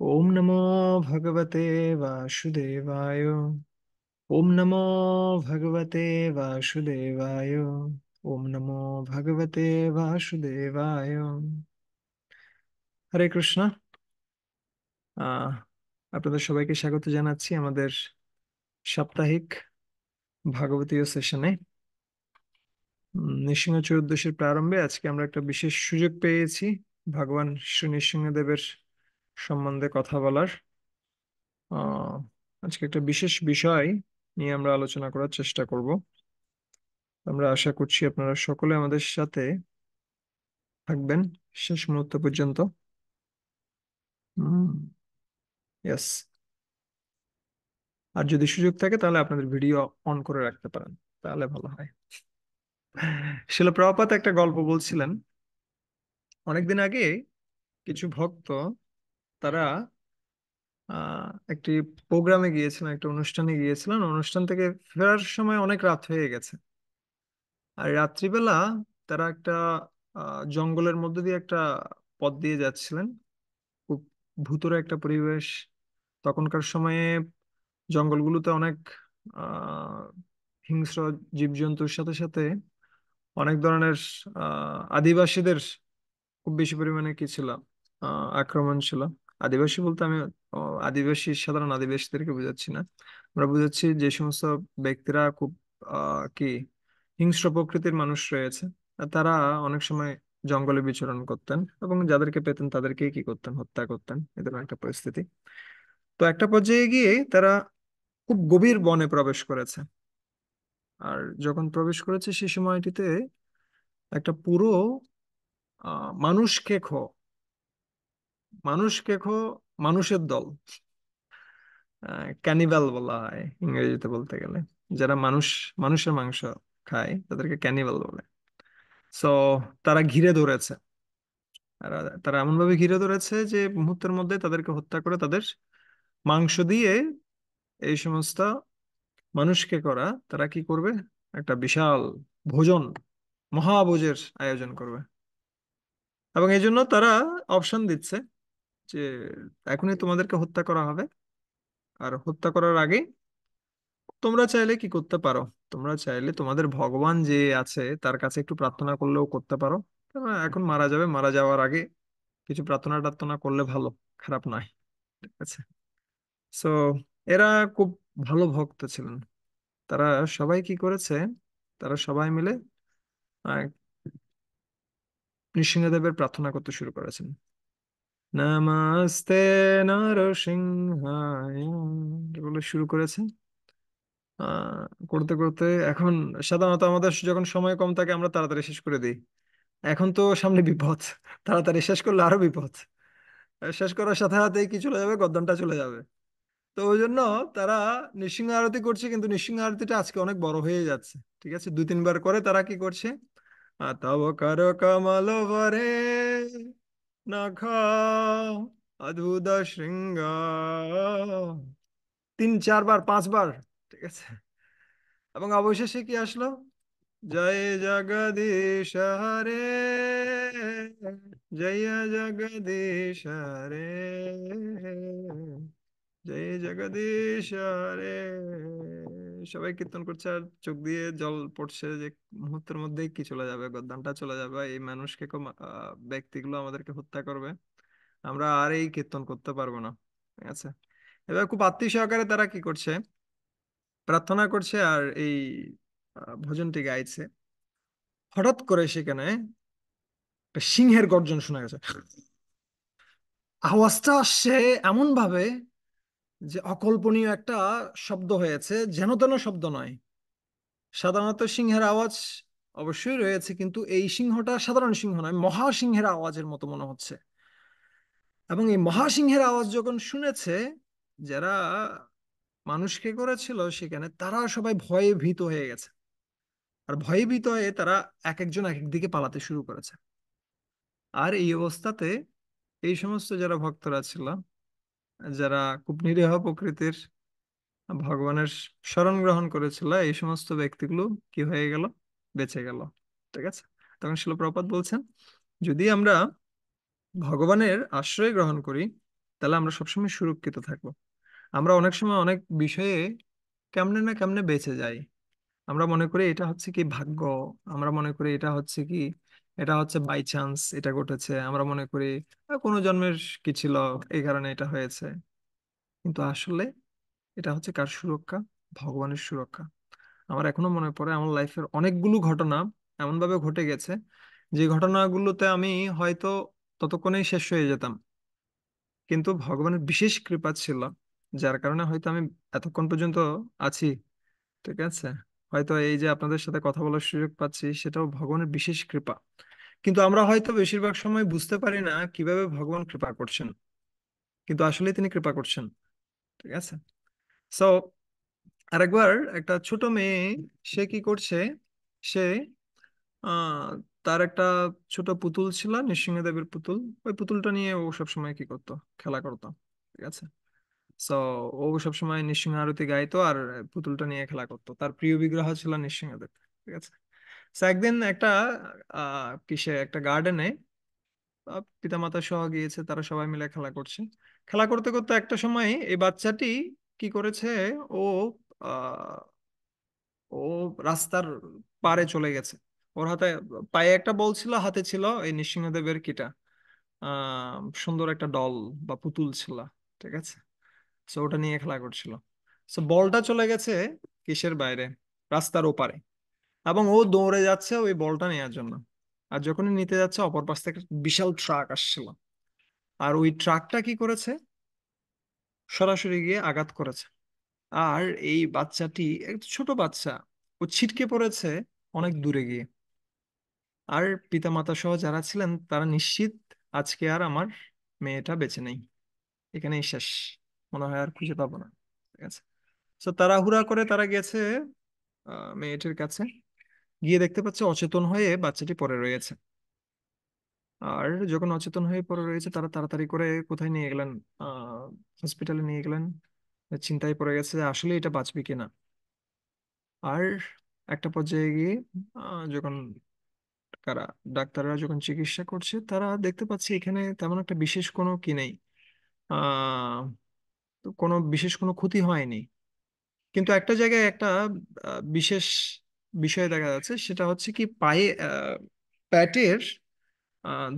ओम नमो भगवते वासुदेवाय। ओम नमो भगवते वासुदेवाय। ओम नमो भगवते वासुदेवाय। হরে কৃষ্ণ। আহ আপনাদের সবাইকে স্বাগত জানাচ্ছি আমাদের সাপ্তাহিক ভাগবতীয় সেশনে। নৃসিংহ চতুর্দশীর প্রারম্ভে আজকে আমরা একটা বিশেষ সুযোগ পেয়েছি ভগবান শ্রী নৃসিংহদেবের সম্বন্ধে কথা বলার। আহ আজকে একটা বিশেষ বিষয় নিয়ে আমরা আলোচনা করার চেষ্টা করব। আমরা আশা করছি আপনারা সকলে আমাদের সাথে থাকবেন শেষ মুহূর্ত পর্যন্ত। ইয়েস। আর যদি সুযোগ থাকে তাহলে আপনাদের ভিডিও অন করে রাখতে পারেন, তাহলে ভালো হয়। শিল প্রভুপাদ একটা গল্প বলছিলেন অনেকদিন আগে। কিছু ভক্ত তারা একটি প্রোগ্রামে গিয়েছিলেন, একটা অনুষ্ঠানে গিয়েছিলেন। অনুষ্ঠান থেকে ফেরার সময় অনেক রাত হয়ে গেছে। আর রাত্রিবেলা তারা একটা জঙ্গলের মধ্যে দিয়ে একটা পথ দিয়ে যাচ্ছিলেন। খুব ভুতুড়ে একটা পরিবেশ। তখনকার সময়ে জঙ্গলগুলোতে অনেক আহ হিংস্র জীবজন্তুর সাথে সাথে অনেক ধরনের আদিবাসীদের খুব বেশি পরিমাণে কি ছিল, আক্রমণ ছিল। আদিবাসী বলতে আমি আদিবাসী, সাধারণ আদিবাসীদেরকে বোঝাচ্ছি না। আমরা বোঝাচ্ছি যে সমস্ত ব্যক্তিরা খুব কি হিংস্র প্রকৃতির মানুষ রয়েছে। আর তারা অনেক সময় জঙ্গলে বিচরণ করতেন এবং যাদেরকে পেতেন তাদেরকে কি করতেন, হত্যা করতেন। এদের একটা পরিস্থিতি। তো একটা পর্যায়ে গিয়ে তারা খুব গভীর বনে প্রবেশ করেছে। আর যখন প্রবেশ করেছে সেই সময়টিতে একটা পুরো মানুষ খেকো, মানুষ খেকো মানুষের দল, ক্যানিবাল বলা হয় ইংরেজিতে বলতে গেলে। যারা মানুষের মাংস খায় তাদেরকে ক্যানিবাল বলে। সো তারা ঘিরে ধরেছে। আর তারা এমন ভাবে ঘিরে ধরেছে যে মুহূর্তের মধ্যে তাদেরকে হত্যা করে তাদের মাংস দিয়ে এই সমস্ত মানুষকে করা তারা কি করবে, একটা বিশাল ভোজন, মহাভোজের আয়োজন করবে। এবং এই জন্য তারা অপশন দিচ্ছে যে এখনই তোমাদেরকে হত্যা করা হবে। আর হত্যা করার আগে তোমরা চাইলে কি করতে পারো, তোমরা চাইলে তোমাদের ভগবান যে আছে তার কাছে একটু প্রার্থনা করলেও করতে পারো। তোমরা এখন মারা যাবে, মারা যাওয়ার আগে কিছু প্রার্থনা টার্থনা করলে ভালো, খারাপ নয়। ঠিক আছে। সো এরা খুব ভালো ভক্ত ছিলেন। তারা সবাই কি করেছে, তারা সবাই মিলে আহ, নৃসিংহদেবের প্রার্থনা করতে শুরু করেছেন। নমস্তে নরসিংহায় বলে শুরু করেছে। করতে করতে এখন সাধারণত আমাদের যখন সময় কম থাকে আমরা তাড়াতাড়ি শেষ করে দিই। এখন তো সামনে বিপদ, তাড়াতাড়ি শেষ করলে আরো বিপদ। শেষ করার সাথে সাথেই কি চলে যাবে, গদ্দনটা চলে যাবে। তো ওই জন্য তারা নৃসিংহ আরতি করছে, কিন্তু নৃসিংহ আরতিটা আজকে অনেক বড় হয়ে যাচ্ছে। ঠিক আছে, দুই তিনবার করে তারা কি করছে, তব কর কমল বরে নখ অদ্ভুত শৃঙ্গ, তিন চারবার পাঁচবার। ঠিক আছে। এবং অবশেষে কি আসলো, জয় জগদীশ হরে, জয় জগদীশ হরে, জয় জগদীশ হরে। সবাই কীর্তন করছে আর চোখ দিয়ে জল পড়ছে যে মুহূর্তের মধ্যেই কি চলে যাবে, গদ্দানটা চলে যাবে, এই মানুষকে ব্যক্তিগুলো আমাদেরকে হত্যা করবে। আমরা আর এই কীর্তন করতে পারবো না। ঠিক আছে। এবার খুব আত্মীয় সহকারে তারা কি করছে, প্রার্থনা করছে আর এই ভজনটি গাইছে। হঠাৎ করে সেখানে একটা সিংহের গর্জন শোনা গেছে। আওয়াজটা আসছে এমন ভাবে যে অকল্পনীয় একটা শব্দ হয়েছে, যেন তেন শব্দ নয়। সাধারণত সিংহের আওয়াজ অবশ্যই রয়েছে, কিন্তু এই সিংহটা সাধারণ সিংহ নয়, মহাসিংহের আওয়াজের মতো মনে হচ্ছে। এবং এই মহাসিংহের আওয়াজ যখন শুনেছে যারা মানুষকে করেছিল সেখানে, তারা সবাই ভয়ে ভীত হয়ে গেছে। আর ভয়ে ভীত হয়ে তারা এক একজন এক এক দিকে পালাতে শুরু করেছে। আর এই অবস্থাতে এই সমস্ত যারা ভক্তরা ছিল, যারা খুব নিরীহ প্রকৃতির, ভগবানের শরণ গ্রহণ করেছিল, এই সমস্ত ব্যক্তিগুলো কি হয়ে গেল, বেঁচে গেল। ঠিক আছে। তখন শিল প্রপাত বলছেন, যদি আমরা ভগবানের আশ্রয় গ্রহণ করি তাহলে আমরা সবসময় সুরক্ষিত থাকবো। আমরা অনেক সময় অনেক বিষয়ে কেমনে না কেমনে বেঁচে যাই। আমরা মনে করি এটা হচ্ছে কি ভাগ্য, আমরা মনে করি এটা হচ্ছে কি, এটা হচ্ছে বাই চান্স এটা ঘটেছে, আমরা মনে করি কোনো জন্মের কি ছিল এই কারণে এটা হয়েছে। কিন্তু আসলে এটা হচ্ছে কার সুরক্ষা? ভগবানের সুরক্ষা। আমার এখনো মনে পড়ে আমার লাইফের অনেকগুলো ঘটনা এমন ভাবে ঘটে গেছে, যে ঘটনাগুলোতে আমি হয়তো ততক্ষণেই শেষ হয়ে যেতাম, কিন্তু ভগবানের বিশেষ কৃপা ছিল, যার কারণে হয়তো আমি এতক্ষণ পর্যন্ত আছি। ঠিক আছে, হয়তো এই যে আপনাদের সাথে কথা বলার সুযোগ পাচ্ছি সেটাও ভগবানের বিশেষ কৃপা। কিন্তু আমরা হয়তো বেশিরভাগ সময় বুঝতে পারি না কিভাবে ভগবান কৃপা করছেন, কিন্তু আসলে তিনি কৃপা করছেন। ঠিক আছে। সো আরেকবার একটা ছোট মেয়ে, সে কি করছে, সে আহ তার একটা ছোট পুতুল ছিল, নৃসিংহদেবের পুতুল। ওই পুতুলটা নিয়ে ও সবসময় কি করতো, খেলা করতো। ঠিক আছে। সো ও সবসময় নৃসিংহ আরতি গাইতো আর পুতুলটা নিয়ে খেলা করতো, তার প্রিয় বিগ্রহ ছিল নৃসিংহদেব। ঠিক আছে। তো একদিন একটা কিসে একটা গার্ডেনে পিতামাতা সহ গিয়েছে, তারা সবাই মিলে খেলা করছে। খেলা করতে করতে একটা সময় এই বাচ্চাটি কি করেছে, ও আহ, ও রাস্তার পারে চলে গেছে। ওর হাতে, পায়ে একটা বল ছিল, হাতে ছিল এই নৃসিংহদেবের কিটা সুন্দর একটা ডল বা পুতুল ছিল। ঠিক আছে। সো ওটা নিয়ে খেলা করছিল। সো বলটা চলে গেছে কিসের বাইরে, রাস্তার ওপারে। এবং ও দৌড়ে যাচ্ছে ওই বলটা নেওয়ার জন্য। আর যখনই নিতে যাচ্ছে, অপর পাশ থেকে একটা বিশাল ট্রাক আসছিল। আর ওই ট্রাকটা কি করেছে, সরাসরি গিয়ে আঘাত করেছে। আর এই বাচ্চাটি, একটা ছোট বাচ্চা, ও ছিটকে পড়েছে অনেক দূরে গিয়ে। আর পিতামাতা সহ যারা ছিলেন তারা নিশ্চিত আজকে আর আমার মেয়েটা বেঁচে নেই, এখানেই শেষ, মনে হয় আর খুঁজে পাবো না। ঠিক আছে। তো তাড়াহুড়া করে তারা গেছে মেয়েটির কাছে। গিয়ে দেখতে পাচ্ছে অচেতন হয়ে বাচ্চাটি পড়ে রয়েছে। আর যখন অচেতন হয়ে পড়ে রয়েছে, তারা তাড়াতাড়ি করে কোথায় নিয়ে গেলেন, হসপিটালে নিয়ে গেলেন। চিন্তায় পড়ে গেছে যে আসলে এটা বাঁচবে কিনা। আর একটা পর্যায়ে গিয়ে যখন কারা ডাক্তাররা যখন চিকিৎসা করছে, তারা দেখতে পাচ্ছে এখানে তেমন একটা বিশেষ কোনো কি নেই, আহ তো কোনো বিশেষ কোনো ক্ষতি হয়নি। কিন্তু একটা জায়গায় একটা বিশেষ বিষয় দেখা যাচ্ছে, সেটা হচ্ছে কি পায়ে প্যাটের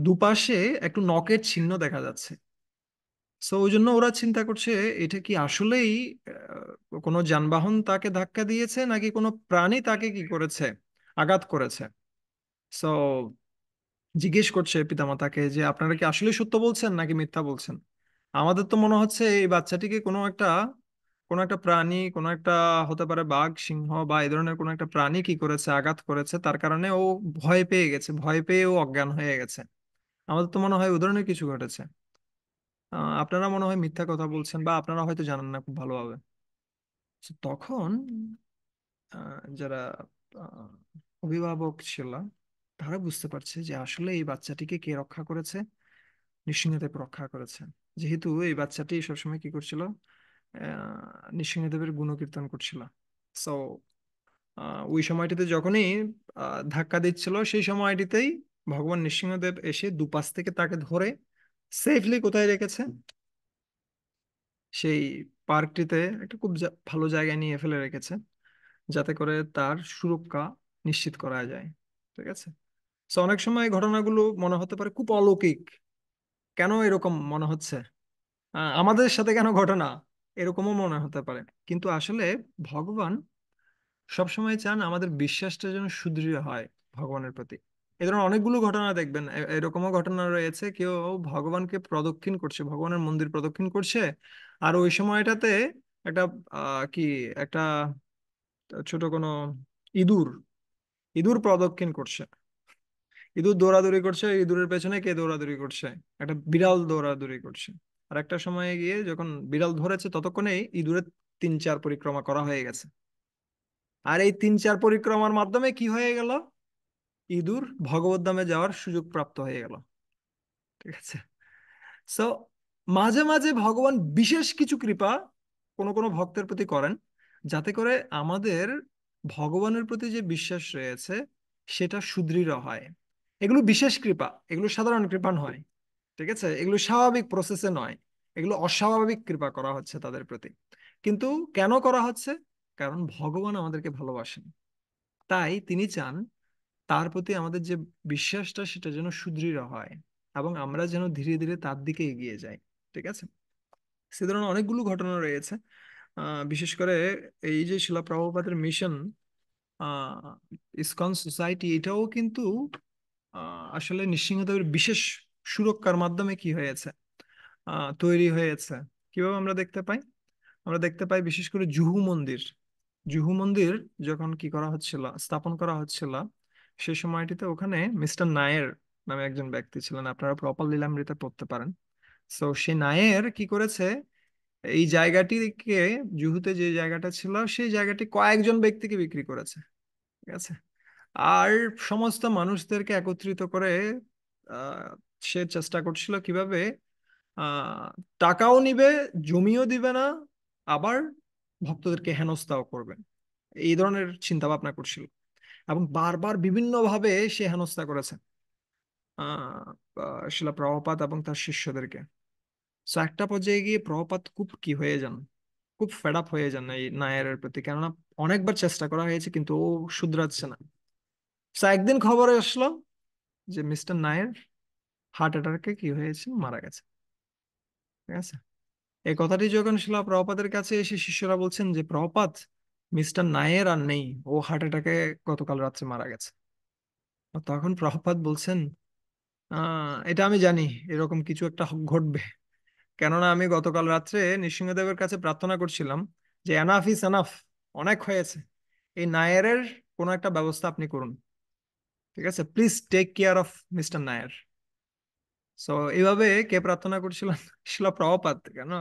দুপাশে একটু নখের চিহ্ন দেখা যাচ্ছে। সো ওই জন্য ওরা চিন্তা করছে এটা কি আসলেই কোনো যানবাহন তাকে ধাক্কা দিয়েছে, নাকি কোনো প্রাণী তাকে কি করেছে, আঘাত করেছে। সো জিজ্ঞেস করছে পিতামাতাকে যে আপনারা কি আসলে সত্য বলছেন নাকি মিথ্যা বলছেন। আমাদের তো মনে হচ্ছে এই বাচ্চাটিকে কোনো একটা প্রাণী, কোনো একটা, হতে পারে বাঘ, সিংহ বা এই ধরনের কোনো একটা প্রাণী কি করেছে, আঘাত করেছে, তার কারণে ও ভয় পেয়ে গেছে, ভয় পেয়ে ও অজ্ঞান হয়ে গেছে। আমাদের তো মনে হয় ওই ধরনের কিছু ঘটেছে। আপনারা মনে হয় মিথ্যা কথা বলছেন, বা আপনারা হয়তো জানেন না খুব ভালোভাবে। So, তখন যারা আহ, অভিভাবক ছিল, তারা বুঝতে পারছে যে আসলে এই বাচ্চাটিকে কে রক্ষা করেছে, নৃসিংহদেব রক্ষা করেছে। যেহেতু এই বাচ্চাটি সবসময় কি করছিল, নৃসিংহদেবের গুণকীর্তন করছিল। সো ওই সময়টিতে যখনই ধাক্কা দিচ্ছিল, সেই সময়টিতেই ভগবান নৃসিংহদেব এসে দুপাশ থেকে তাকে ধরে সেফলি কোথায় রেখেছে, সেই পার্কটিতে একটা খুব ভালো জায়গায় নিয়ে ফেলে রেখেছে, যাতে করে তার সুরক্ষা নিশ্চিত করা যায়। ঠিক আছে। তো অনেক সময় ঘটনাগুলো মনে হতে পারে খুব অলৌকিক, কেন এরকম মনে হচ্ছে, আমাদের সাথে কেন ঘটনা, এরকমও মনে হতে পারে। কিন্তু আসলে ভগবান সবসময় চান আমাদের বিশ্বাসটা যেন সুদৃঢ় হয় ভগবানের প্রতি। এ ধরনের অনেকগুলো ঘটনা দেখবেন, এরকমও ঘটনা রয়েছে, কেউ ভগবানকে প্রদক্ষিণ করছে, ভগবানের মন্দির প্রদক্ষিণ করছে, আর ওই সময়টাতে একটা কি একটা ছোট কোনো ইঁদুর ইঁদুর প্রদক্ষিণ করছে, ইঁদুর দৌড়াদৌড়ি করছে, ইঁদুরের পেছনে কে দৌড়াদৌড়ি করছে, একটা বিড়াল দৌড়াদৌড়ি করছে। আর একটা সময়ে গিয়ে যখন বিড়াল ধরেছে, ততক্ষণেই ইঁদুরের 3-4 পরিক্রমা করা হয়ে গেছে। আর এই 3-4 পরিক্রমার মাধ্যমে কি হয়ে গেল, ইঁদুর ভগবত ধামে যাওয়ার সুযোগ প্রাপ্ত হয়ে গেল। ঠিক আছে। সো মাঝে মাঝে ভগবান বিশেষ কিছু কৃপা কোনো কোনো ভক্তের প্রতি করেন, যাতে করে আমাদের ভগবানের প্রতি যে বিশ্বাস রয়েছে সেটা সুদৃঢ় হয়। এগুলো বিশেষ কৃপা, এগুলো সাধারণ কৃপা নয়। ঠিক আছে, এগুলো স্বাভাবিক প্রসেসে নয়, এগুলো অস্বাভাবিক কৃপা করা হচ্ছে তাদের প্রতি। কিন্তু কেন করা হচ্ছে? কারণ ভগবান আমাদেরকে ভালোবাসেন, তাই তিনি চান তার প্রতি আমাদের যে বিশ্বাসটা সেটা যেন সুদৃঢ় হয়, এবং আমরা যেন ধীরে ধীরে তার দিকে এগিয়ে যাই। ঠিক আছে, সে ধরনের অনেকগুলো ঘটনা রয়েছে। বিশেষ করে এই যে শিলা প্রভুপাদের মিশন, আহ ইসকন সোসাইটি, এটাও কিন্তু আসলে নৃসিংহদেবের বিশেষ সুরক্ষার মাধ্যমে কি হয়েছে, তৈরি হয়েছে। কিভাবে আমরা দেখতে পাই? আমরা দেখতে পাই বিশেষ করে জুহু মন্দির। জুহু মন্দির যখন কি করা হচ্ছিল, স্থাপন করা হচ্ছিল, সে সময়টিতে ওখানে মিস্টার নায়ের নামে একজন ব্যক্তি ছিলেন, আপনারা প্রপাল লীলামৃতে পড়তে পারেন। তো সে নায়ের কি করেছে, এই জায়গাটিকে, জুহুতে যে জায়গাটা ছিল সেই জায়গাটি কয়েকজন ব্যক্তিকে বিক্রি করেছে। ঠিক আছে, আর সমস্ত মানুষদেরকে একত্রিত করে আহ, সে চেষ্টা করছিল কিভাবে আহ, টাকাও নিবে, জমিও দিবে না, আবার ভক্তদেরকে হেনস্থাও করবে, এই ধরনের চিন্তা ভাবনা করছিল। এবং বারবার বিভিন্ন ভাবে সে হেনস্থা করেছে শিলা প্রভুপাদ এবং তার শিষ্যদেরকে। সো একটা পর্যায়ে গিয়ে প্রভুপাদ খুব কি হয়ে যান, খুব ফেড আপ হয়ে যান এই নায়ারের প্রতি, কেননা অনেকবার চেষ্টা করা হয়েছে কিন্তু ও শুধরাচ্ছে না। সো একদিন খবরে আসলো যে মিস্টার নায়ার হার্ট অ্যাটাকে কি হয়েছে, মারা গেছে। ঠিক আছে, এই কথাটি যখন শিলা প্রভুপাদের কাছে এসে শিষ্যরা বলছেন যে প্রভুপাদ, মিস্টার নায়ের আর নেই, ও হার্ট অ্যাটাকে গতকাল রাত্রে মারা গেছে। তখন প্রভুপাদ বলছেন, এটা আমি জানি, এরকম কিছু একটা ঘটবে, কেননা আমি গতকাল রাত্রে নৃসিংহদেবের কাছে প্রার্থনা করছিলাম যে এনাফ ইজ এনাফ, অনেক হয়েছে, এই নায়ারের কোনো একটা ব্যবস্থা আপনি করুন। ঠিক আছে, please take care of mister Nair. So এইভাবে কে প্রার্থনা করছিলেন? শিলা প্রভুপাদ। কেন?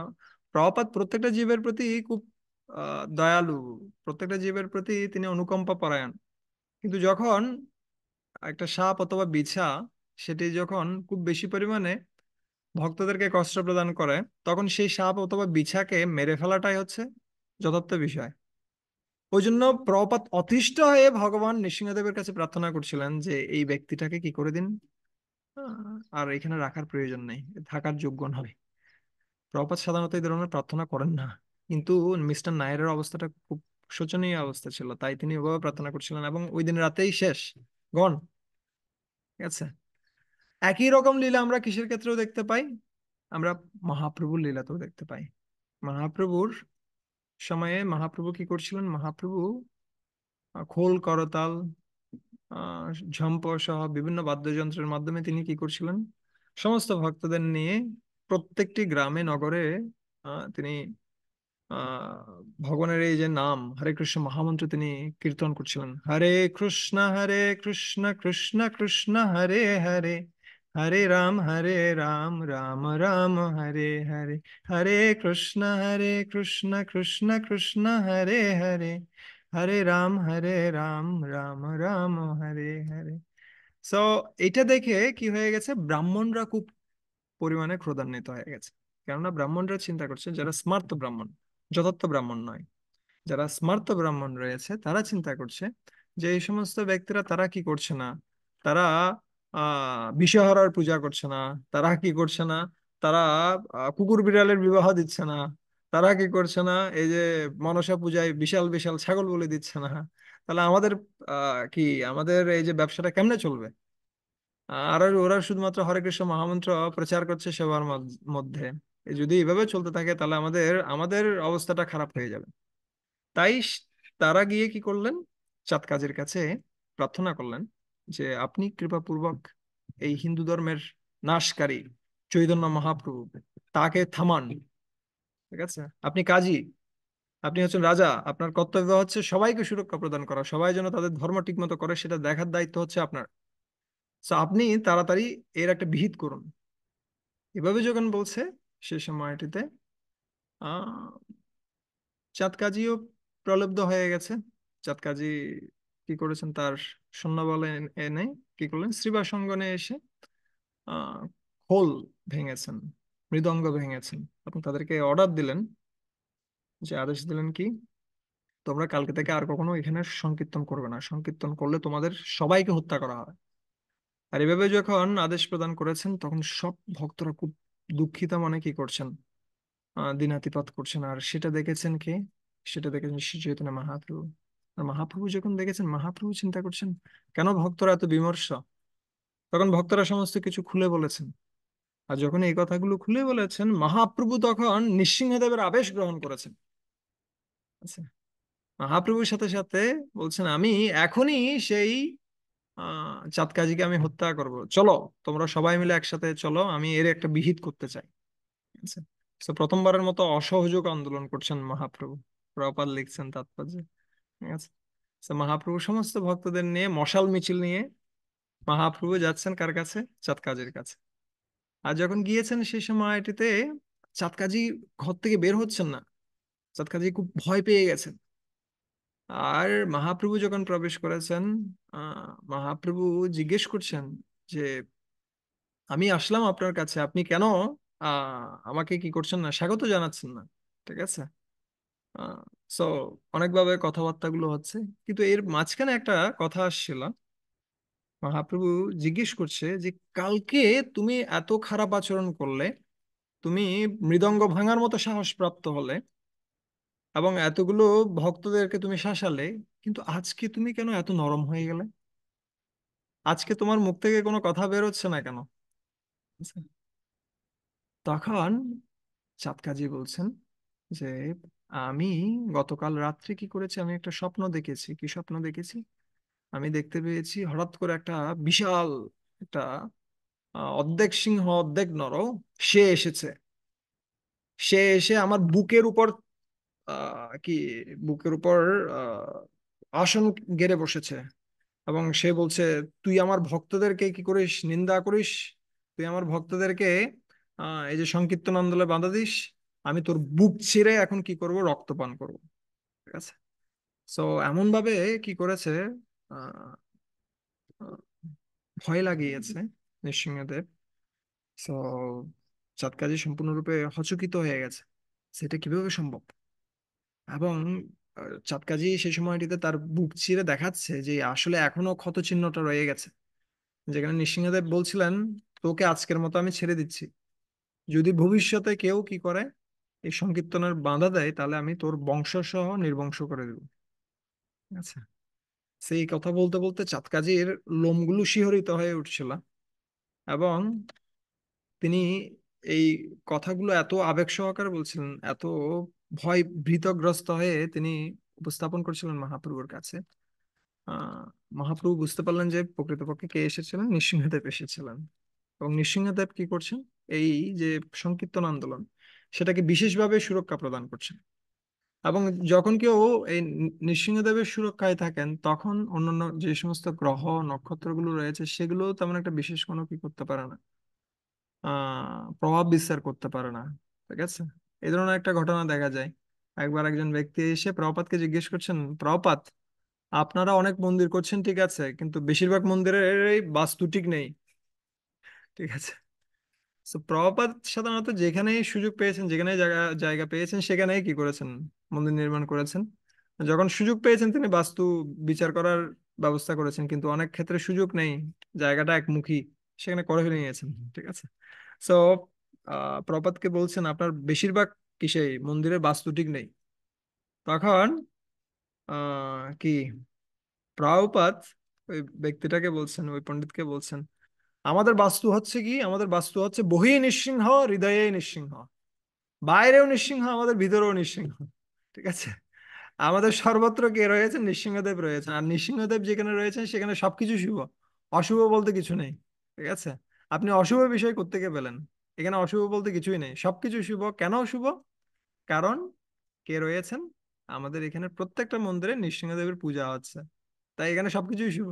প্রভুপাদ প্রত্যেকটা জীবের প্রতি খুব দয়ালু, প্রত্যেকটা জীবের প্রতি তিনি অনুকম্পা পরায়ণ। কিন্তু যখন একটা সাপ অথবা বিছা, সেটি যখন খুব বেশি পরিমাণে ভক্তদেরকে কষ্ট প্রদান করে, তখন সেই সাপ অথবা বিছাকে মেরে ফেলাটাই হচ্ছে যথার্থ বিষয়। ওই জন্য প্রভুপাদ অতিষ্ঠ হয়ে ভগবান নৃসিংহদেবের কাছে প্রার্থনা করছিলেন যে এই ব্যক্তিটাকে কি করে দিন, আর এখানে রাখার প্রয়োজন নেই, থাকার যোগ্য নয়। প্রভুপাদ সাধারণত এই ধরনের প্রার্থনা করেন না, কিন্তু মিস্টার নায়ারের অবস্থাটা খুব শোচনীয় অবস্থা ছিল, তাই তিনি ওভাবে প্রার্থনা করছিলেন, এবং ওই দিন রাতেই শেষ, গণ। ঠিক আছে, একই রকম লীলা আমরা কিসের ক্ষেত্রেও দেখতে পাই? আমরা মহাপ্রভুর লীলাতেও দেখতে পাই। মহাপ্রভুর সময়ে মহাপ্রভু কি করছিলেন? মহাপ্রভু খোল, করতাল, আহ ঝম্প সহ বিভিন্ন বাদ্যযন্ত্রের মাধ্যমে তিনি কি করছিলেন? সমস্ত ভক্তদের নিয়ে প্রত্যেকটি গ্রামে নগরে তিনি ভগবানের এই যে নাম হরে কৃষ্ণ মহামন্ত্র তিনি কীর্তন করছিলেন। হরে কৃষ্ণ কৃষ্ণ কৃষ্ণ হরে হরে, হরে রাম রাম রাম হরে হরে, হরে কৃষ্ণ কৃষ্ণ কৃষ্ণ হরে হরে, হরে রাম রাম রাম হরে হরে। সো এটা দেখে কি হয়ে গেছে, ব্রাহ্মণরা খুব পরিমাণে ক্রোধান্বিত হয়ে গেছে। কেননা ব্রাহ্মণরা চিন্তা করছে, যারা স্মার্ত ব্রাহ্মণ, যথার্থ ব্রাহ্মণ নয়, যারা স্মার্ত ব্রাহ্মণ রয়েছে তারা চিন্তা করছে যে এই সমস্ত ব্যক্তিরা তারা কি করছে না, তারা বিষহারার পূজা করছে না, তারা কি করছে না, তারা কুকুর বিড়ালের বিবাহ দিচ্ছে না, তারা কি করছে না, এই যে মনসা পূজায় বিশাল বিশাল ছাগল বলে দিচ্ছে না, তাহলে আমাদের কি আমাদের এই যে ব্যবসাটা কেমনে চলবে? আর ওরা শুধুমাত্র হরে কৃষ্ণ মহামন্ত্র প্রচার করছে সবার মধ্যে। যদি এভাবে চলতে থাকে তাহলে আমাদের আমাদের অবস্থাটা খারাপ হয়ে যাবে। তাই তারা গিয়ে কি করলেন, চাঁদ কাজীর কাছে প্রার্থনা করলেন যে আপনি কৃপাপূর্বক এই হিন্দু ধর্মের নাশকারী চৈতন্য মহাপ্রভু, তাকে থামান। ঠিক আছে, আপনি কাজী, আপনি হচ্ছেন রাজা, আপনার কর্তব্য হচ্ছে সবাইকে সুরক্ষা প্রদান করা, সবাই যেন তাদের ধর্ম ঠিকমতো করে সেটা দেখার দায়িত্ব হচ্ছে আপনার। তো আপনি তাড়াতাড়ি এর একটা বিহিত করুন। এভাবে যখন বলছে, সে সময়টিতে আহ চাঁদ কাজীও প্রলুব্ধ হয়ে গেছে। চাঁদ কাজী কি করেছেন, তার সৈন্যবল এনে কি করলেন, শ্রীবাসঙ্গনে এসে আহ খোল ভেঙেছেন, মৃদঙ্গ ভেঙেছেন, এবং তাদেরকে অর্ডার দিলেন, যে আদেশ দিলেন কি, তোমরা কালকে থেকে আর কখনো এখানে সংকীর্তন করবে না, সংকীর্তন করলে তোমাদের সবাইকে হত্যা করা হবে। আর এভাবে যখন আদেশ প্রদান করেছেন তখন সব ভক্তরা খুব দুঃখিত মনে কি করছেন, দিনাতিপাত করছেন। আর সেটা দেখেছেন কে? সেটা দেখেছেন শ্রী চৈতন্য মহাপ্রভু। আর মহাপ্রভু যখন দেখেছেন, মহাপ্রভু চিন্তা করছেন কেন ভক্তরা এত বিমর্ষ। তখন ভক্তরা সমস্ত কিছু খুলে বলেছেন। আর যখন এই কথাগুলো খুলে বলেছেন, মহাপ্রভু তখন নৃসিংহদেবের আবেশ গ্রহণ করেছেন। আচ্ছা, মহাপ্রভুর সাথে সাথে বলছেন, আমি এখনই সেই চাঁদকাজিকে আমি হত্যা করব, চলো তোমরা সবাই মিলে একসাথে চলো, আমি এর একটা বিহিত করতে চাই। আচ্ছা, তো প্রথমবারের মতো অসহযোগ আন্দোলন করছেন মহাপ্রভু। প্রপাত লিখছেন তাৎপর্য। ঠিক আছে। তো মহাপ্রভু সমস্ত ভক্তদের নিয়ে মশাল মিছিল নিয়ে মহাপ্রভু যাচ্ছেন কার কাছে? চাঁদকাজির কাছে। আর যখন গিয়েছেন সেই সময়টিতে চাঁদকাজি ঘর থেকে বের হচ্ছেন না। চাঁদকাজি খুব ভয় পেয়ে গেছেন। আর মহাপ্রভু যখন প্রবেশ করেছেন, মহাপ্রভু জিজ্ঞেস করছেন যে আমি আসলাম আপনার কাছে, আপনি কেন আমাকে কি করছেন না, স্বাগত জানাচ্ছেন না। ঠিক আছে। সো অনেকভাবে কথাবার্তাগুলো হচ্ছে, কিন্তু এর মাঝখানে একটা কথা আসছিল। মহাপ্রভু জিজ্ঞেস করছে যে কালকে তুমি এত খারাপ আচরণ করলে, তুমি মৃদঙ্গ ভাঙার মতো সাহস প্রাপ্ত হলে, এবং এতগুলো ভক্তদেরকে তুমি শাসালে, কিন্তু আজকে তুমি কেন এত নরম হয়ে গেলে? আজকে তোমার মুখ থেকে কোনো কথা বের হচ্ছে না কেন? আচ্ছা। তখন চাঁদকাজী বলছেন যে আমি গতকাল রাত্রে কি করেছি, আমি একটা স্বপ্ন দেখেছি। কি স্বপ্ন দেখেছি? আমি দেখতে পেয়েছি হঠাৎ করে একটা বিশাল একটা অর্ধেক সিংহ অর্ধেক নর সে এসেছে। সে এসে আমার বুকের উপর কি বুকের উপর আসন গেড়ে বসেছে। এবং সে বলছে, তুই আমার ভক্তদেরকে কি করিস, নিন্দা করিস। তুই আমার ভক্তদেরকে এই যে সংকীর্তন আন্দোলনে বাধা দিস। আমি তোর বুক ছিঁড়ে এখন কি করব, রক্তপান করব। ঠিক আছে। সো এমন ভাবে কি করেছে, আহ, আহ, ভয় লাগিয়েছে নৃসিংহদেব। সো চাঁদকাজী সম্পূর্ণরূপে হচকিত হয়ে গেছে, সেটা কিভাবে সম্ভব। এবং চাঁদকাজী সেই সময়টিতে তার বুক চিরে দেখাচ্ছে যে আসলে এখনো ক্ষত চিহ্নটা রয়ে গেছে। যেখানে নৃসিংহদেব বলছিলেন, তোকে আজকের মতো আমি ছেড়ে দিচ্ছি, যদি ভবিষ্যতে কেউ কি করে এই সংকীর্তনের বাধা দেয়, তাহলে আমি তোর বংশ সহ নির্বংশ করে দেবো। আচ্ছা। সেই কথা বলতে বলতে চাঁদকাজীর লোমগুলো শিহরিত হয়ে উঠছিল। এবং তিনি এই কথাগুলো এত আবেগ সহকারে বলছিলেন, এত ভয় ভীতগ্রস্ত হয়ে তিনি উপস্থাপন করছিলেন মহাপ্রভুর কাছে। আহ মহাপ্রভু বুঝতে পারলেন যে প্রকৃতপক্ষে কে এসেছিলেন, নৃসিংহদেব এসেছিলেন। এবং নৃসিংহদেব কি করছেন, এই যে সংকীর্তন আন্দোলন, সেটাকে বিশেষভাবে সুরক্ষা প্রদান করছেন। এবং যখন কেউ এই নৃসিংহদেবের সুরক্ষায় থাকেন, তখন অন্যান্য যে সমস্ত গ্রহ নক্ষত্রগুলো রয়েছে সেগুলো তেমন একটা বিশেষ কোনো কি করতে পারে না, প্রভাব বিস্তার করতে পারে না। ঠিক আছে। এই ধরনের একটা ঘটনা দেখা যায়। একবার একজন ব্যক্তি এসে প্রভুপাদকে জিজ্ঞেস করছেন, প্রভুপাদ, আপনারা অনেক মন্দির করছেন ঠিক আছে, কিন্তু বেশিরভাগ মন্দিরের এই বাস্তু ঠিক নেই। ঠিক আছে। তো প্রভুপাদ সাধারণত যেখানেই সুযোগ পেয়েছেন, যেখানে জায়গা জায়গা পেয়েছেন, সেখানেই কি করেছেন, মন্দির নির্মাণ করেছেন। যখন সুযোগ পেয়েছেন তিনি বাস্তু বিচার করার ব্যবস্থা করেছেন, কিন্তু অনেক ক্ষেত্রে সুযোগ নেই, জায়গাটা একমুখী, সেখানে করে নিয়েছেন। ঠিক আছে। সো প্রপাতকে বলছেন আপনার বেশিরভাগ কিসেই মন্দিরের বাস্তু ঠিক নেই। তখন কি প্রভুপাদ ওই ব্যক্তিটাকে বলছেন, ওই পণ্ডিতকে বলছেন, আমাদের বাস্তু হচ্ছে কি, আমাদের বাস্তু হচ্ছে বহি নিঃসিংহ হৃদয়ে নিঃসিংহ। বাইরেও নিঃসিংহ, আমাদের ভিতরেও নিঃসিংহ। ঠিক আছে। আমাদের সর্বত্র কে রয়েছেন, নৃসিংহদেব রয়েছেন। আর নৃসিংহদেব যেখানে রয়েছেন সেখানে সবকিছু শুভ, অশুভ বলতে কিছু নেই। ঠিক আছে। আপনি অশুভ বিষয় কোত্থেকে পেলেন? এখানে অশুভ বলতে কিছুই নেই, সবকিছু শুভ। কেন শুভ? কারণ কে রয়েছেন, আমাদের এখানে প্রত্যেকটা মন্দিরে নৃসিংহদেবের পূজা হচ্ছে, তাই এখানে সবকিছুই শুভ।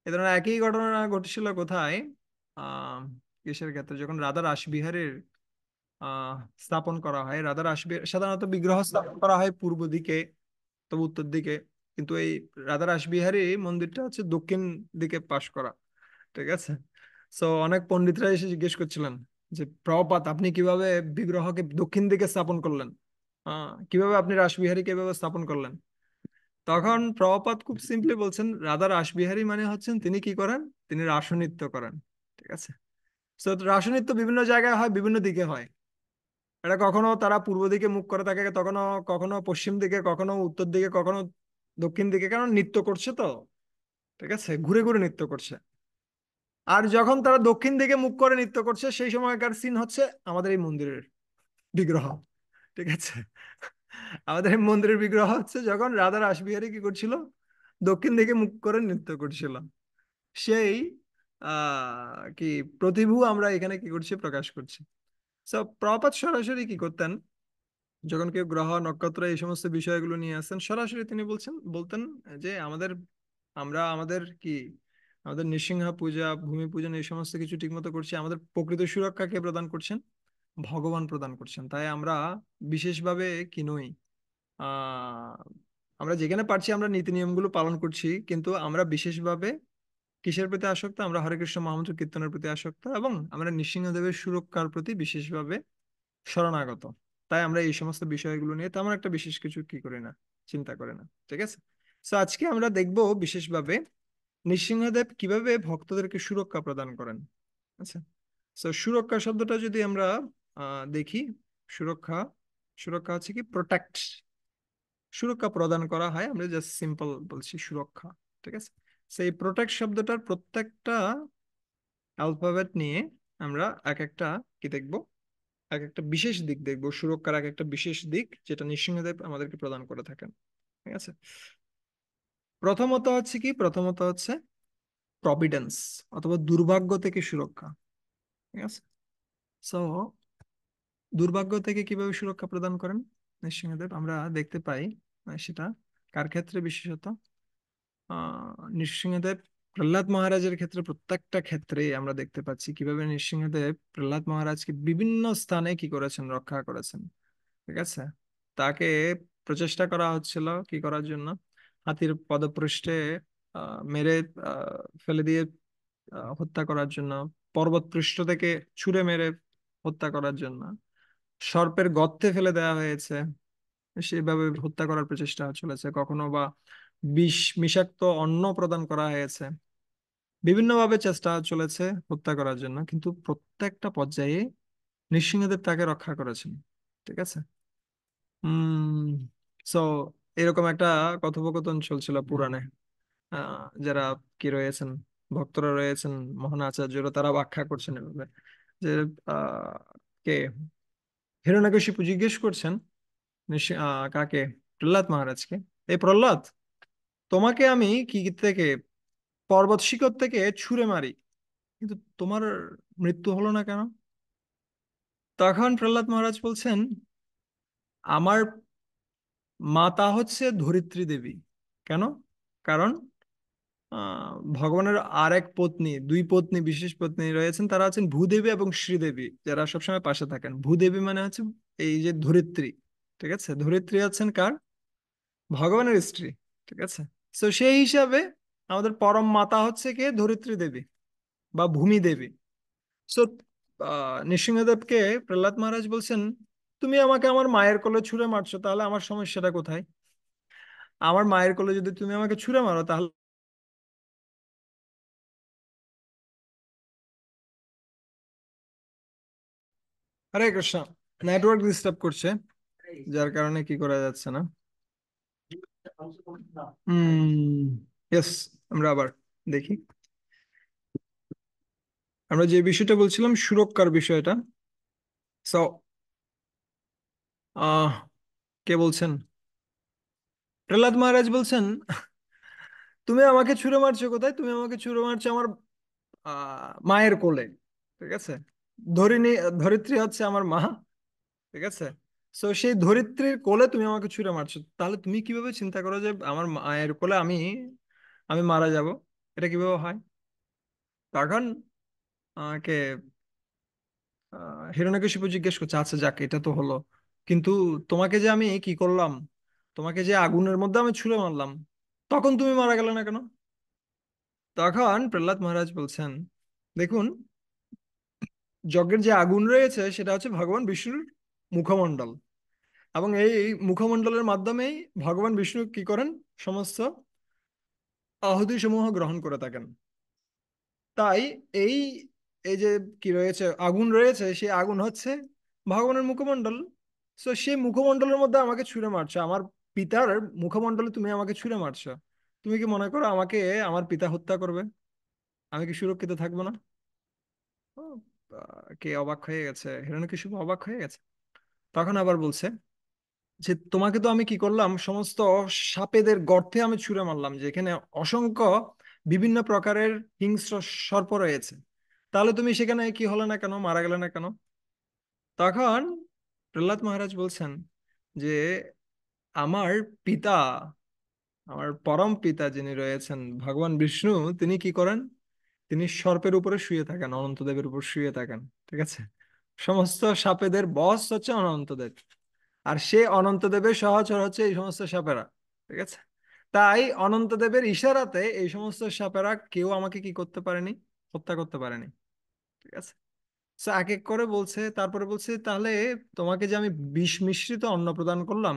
এ ধরনের একই ঘটনা ঘটেছিল কোথায়, আহ কিসের ক্ষেত্রে, যখন রাধা রাসবিহারীর আহ স্থাপন করা হয়। রাধা রাসবিহারী সাধারণত বিগ্রহ স্থাপন করা হয় পূর্ব দিকে, তবে উত্তর দিকে। কিন্তু এই রাধা রাসবিহারী মন্দিরটা হচ্ছে দক্ষিণ দিকে পাশ করা। ঠিক আছে। সো অনেক পণ্ডিতরা এসে জিজ্ঞেস করছিলেন যে প্রভুপাদ, আপনি কিভাবে বিগ্রহকে দক্ষিণ দিকে স্থাপন করলেন, কিভাবে আপনি রাসবিহারীকে এভাবে স্থাপন করলেন। তখন প্রভুপাদ খুব সিম্পলি বলছেন, রাধা রাসবিহারী মানে হচ্ছেন তিনি কি করেন, তিনি রাসনৃত্য করেন। ঠিক আছে। তো রাসনৃত্য বিভিন্ন জায়গায় হয়, বিভিন্ন দিকে হয়। এটা কখনো তারা পূর্ব দিকে মুখ করে থাকে, তখনও কখনো পশ্চিম দিকে, কখনো উত্তর দিকে, কখনো দক্ষিণ দিকে, কারণ নৃত্য করছে তো, ঠিক আছে, ঘুরে ঘুরে নৃত্য করছে। আর যখন তারা দক্ষিণ দিকে মুখ করে নৃত্য করছে সেই সময়কার সিন হচ্ছে আমাদের এই মন্দিরের বিগ্রহ, ঠিক আছে। আমাদের এই মন্দিরের বিগ্রহ হচ্ছে যখন রাধা রাসবিহারী কি করছিল, দক্ষিণ দিকে মুখ করে নৃত্য করছিল, সেই কি প্রতিভু আমরা এখানে কি করছি, প্রকাশ করছি। সো প্রপাত সরাসরি কি করতেন, যখন কেউ গ্রহ নক্ষত্র এই সমস্ত বিষয়গুলো নিয়ে আসতেন, সরাসরি তিনি বলতেন যে আমাদের, আমরা আমাদের কি, আমাদের নৃসিংহ পূজা, ভূমি পূজন এই সমস্ত কিছু ঠিকমতো করছি, আমাদের প্রকৃত সুরক্ষা কে প্রদান করছেন, ভগবান প্রদান করছেন। তাই আমরা বিশেষভাবে কি নই, আহ আমরা যেখানে পারছি আমরা নীতি নিয়মগুলো পালন করছি, কিন্তু আমরা বিশেষভাবে কিসের প্রতি আসক্ত, আমরা হরে কৃষ্ণ মহামন্ত্র কীর্তনের প্রতি আসক্ত, এবং আমরা নৃসিংহদেবের সুরক্ষার প্রতি বিশেষভাবে শরণাগত। তাই আমরা এই সমস্ত বিষয়গুলো নিয়ে তেমন একটা বিশেষ কিছু কি করি না, চিন্তা করে না, ঠিক আছে। তো আজকে আমরা দেখব বিশেষভাবে নৃসিংহদেব কিভাবে ভক্তদেরকে সুরক্ষা প্রদান করেন। আচ্ছা, তো সুরক্ষা শব্দটা যদি আমরা দেখি, সুরক্ষা, সুরক্ষা হচ্ছে কি প্রোটেক্ট, সুরক্ষা প্রদান করা হয়, আমরা জাস্ট সিম্পল বলছি সুরক্ষা, ঠিক আছে। সেই প্রোটেক্ট শব্দটার প্রত্যেকটা অ্যালফাবেট নিয়ে আমরা এক একটা কি দেখব, এক একটা বিশেষ দিক দেখবো, সুরক্ষার এক একটা বিশেষ দিক যেটা নৃসিংহদেব আমাদেরকে প্রদান করে থাকেন, ঠিক আছে। প্রথমত হচ্ছে কি, প্রথমত হচ্ছে প্রভিডেন্স অথবা দুর্ভাগ্য থেকে সুরক্ষা, ঠিক আছে। সো দুর্ভাগ্য থেকে কিভাবে সুরক্ষা প্রদান করেন নৃসিংহদেব, আমরা দেখতে পাই সেটা কার ক্ষেত্রে বিশেষত, নৃসিংহদেব প্রহ্লাদ মহারাজের ক্ষেত্রে, প্রত্যেকটা ক্ষেত্রে আমরা দেখতে পাচ্ছি কিভাবে নৃসিংহদেব প্রহ্লাদ মহারাজকে বিভিন্ন স্থানে কি করেছেন, রক্ষা করেছেন, ঠিক আছে। তাকে প্রচেষ্টা করা হচ্ছিল কি করার জন্য, হাতির পদপৃষ্ঠে মেরে ফেলে দিয়ে হত্যা করার জন্য, পর্বত পৃষ্ঠ থেকে ছুঁড়ে মেরে হত্যা করার জন্য, সর্পের গর্তে ফেলে দেওয়া হয়েছে, সেভাবে হত্যা করার প্রচেষ্টা চলেছে, কখনো বা বিষ বিষাক্ত অন্ন প্রদান করা হয়েছে, বিভিন্নভাবে চেষ্টা চলেছে হত্যা করার জন্য, কিন্তু প্রত্যেকটা পর্যায়ে নৃসিংহদেব তাকে রক্ষা করেছেন, ঠিক আছে। সো এরকম একটা কথোপকথন চলছিল পুরাণে, যারা কি রয়েছেন, ভক্তরা রয়েছেন, মহান আচার্যরা, তারা ব্যাখ্যা করছেন এভাবে যে আহ, কে হিরণ্যকশিপু জিজ্ঞেস করছেন কাকে, প্রহ্লাদ মহারাজকে, এই প্রহ্লাদ, তোমাকে আমি কি থেকে, পর্বত শিখর থেকে ছুঁড়ে মারি, কিন্তু তোমার মৃত্যু হলো না কেন? তখন প্রহ্লাদ মহারাজ বলছেন, আমার মাতা হচ্ছে ধরিত্রী দেবী। কেন? কারণ ভগবানের আর এক পত্নী, দুই পত্নী, বিশেষ পত্নী রয়েছেন, তারা আছেন ভূদেবী এবং শ্রীদেবী, যারা সবসময় পাশে থাকেন। ভূদেবী মানে হচ্ছে এই যে ধরিত্রী, ঠিক আছে, ধরিত্রী আছেন কার, ভগবানের স্ত্রী, ঠিক আছে। তো সেই হিসাবে আমাদের পরম মাতা হচ্ছে কে, ধরিত্রী দেবী বা ভূমি দেবী। সো নৃসিংহদেবকে প্রহ্লাদ মহারাজ বলছেন, তুমি আমাকে আমার মায়ের কোলে ছুঁড়ে মারছো, তাহলে আমার সমস্যাটা কোথায়? আমার মায়ের কোলে যদি তুমি আমাকে ছুঁড়ে মারো তাহলে, হরে কৃষ্ণ, নেটওয়ার্ক ডিস্টার্ব করছে, যার কারণে কি করা যাচ্ছে না। ইয়েস, আমরা আবার দেখি, আমরা যে বিষয়টা বলছিলাম সুরক্ষার বিষয়টা। সো আহ কে বলছেন, প্রহ্লাদ মহারাজ বলছেন, তুমি আমাকে ছুঁড়ে মারছো কোথায়, তুমি আমাকে ছুঁড়ে মারছো আমার মায়ের কোলে, ঠিক আছে। ধরিনী, ধরিত্রী হচ্ছে আমার মা, ঠিক আছে। সো সেই ধরিত্রীর কোলে তুমি আমাকে ছুঁড়ে মারছো, তাহলে তুমি কিভাবে চিন্তা করো যে আমার মায়ের কোলে আমি আমি মারা যাব, এটা কিভাবে হয়? তখন কে হিরণ্যকশিপু জিজ্ঞেস করছে, আচ্ছা যাক, এটা তো হলো, কিন্তু তোমাকে যে আমি কি করলাম, তোমাকে যে আগুনের মধ্যে আমি ছুঁড়ে মারলাম, তখন তুমি মারা গেলে না কেন? তখন প্রহ্লাদ মহারাজ বলছেন, দেখুন, যজ্ঞের যে আগুন রয়েছে সেটা হচ্ছে ভগবান বিষ্ণুর মুখমণ্ডল, এবং এই মুখমণ্ডলের মাধ্যমেই ভগবান বিষ্ণু কি করেন, সমস্ত আহুতি সমূহ গ্রহণ করে থাকেন। তাই এই এই যে কি রয়েছে, আগুন রয়েছে, সেই আগুন হচ্ছে ভগবানের মুখমণ্ডল। তো সেই মুখমণ্ডলের মধ্যে আমাকে ছুঁড়ে মারছো, আমার পিতার মুখমণ্ডলে তুমি আমাকে ছুঁড়ে মারছো। তুমি কি মনে করো আমাকে আমার পিতা হত্যা করবে? আমি কি সুরক্ষিত থাকবো না? ও, কে অবাক হয়ে গেছে, হিরণ্যকশিপু অবাক হয়ে গেছে। তখন আবার বলছে যে তোমাকে তো আমি কি করলাম, সমস্ত সাপেদের গর্তে আমি ছুঁড়ে মারলাম, যেখানে অসংখ্য বিভিন্ন প্রকারের হিংস্র সর্প রয়েছে। তাহলে তুমি সেখানে কি হলে না কেন, মারা গেলে না কেন? তখন প্রহ্লাদ মহারাজ বলছেন যে আমার পিতা, আমার পরম পিতা যিনি রয়েছেন ভগবান বিষ্ণু, তিনি কি করেন? তিনি সর্পের উপরে শুয়ে থাকেন, অনন্তদেবের উপর শুয়ে থাকেন। ঠিক আছে? সমস্ত সাপেদের বস হচ্ছে অনন্তদেব। আর সে অনন্তদেবের সহচর হচ্ছে এই সমস্ত সাপেরা। ঠিক আছে? তাই অনন্তদেবের ইশারাতে এই সমস্ত সাপেরা কেউ আমাকে কি করতে পারেনি, হত্যা করতে পারেনি। ঠিক আছে? সো এক এক করে বলছে, তারপরে বলছে তাহলে তোমাকে যে আমি বিষ মিশ্রিত অন্ন প্রদান করলাম,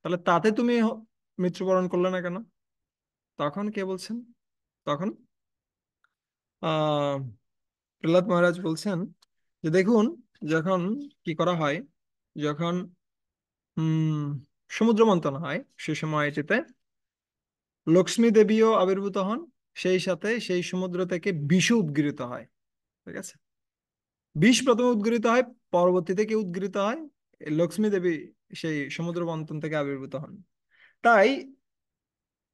তাহলে তাতে তুমি মৃত্যুবরণ করলে না কেন? তখন কে বলছেন? তখন আহ প্রহ্লাদ মহারাজ বলছেন যে দেখুন, যখন কি করা হয়, যখন উম সমুদ্র মন্থন হয় সে সময়টিতে লক্ষ্মী দেবীও আবির্ভূত হন, সেই সাথে সেই সমুদ্র থেকে বিষ উদ্গীরিত হয়। ঠিক আছে? বিষ প্রথমে উদ্গীরিত হয়, পরবর্তীতে কে উদ্গীরিত হয়? এই লক্ষ্মী দেবী সেই সমুদ্র মন্থন থেকে আবির্ভূত হন। তাই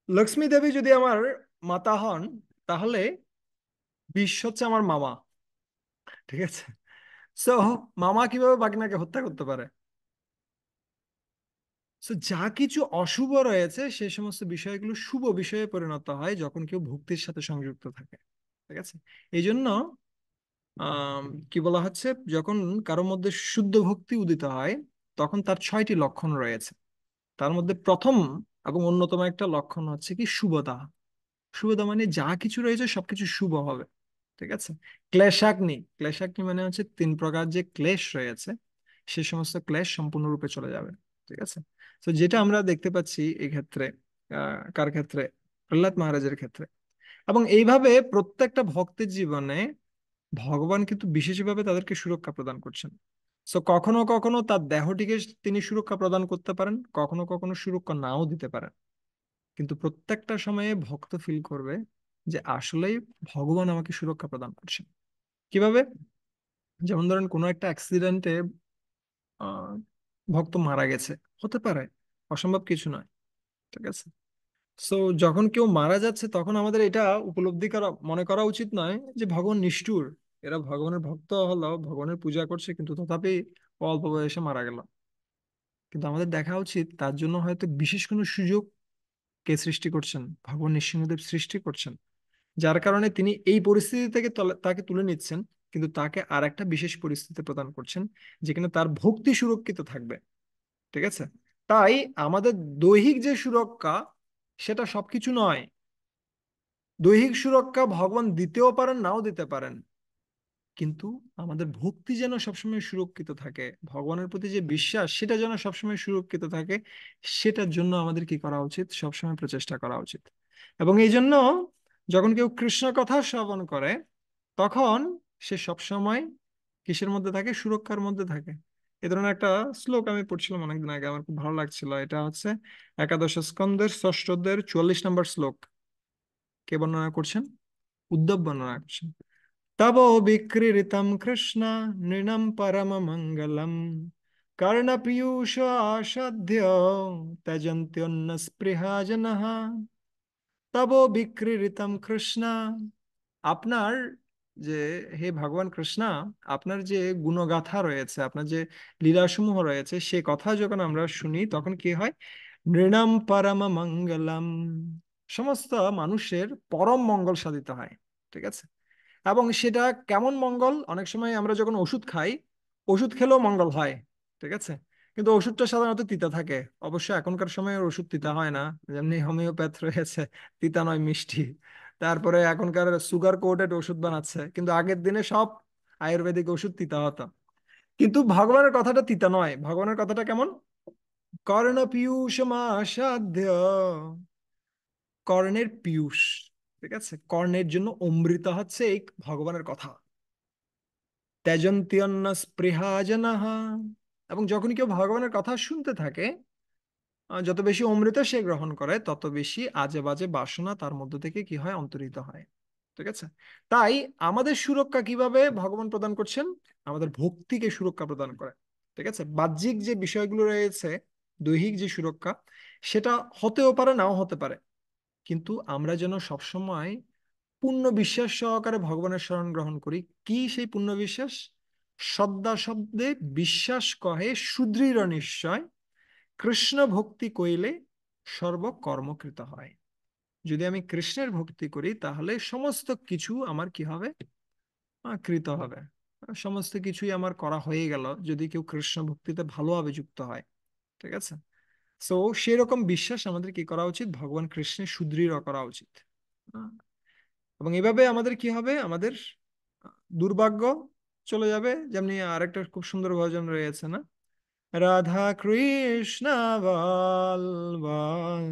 লক্ষ্মী দেবী যদি আমার মাতা হন, তাহলে বিষ হচ্ছে আমার মামা। ঠিক আছে? সো মামা কিভাবে বাগনাকে হত্যা করতে পারে? সো যা কিছু অশুভ রয়েছে সেই সমস্ত বিষয়গুলো শুভ বিষয়ে পরিণত হয় যখন কেউ ভক্তির সাথে সংযুক্ত থাকে। ঠিক আছে? এই জন্য কি বলা হচ্ছে, যখন কারোর মধ্যে শুদ্ধ ভক্তি উদিত হয়, তখন তার 6টি লক্ষণ রয়েছে। তার মধ্যে প্রথম এবং অন্যতম একটা লক্ষণ হচ্ছে কি শুভতা। শুভতা মানে যা কিছু রয়েছে সবকিছু শুভ হবে। ঠিক আছে? ক্লেশাগ্নি, ক্লেশাগ্নি মানে হচ্ছে 3 প্রকার যে ক্লেশ রয়েছে, সে সমস্ত ক্লেশ সম্পূর্ণরূপে চলে যাবে। ঠিক আছে? তো যেটা আমরা দেখতে পাচ্ছি এই ক্ষেত্রে, কার ক্ষেত্রে? প্রহ্লাদ মহারাজের ক্ষেত্রে। এবং এইভাবে প্রত্যেকটা ভক্তের জীবনে ভগবান কিন্তু বিশেষভাবে তাদেরকে সুরক্ষা প্রদান করছেন। সো কখনো কখনো তার দেহটিকে তিনি সুরক্ষা প্রদান করতে পারেন, কখনো কখনো সুরক্ষা নাও দিতে পারেন। কিন্তু প্রত্যেকটা সময়ে ভক্ত ফিল করবে যে আসলেই ভগবান আমাকে সুরক্ষা প্রদান করছেন। কিভাবে? যেমন ধরেন কোনো একটা অ্যাক্সিডেন্টে ভক্ত মারা গেছে, হতে পারে, অসম্ভব কিছু নয়। ঠিক আছে? সো যখন কেউ মারা যাচ্ছে তখন আমাদের এটা উপলব্ধি করা, মনে করা উচিত নয় যে ভগবান নিষ্ঠুর, এরা ভগবানের ভক্ত হলো, ভগবানের পূজা করছে, কিন্তু তথাপি ও অল্প বয়সে মারা গেল। কিন্তু আমাদের দেখা উচিত তার জন্য হয়তো বিশেষ কোনো সুযোগ কে সৃষ্টি করছেন? ভগবান নৃসিংহদেব সৃষ্টি করছেন, যার কারণে তিনি এই পরিস্থিতি থেকে তাকে তুলে নিচ্ছেন, কিন্তু তাকে আর একটা বিশেষ পরিস্থিতি প্রদান করছেন, যেখানে তার ভক্তি সুরক্ষিত থাকবে। ঠিক আছে? তাই আমাদের দৈহিক যে সুরক্ষা, সেটা সবকিছু নয়। দৈহিক সুরক্ষা ভগবান দিতেও পারেন, নাও দিতে পারেন, কিন্তু আমাদের ভক্তি যেন সবসময় সুরক্ষিত থাকে, ভগবানের প্রতি যে বিশ্বাস সেটা যেন সবসময় সুরক্ষিত থাকে, সেটার জন্য আমাদের কি করা উচিত? সবসময় প্রচেষ্টা করা উচিত। এবং এই জন্য যখন কেউ কৃষ্ণ কথা শ্রবণ করে, তখন সে সবসময় কিসের মধ্যে থাকে? সুরক্ষার মধ্যে থাকে। এ ধরনের একটা শ্লোক আমি পড়ছিলাম অনেকদিন আগে, আমার খুব ভালো লাগছিল। এটা হচ্ছে একাদশ স্কন্ধের ষষ্ঠ অধ্যায়ের 44 নম্বর শ্লোক। কে বর্ণনা করছেন? উদ্ধব বর্ণনা করছেন। তব বিক্রীড়িতম কৃষ্ণ নৃণম পরম মঙ্গলম কর্ণপীয়ূষ আসাদ্য ত্যজন্ত্যন্ন স্পৃহা জনঃ। তব বিক্রীড়িতম কৃষ্ণ, আপনার যে, হে ভগবান কৃষ্ণা, আপনার যে গুণগাথা রয়েছে, আপনার যে লীলাসমূহ রয়েছে, সে কথা যখন আমরা শুনি তখন কি হয়? নৃণাম পরম মঙ্গলম, সমস্ত মানুষের পরম মঙ্গল সাধিত হয়। ঠিক আছে? এবং সেটা কেমন মঙ্গল? অনেক সময় আমরা যখন ওষুধ খাই, ওষুধ খেলেও মঙ্গল হয়। ঠিক আছে? কিন্তু ওষুধটা সাধারণত তিতা থাকে। অবশ্য এখনকার সময়ে ওষুধ তিতা হয় না, যেমনি হোমিওপ্যাথ রয়েছে, তিতা নয় মিষ্টি। তারপরে এখনকার সুগার কোটেড ওষুধ বানাচ্ছে, কিন্তু আগের দিনে সব আয়ুর্বেদিক ওষুধ তিতা হতো। কিন্তু ভগবানের কথাটা তিতা নয়, ভগবানের কথাটা কেমন? কর্ণ পীয়ূষ মাসাধ্য, কর্ণের পীয়ূষ। ঠিক আছে? কর্ণের জন্য অমৃত হচ্ছে এই ভগবানের কথা। ত্যজন্ত্যন্ন স্পৃহা জনঃ। এবং যখন কেউ ভগবানের কথা শুনতে থাকে, যত বেশি অমৃত সে গ্রহণ করে তত বেশি আজে বাজে বাসনা তার মধ্য থেকে কি হয়, অন্তর্হিত হয়। ঠিক আছে। তাই আমাদের সুরক্ষা কিভাবে ভগবান প্রদান করছেন? আমাদের ভক্তিকে সুরক্ষা প্রদান করে। ঠিক আছে। বাহ্যিক যে বিষয়গুলো রয়েছে, দৈহিক যে সুরক্ষা, সেটা হতেও পারে, নাও হতে পারে, কিন্তু আমরা যেন সবসময় পূর্ণ বিশ্বাস সহকারে ভগবানের শরণ গ্রহণ করি। কি সেই পূর্ণ বিশ্বাস? সদ্যা শব্দে বিশ্বাস কহে সুদৃঢ় নিশ্চয়, কৃষ্ণ ভক্তি কইলে সর্বকর্মকৃত হয়। যদি আমি কৃষ্ণের ভক্তি করি তাহলে সমস্ত কিছু আমার কি হবে, কৃত হবে। সমস্ত কিছুই আমার করা হয়ে গেল যদি কেউ কৃষ্ণ ভক্তিতে ভালোভাবে যুক্ত হয়। ঠিক আছে। সো সেরকম বিশ্বাস আমাদের কি করা উচিত, ভগবান কৃষ্ণের সুদৃঢ় করা উচিত। আহ, এবং এভাবে আমাদের কি হবে, আমাদের দুর্ভাগ্য চলে যাবে। যেমনি আরেকটা খুব সুন্দর ভজন রয়েছে না, রাধা কৃষ্ণ বল বল,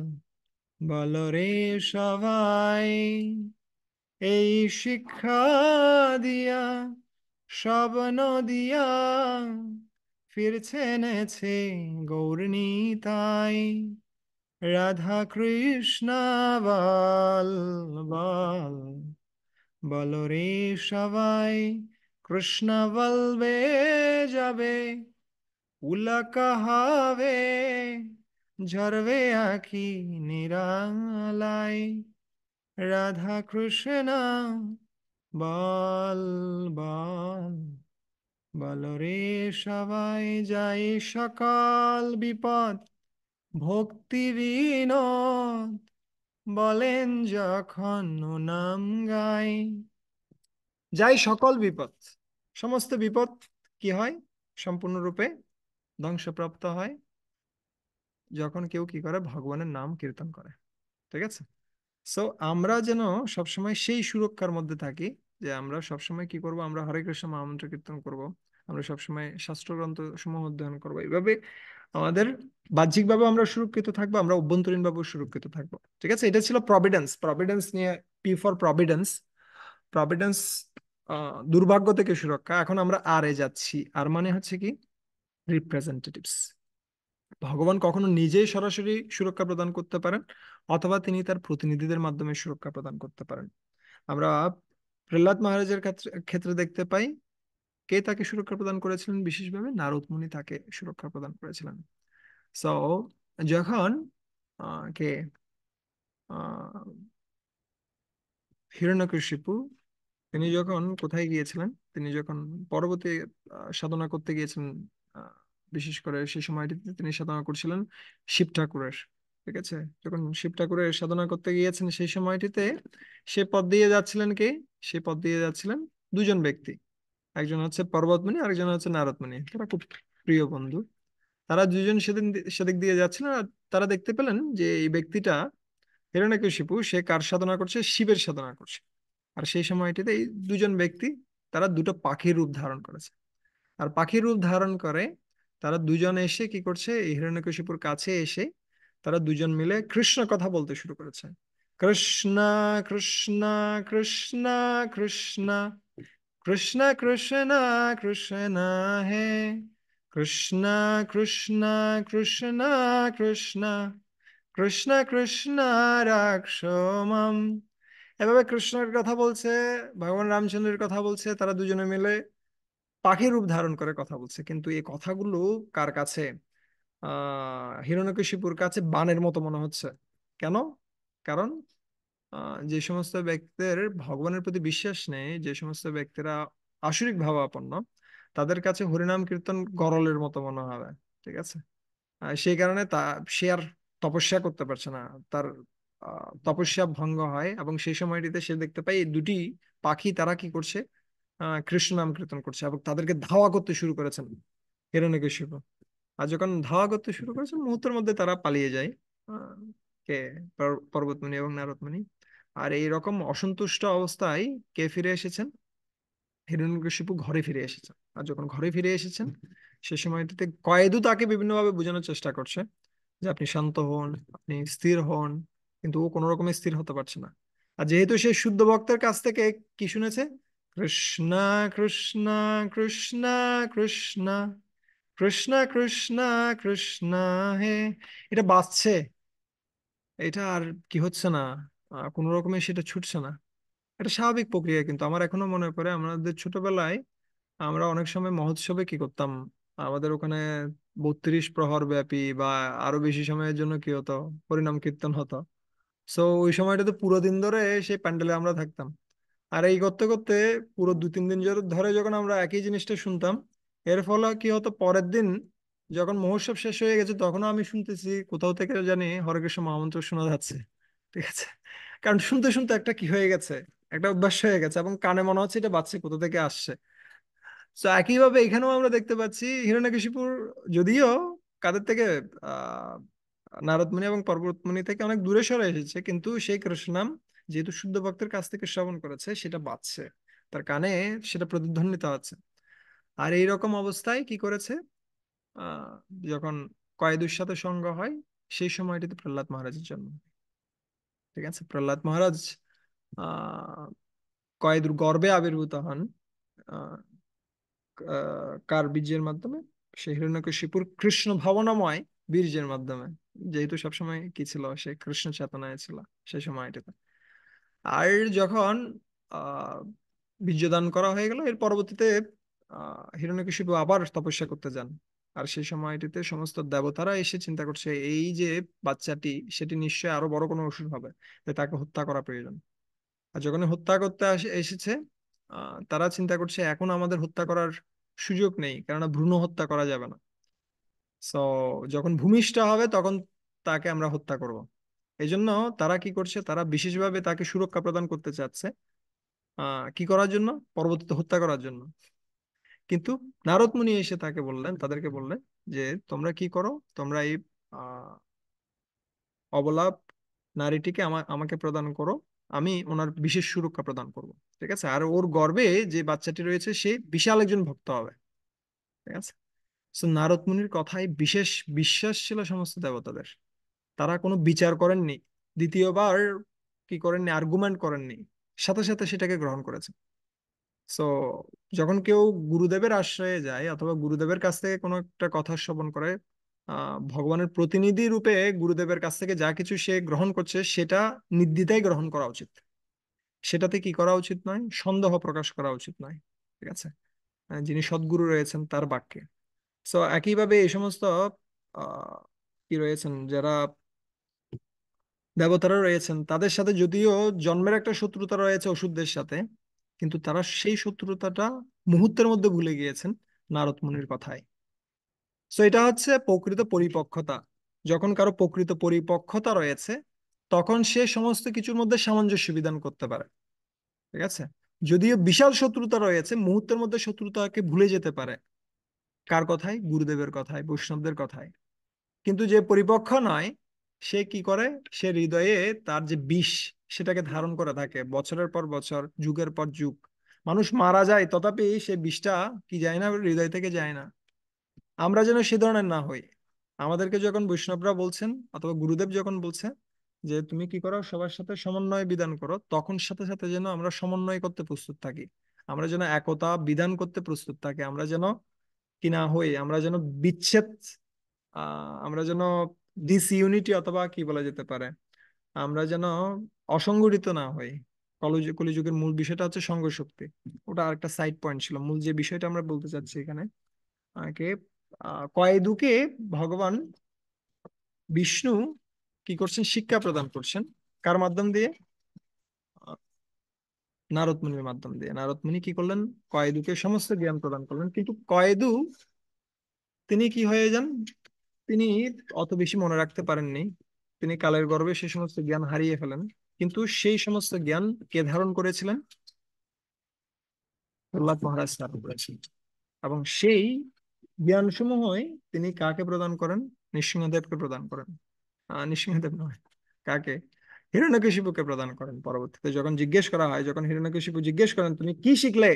বল রে সবাই, এই শিক্ষা দিয়া সব নদিয়া ফিরছে নেছে গৌরনীতাই। রাধা কৃষ্ণ বল বল, বল রে সবাই, কৃষ্ণ বলবে যাবে উলক হবে, ঝরবে আখি নিরালাই। রাধা কৃষ্ণ বল বল, বল রে সবাই, যাই সকাল বিপদ ভক্তি বিনোদ, বলেন যখন নাম গাই। যাই সকল বিপদ, সমস্ত বিপদ কি হয়, সম্পূর্ণরূপে ধ্বংসপ্রাপ্ত হয় যখন কেউ কি করে, ভগবানের নাম কীর্তন করে। ঠিক আছে। সো আমরা যেন সবসময় সেই সুরক্ষার মধ্যে থাকি, যে আমরা সবসময় কি করব, আমরা হরে কৃষ্ণ মহামন্ত্র কীর্তন করব, আমরা সবসময় শাস্ত্রগ্রন্থ সমূহ অধ্যয়ন করব। এইভাবে আমাদের বাহ্যিকভাবে আমরা সুরক্ষিত থাকবো, আমরা অভ্যন্তরীণ ভাবে সুরক্ষিত থাকবো। ঠিক আছে। এটা ছিল প্রভিডেন্স। প্রভিডেন্স নিয়ে, পি ফর প্রভিডেন্স। প্রভিডেন্স দুর্ভাগ্য থেকে সুরক্ষা। এখন আমরা আর এ যাচ্ছি। আর মানে হচ্ছে কি, রিপ্রেজেন্টেটিভস। ভগবান কখনো নিজেই সরাসরি সুরক্ষা প্রদান করতে পারেন, অথবা তিনি তার প্রতিনিধিদের মাধ্যমে সুরক্ষা প্রদান করতে পারেন। আমরা প্রহ্লাদ মহারাজের ক্ষেত্রে ক্ষেত্রে দেখতে পাই, কে তাকে সুরক্ষা প্রদান করেছিলেন বিশেষভাবে, নারদ মুনি তাকে সুরক্ষা প্রদান করেছিলেন। সো যখন কে আহ হিরণ্যকশিপু, তিনি যখন কোথায় গিয়েছিলেন, তিনি যখন পরবর্তী সাধনা করতে গিয়েছিলেন, আহ, বিশেষ করে সেই সময়টিতে তিনি সাধনা করছিলেন শিব ঠাকুরের। ঠিক আছে। যখন শিব ঠাকুরের সাধনা করতে গিয়েছেন সেই সময়টিতে, সে পথ দিয়ে যাচ্ছিলেন কে, সে পথ দিয়ে যাচ্ছিলেন দুজন ব্যক্তি। একজন হচ্ছে পর্বতমুনি, আরেকজন হচ্ছে নারদমুনি। তারা খুব প্রিয় বন্ধু। তারা দুজন সেদিক দিয়ে যাচ্ছিলেন, আর তারা দেখতে পেলেন যে এই ব্যক্তিটা হিরণ্যকশিপু, সে কার সাধনা করছে, শিবের সাধনা করছে। আর সেই সময়টিতে এই দুজন ব্যক্তি, তারা দুটো পাখির রূপ ধারণ করেছে। আর পাখির রূপ ধারণ করে তারা দুজন এসে কি করছে, এই হিরণ্যকশিপুর কাছে এসে তারা দুজন মিলে কৃষ্ণ কথা বলতে শুরু করেছে। কৃষ্ণ কৃষ্ণ কৃষ্ণ কৃষ্ণ, কৃষ্ণ কৃষ্ণ কৃষ্ণ হে, কৃষ্ণ কৃষ্ণ কৃষ্ণ কৃষ্ণ, কৃষ্ণ কৃষ্ণ রাক্ষসম। এভাবে কৃষ্ণের কথা বলছে, ভগবান রামচন্দ্রের কথা বলছে, তারা দুজনে মিলে পাখির রূপ ধারণ করে কথা বলছে। কিন্তু এই কথাগুলো কার কাছে, হিরণ্যকশিপুর কাছে বানের মতো মনে হচ্ছে। কেন? কারণ যে সমস্ত ব্যক্তির ভগবানের প্রতি বিশ্বাস নেই, যে সমস্ত ব্যক্তিরা আসরিক ভাবাপন্ন, তাদের কাছে হরিনাম কীর্তন গরলের মতো মনে হবে। ঠিক আছে। সেই কারণে সে আর তপস্যা করতে পারছে না। তার তপস্যা ভঙ্গ হয়, এবং সেই সময়টিতে সে দেখতে পায় এই দুটি পাখি, তারা কি করছে, কৃষ্ণ নাম কীর্তন করছে, এবং তাদেরকে ধাওয়া করতে শুরু করেছেন হিরণ্যকশিপু। আর যখন ধাওয়া করতে শুরু করেছেন, মুহূর্তের মধ্যে তারা পালিয়ে যায়। আহ, কে, পর্বতমুনি এবং নারদমুনি। আর এই রকম অসন্তুষ্ট অবস্থায় কে ফিরে এসেছেন, হিরণ্যকশিপু ঘরে ফিরে এসেছেন। আর যখন ঘরে ফিরে এসেছেন, সে সময়টিতে কয়েদু তাকে বিভিন্নভাবে বোঝানোর চেষ্টা করছে যে আপনি শান্ত হন, আপনি স্থির হন, কিন্তু ও কোনো রকমে স্থির হতে পারছে না। আর যেহেতু সে শুদ্ধ ভক্তের কাছ থেকে কি শুনেছে, কৃষ্ণ কৃষ্ণ কৃষ্ণ কৃষ্ণ কৃষ্ণ কৃষ্ণ কৃষ্ণ হে। এটা বাজছে, এটা আর কি হচ্ছে না, কোনো রকমে সেটা ছুটছে না। এটা স্বাভাবিক প্রক্রিয়া, কিন্তু আমার এখনো মনে পড়ে আমাদের ছোটবেলায় আমরা অনেক সময় মহোৎসবে কি করতাম, আমাদের ওখানে 32 প্রহর ব্যাপী বা আরো বেশি সময়ের জন্য কি হতো, হরিনাম কীর্তন হতো। সো ওই সময়টাতে পুরো দিন ধরে সেই প্যান্ডেলে আমরা থাকতাম। আর এই করতে করতে পুরো 2-3 দিন ধরে যখন আমরা একই জিনিসটা শুনতাম, এর ফলে কি হতো, পরের দিন যখন মহোৎসব শেষ হয়ে গেছে তখনও আমি শুনতেছি কোথাও থেকে জানি হরে কৃষ্ণ মহামন্ত্র শোনা যাচ্ছে। ঠিক আছে, কারণ শুনতে শুনতে একটা কি হয়ে গেছে, একটা অভ্যাস হয়ে গেছে, এবং কানে মনে হচ্ছে এটা বাজছে কোথা থেকে আসছে। তো একইভাবে এখানেও আমরা দেখতে পাচ্ছি হিরণ্যকশিপুর, যদিও কাদের থেকে, আহ নারদ মুনি এবং পর্বত মুনি থেকে অনেক দূরে সরে এসেছে, কিন্তু সেই কৃষ্ণনাম যেহেতু শুদ্ধ ভক্তের কাছ থেকে শ্রবণ করেছে সেটা বাজছে তার কানে, সেটা প্রতিধ্বনিত হচ্ছে। আর এই রকম অবস্থায় কি করেছে, আহ যখন কয়েদুর সাথে সঙ্গ হয়, সেই সময়টিতে প্রহ্লাদ মহারাজের জন্ম। ঠিক আছে, প্রহ্লাদ মহারাজ আহ কয়েদুর গর্ভে আবির্ভূত হন। আহ কার বীর্যের মাধ্যমে? সে হিরণ্যকশিপুর কৃষ্ণ ভাবনাময় বীর্যের মাধ্যমে, যেহেতু সবসময় কি ছিল, সে কৃষ্ণ চেতনায় ছিল সেই সময়টাতে। আর যখন আহ বীর্যদান করা হয়ে গেল, এর পরবর্তীতে হিরণ্যকশিপু আবার তপস্যা করতে যান। আর সেই সময়টিতে সমস্ত দেবতারা এসে চিন্তা করছে এই যে বাচ্চাটি, সেটি নিশ্চয়ই আরো বড় কোনো অসুর হবে, তাই তাকে হত্যা করা প্রয়োজন। আর যখন হত্যা করতে এসেছে, তারা চিন্তা করছে এখন আমাদের হত্যা করার সুযোগ নেই, কেননা ভ্রূণ হত্যা করা যাবে না। সো যখন ভূমিষ্ঠ হবে তখন তাকে আমরা হত্যা করব। এই জন্য তারা কি করছে, তারা বিশেষভাবে তাকে সুরক্ষা প্রদান করতে চাচ্ছে। কি করার জন্য? পরবর্তীতে হত্যা করার জন্য। কিন্তু নারদ মুনি এসে তাকে বললেন, তাদেরকে বললেন যে তোমরা কি করো, তোমরা এই আহ অবলা নারীটিকে আমাকে প্রদান করো, আমি ওনার বিশেষ সুরক্ষা প্রদান করব। ঠিক আছে, আর ওর গর্ভে যে বাচ্চাটি রয়েছে সে বিশাল একজন ভক্ত হবে। ঠিক আছে। তো নারদ মুনির কথায় বিশেষ বিশ্বাস ছিল সমস্ত দেবতাদের। তারা কোনো বিচার করেননি, দ্বিতীয়বার কি করেননি, আর্গুমেন্ট করেননি, সাথে সাথে সেটাকে গ্রহণ করেছে। সো যখন কেউ গুরুদেবের আশ্রয়ে যায় অথবা গুরুদেবের কাছ থেকে কোনো একটা কথা শ্রবণ করে, ভগবানের প্রতিনিধি রূপে গুরুদেবের কাছ থেকে যা কিছু সে গ্রহণ করছে সেটা নির্দ্বিধায় গ্রহণ করা উচিত। সেটাতে কি করা উচিত নয়, সন্দেহ প্রকাশ করা উচিত নয়। ঠিক আছে, যিনি সদ্গুরু রয়েছেন তার বাক্যে। সো একইভাবে এই সমস্ত আহ কি রয়েছেন, যারা দেবতারা রয়েছেন, তাদের সাথে যদিও জন্মের একটা শত্রুতা রয়েছে অসুরদের সাথে, কিন্তু তারা সেই শত্রুতাটা মুহূর্তের মধ্যে ভুলে গিয়েছেন নারদ মুনির কথায়। সো এটা হচ্ছে প্রকৃত পরিপক্কতা। যখন কারো প্রকৃত পরিপক্কতা রয়েছে, তখন সে সমস্ত কিছুর মধ্যে সামঞ্জস্য বিধান করতে পারে। ঠিক আছে, যদিও বিশাল শত্রুতা রয়েছে, মুহূর্তের মধ্যে শত্রুতাকে ভুলে যেতে পারে। কার কথায়? গুরুদেবের কথায়, বৈষ্ণবদের কথায়। কিন্তু যে পরিপক্ক নয়, সে কি করে, সে হৃদয়ে তার যে বিষ, সেটাকে ধারণ করে থাকে বছরের পর বছর, যুগের পর যুগ। মানুষ মারা যায় তথাপি সে বিষটা কি যায় না, হৃদয় থেকে যায় না। আমরা যেন সে ধরনের না হই। আমাদেরকে যখন বৈষ্ণবরা বলছেন অথবা গুরুদেব যখন বলছে যে তুমি কি করো, সবার সাথে সমন্বয় বিধান করো, তখন সাথে সাথে যেন আমরা সমন্বয় করতে প্রস্তুত থাকি। আমরা যেন একতা বিধান করতে প্রস্তুত থাকি। আমরা যেন কি না হই, আমরা যেন বিচ্ছেদ, আমরা যেন ডিসইউনিটি অথবা কি বলা যেতে পারে, আমরা যেন অসংগঠিত না হই। কলিযুগের মূল বিষয়টা হচ্ছে সঙ্গ শক্তি। ওটা আরেকটা সাইড পয়েন্ট ছিল, মূল যে বিষয়টা আমরা বলতে চাচ্ছি এখানে, আগে কয়েদুকে ভগবান বিষ্ণু কি করছেন, শিক্ষা প্রদান করছেন। কার মাধ্যম দিয়ে? আহ, নারদ মুনির মাধ্যম দিয়ে। নারদ মুনি কি করলেন, কয়েদুকে সমস্ত জ্ঞান প্রদান করলেন, কিন্তু কয়েদু তিনি কি হয়ে যান, তিনি অত বেশি মনে রাখতে পারেননি। তিনি কালের গর্ভে সেই সমস্ত জ্ঞান হারিয়ে ফেলেন। কিন্তু সেই সমস্ত জ্ঞান কে ধারণ করেছিলেন? প্রহ্লাদ মহারাজ ধারণ করেছিলেন। এবং সেই জ্ঞান সমূহই তিনি কাকে প্রদান করেন? নৃসিংহদেবকে প্রদান করেন। নৃসিংহদেব নয়, কাকে? হিরণ্যকশিপুকে প্রদান করেন। পরবর্তীতে যখন জিজ্ঞেস করা হয়, যখন হিরণ্যকশিপু জিজ্ঞেস করেন তুমি কি শিখলে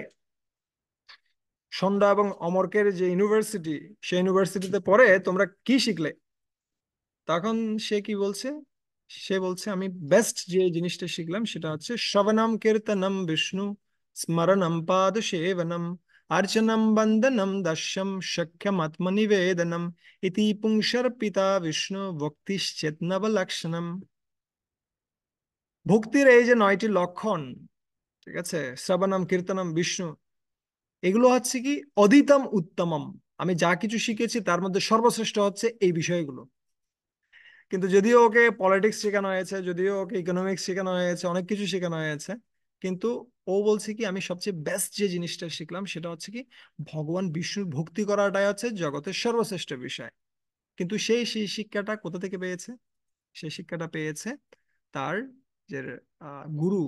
সন্ধ্যা এবং অমর্কের যে ইউনিভার্সিটি, সেই ইউনিভার্সিটিতে পড়ে তোমরা কি শিখলে, তখন সে কি বলছে? সে বলছে আমি বেস্ট যে জিনিসটা শিখলাম সেটা হচ্ছে শ্রবণম কীর্তনম বিষ্ণু স্মরণম পাদসেবনম अर्चनम बंदनम दश्यम शक्यम आत्मनिवेदनम इति पुंसर्पिता विष्णु ভক্তিশ্চেতনবলক্ষণম। ভক্তির এই যে 9টি লক্ষণ, ঠিক আছে, শ্রবণম কীর্তনম বিষ্ণু, এগুলো হচ্ছে কি অধিতম উত্তমম। আমি যা কিছু শিখেছি তার মধ্যে সর্বশ্রেষ্ঠ হচ্ছে এই বিষয়গুলো। কিন্তু যদিও ওকে পলিটিক্স শেখানো হয়েছে, যদিও ওকে ইকোনমিক্স শেখানো হয়েছে, অনেক কিছু শেখানো হয়েছে, কিন্তু ও বলছে কি আমি সবচেয়ে বেস্ট যে জিনিসটা শিখলাম সেটা হচ্ছে কি ভগবান বিষ্ণুর ভক্তি করাটাই হচ্ছে জগতের সর্বশ্রেষ্ঠ বিষয়। কিন্তু সেই সেই শিক্ষাটা কোথা থেকে পেয়েছে? সেই শিক্ষাটা পেয়েছে তার যে গুরু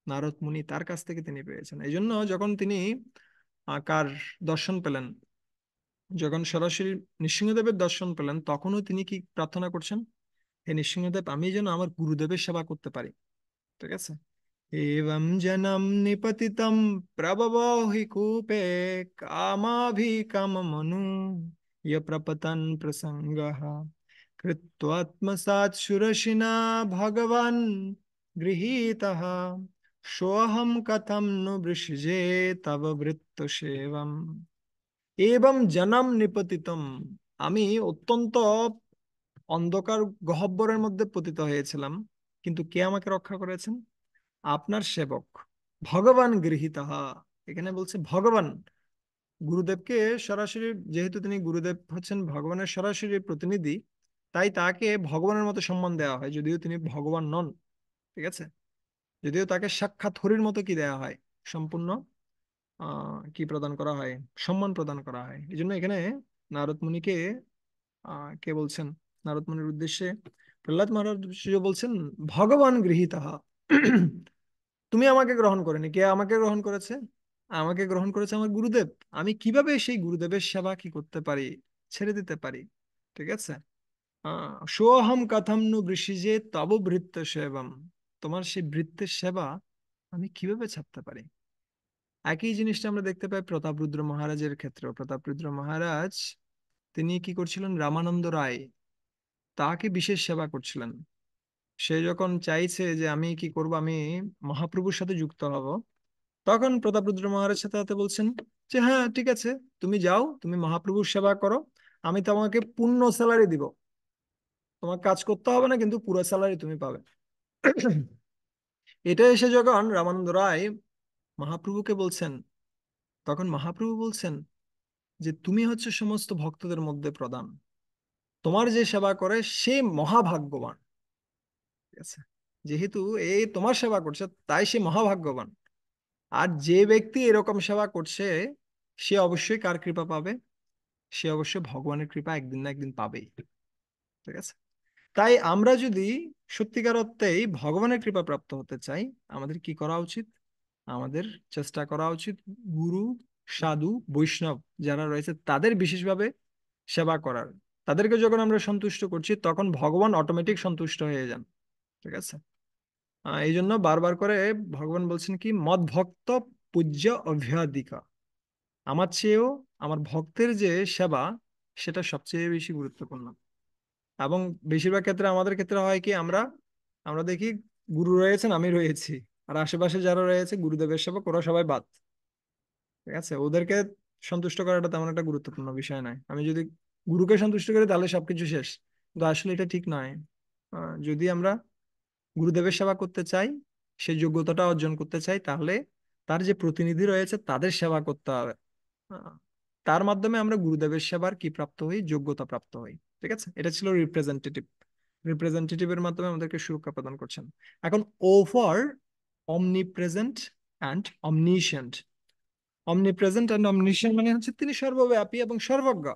নারদ মুনি, তার কাছ থেকে তিনি পেয়েছেন। এই জন্য যখন তিনি কার দর্শন পেলেন, যখন সরাসরি নৃসিংহদেবের দর্শন পেলেন, তখনও তিনি কি প্রার্থনা করছেন? হে নৃসিংহদেব, আমি যেন আমার গুরুদেবের সেবা করতে পারি। ঠিক আছে। এবং জনম নিপতিতম প্রববহি কূপে কামাভিকামমনু য় প্রপতন প্রসঙ্গঃ কৃত্বাত্মসাৎ সুরসিনা ভগবান গৃহীতঃ সোহম কথম नु वृषिजे তব বৃত্ত সেবম। এবং জনম নিপতিতম, আমি অত্যন্ত অন্ধকার গহ্বরের মধ্যে পতিত হয়েছিলাম, কিন্তু কে আমাকে রক্ষা করেছেন? আপনার সেবক ভগবান গৃহীতঃ। এখানে বলছে ভগবান গুরুদেবকে সরাসরি, যেহেতু তিনি গুরুদেব হচ্ছেন ভগবানের সরাসরি প্রতিনিধি, তাই তাকে ভগবানের মতো সম্মান দেওয়া হয়, যদিও তিনি ভগবান নন। ঠিক আছে। যদিও তাকে সাক্ষাৎ হরির মতো কি দেওয়া হয়, সম্পূর্ণ কি প্রদান করা হয়, সম্মান প্রদান করা হয়। এই জন্য এখানে নারদ মুনিকে কে বলছেন, নারদ মুনির উদ্দেশ্যে প্রহ্লাদ মহারাজ বলছেন ভগবান গৃহীতঃ। তুমি আমাকে গ্রহণ করেনি, কে আমাকে গ্রহণ করেছে? আমাকে গ্রহণ করেছে আমার গুরুদেব। আমি কিভাবে সেই গুরুদেবের সেবা কি করতে পারি, ছেড়ে দিতে পারি? ঠিক আছে। সোহম কথম নু বৃষিজে তব ভৃত্য সেবম। তোমার সেই ভৃত্যের সেবা আমি কিভাবে ছাড়তে পারি? একই জিনিসটা আমরা দেখতে পাই প্রতাপরুদ্র মহারাজের ক্ষেত্রেও। প্রতাপরুদ্র মহারাজ তিনি কি করছিলেন, রামানন্দ রায় তাকে বিশেষ সেবা করছিলেন। সে যখন চাইছে যে আমি কি করব, আমি মহাপ্রভুর সাথে যুক্ত হব, তখন প্রতাপরুদ্র মহারাজ সাথে সাথে বলছেন যে হ্যাঁ ঠিক আছে, তুমি যাও, তুমি মহাপ্রভুর সেবা করো, আমি তোমাকে পূর্ণ স্যালারি দিব, তোমার কাজ করতে হবে না, কিন্তু পুরো স্যালারি তুমি পাবে। এটা এসে যখন রামানন্দ রায় মহাপ্রভুকে বলছেন, তখন মহাপ্রভু বলছেন যে তুমি হচ্ছে সমস্ত ভক্তদের মধ্যে প্রধান, তোমার যে সেবা করে সে মহাভাগ্যবান। ঠিক আছে। যেহেতু এই তোমার সেবা করছে তাই সে মহাভাগ্যবান। আর যে ব্যক্তি এরকম সেবা করছে সে অবশ্যই কার কৃপা পাবে? সে অবশ্যই ভগবানের কৃপা একদিন না একদিন পাবেই। ঠিক আছে। তাই আমরা যদি সত্যিকার অর্থেই ভগবানের কৃপা প্রাপ্ত হতে চাই, আমাদের কি করা উচিত? আমাদের চেষ্টা করা উচিত গুরু, সাধু, বৈষ্ণব যারা রয়েছে তাদের বিশেষভাবে সেবা করার। তাদেরকে যখন আমরা সন্তুষ্ট করছি তখন ভগবান অটোমেটিক সন্তুষ্ট হয়ে যান। ঠিক আছে। এই জন্য বারবার করে ভগবান বলছেন কি মদ ভক্ত পূজ্য অভ্যাধিকা। আমার চেয়েও আমার ভক্তের যে সেবা সেটা সবচেয়ে বেশি গুরুত্বপূর্ণ। এবং বেশিরভাগ ক্ষেত্রে আমাদের ক্ষেত্রে হয় কি, আমরা আমরা দেখি গুরু রয়েছেন, আমি রয়েছি, আর আশেপাশে যারা রয়েছে গুরুদেবের সেবক ওরা সবাই বাদ। ঠিক আছে। ওদেরকে সন্তুষ্ট করাটা তেমন একটা গুরুত্বপূর্ণ বিষয় নয়। আমি যদি গুরুকে সন্তুষ্ট করি তাহলে সবকিছু শেষ, কিন্তু আসলে এটা ঠিক নয়। যদি আমরা গুরুদেবের সেবা করতে চাই, সেই যোগ্যতাটা অর্জন করতে চাই, তাহলে তার যে প্রতিনিধি রয়েছে তাদের সেবা করতে হবে। আহ, তার মাধ্যমে আমরা গুরুদেবের সেবার কি প্রাপ্ত হই, যোগ্যতা প্রাপ্ত হই। ঠিক আছে। এটা ছিল রিপ্রেজেন্টেটিভ। রিপ্রেজেন্টেটিভের মাধ্যমে আমাদেরকে সুরক্ষা প্রদান করছেন। এখন ও ফর অমনিপ্রেজেন্ট অ্যান্ড অমনিশিয়েন্ট। অমনিপ্রেজেন্ট অ্যান্ড অমনিশিয়েন্ট মানে হচ্ছে তিনি সর্বব্যাপী এবং সর্বজ্ঞ।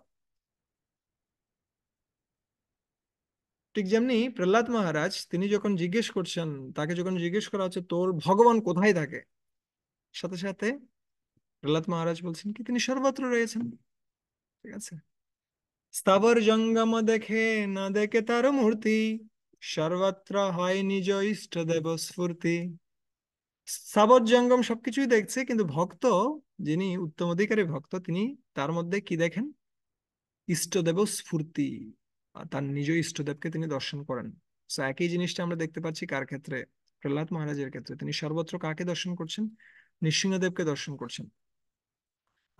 ঠিক যেমনি প্রহ্লাদ মহারাজ তিনি যখন জিজ্ঞেস করছেন, তাকে যখন জিজ্ঞেস করা হচ্ছে তোর ভগবান কোথায় থাকে, সাথে সাথে প্রহ্লাদ মহারাজ বলছেন কি তিনি সর্বত্র রয়েছেন। ঠিক আছে। স্থাবর জঙ্গম দেখে না দেখে তার মূর্তি, সর্বত্র হয় নিজ ইষ্ট দেব স্ফূর্তি। স্থাবর জঙ্গম সবকিছুই দেখছে, কিন্তু ভক্ত, যিনি উত্তম অধিকারী ভক্ত, তিনি তার মধ্যে কি দেখেন? ইষ্টদেব স্ফূর্তি। তার নিজ ইষ্টদেবকে তিনি দর্শন করেন। তো একই জিনিসটা আমরা দেখতে পাচ্ছি কার ক্ষেত্রে? প্রহ্লাদ মহারাজের ক্ষেত্রে। তিনি সর্বত্র কাকে দর্শন করছেন? নৃসিংহদেবকে দর্শন করছেন।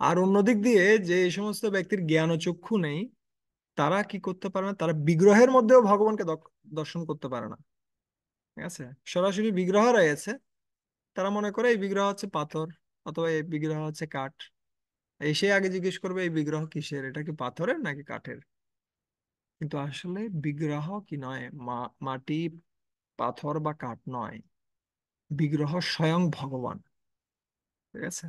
আর অন্যদিক দিয়ে যে এই সমস্ত ব্যক্তির জ্ঞান ও চক্ষু নেই, তারা কি করতে পারে না, তারা বিগ্রহের মধ্যেও ভগবানকে দর্শন করতে পারে না। ঠিক আছে, সরাসরি বিগ্রহ রয়েছে, তারা মনে করে এই বিগ্রহ হচ্ছে পাথর অথবা এই বিগ্রহ হচ্ছে কাঠ। এসে আগে জিজ্ঞেস করবে এই বিগ্রহ কিসের, এটা কি পাথরের নাকি কাঠের। কিন্তু আসলে বিগ্রহ কি নয়, মাটি, পাথর বা কাঠ নয়, বিগ্রহ স্বয়ং ভগবান। ঠিক আছে।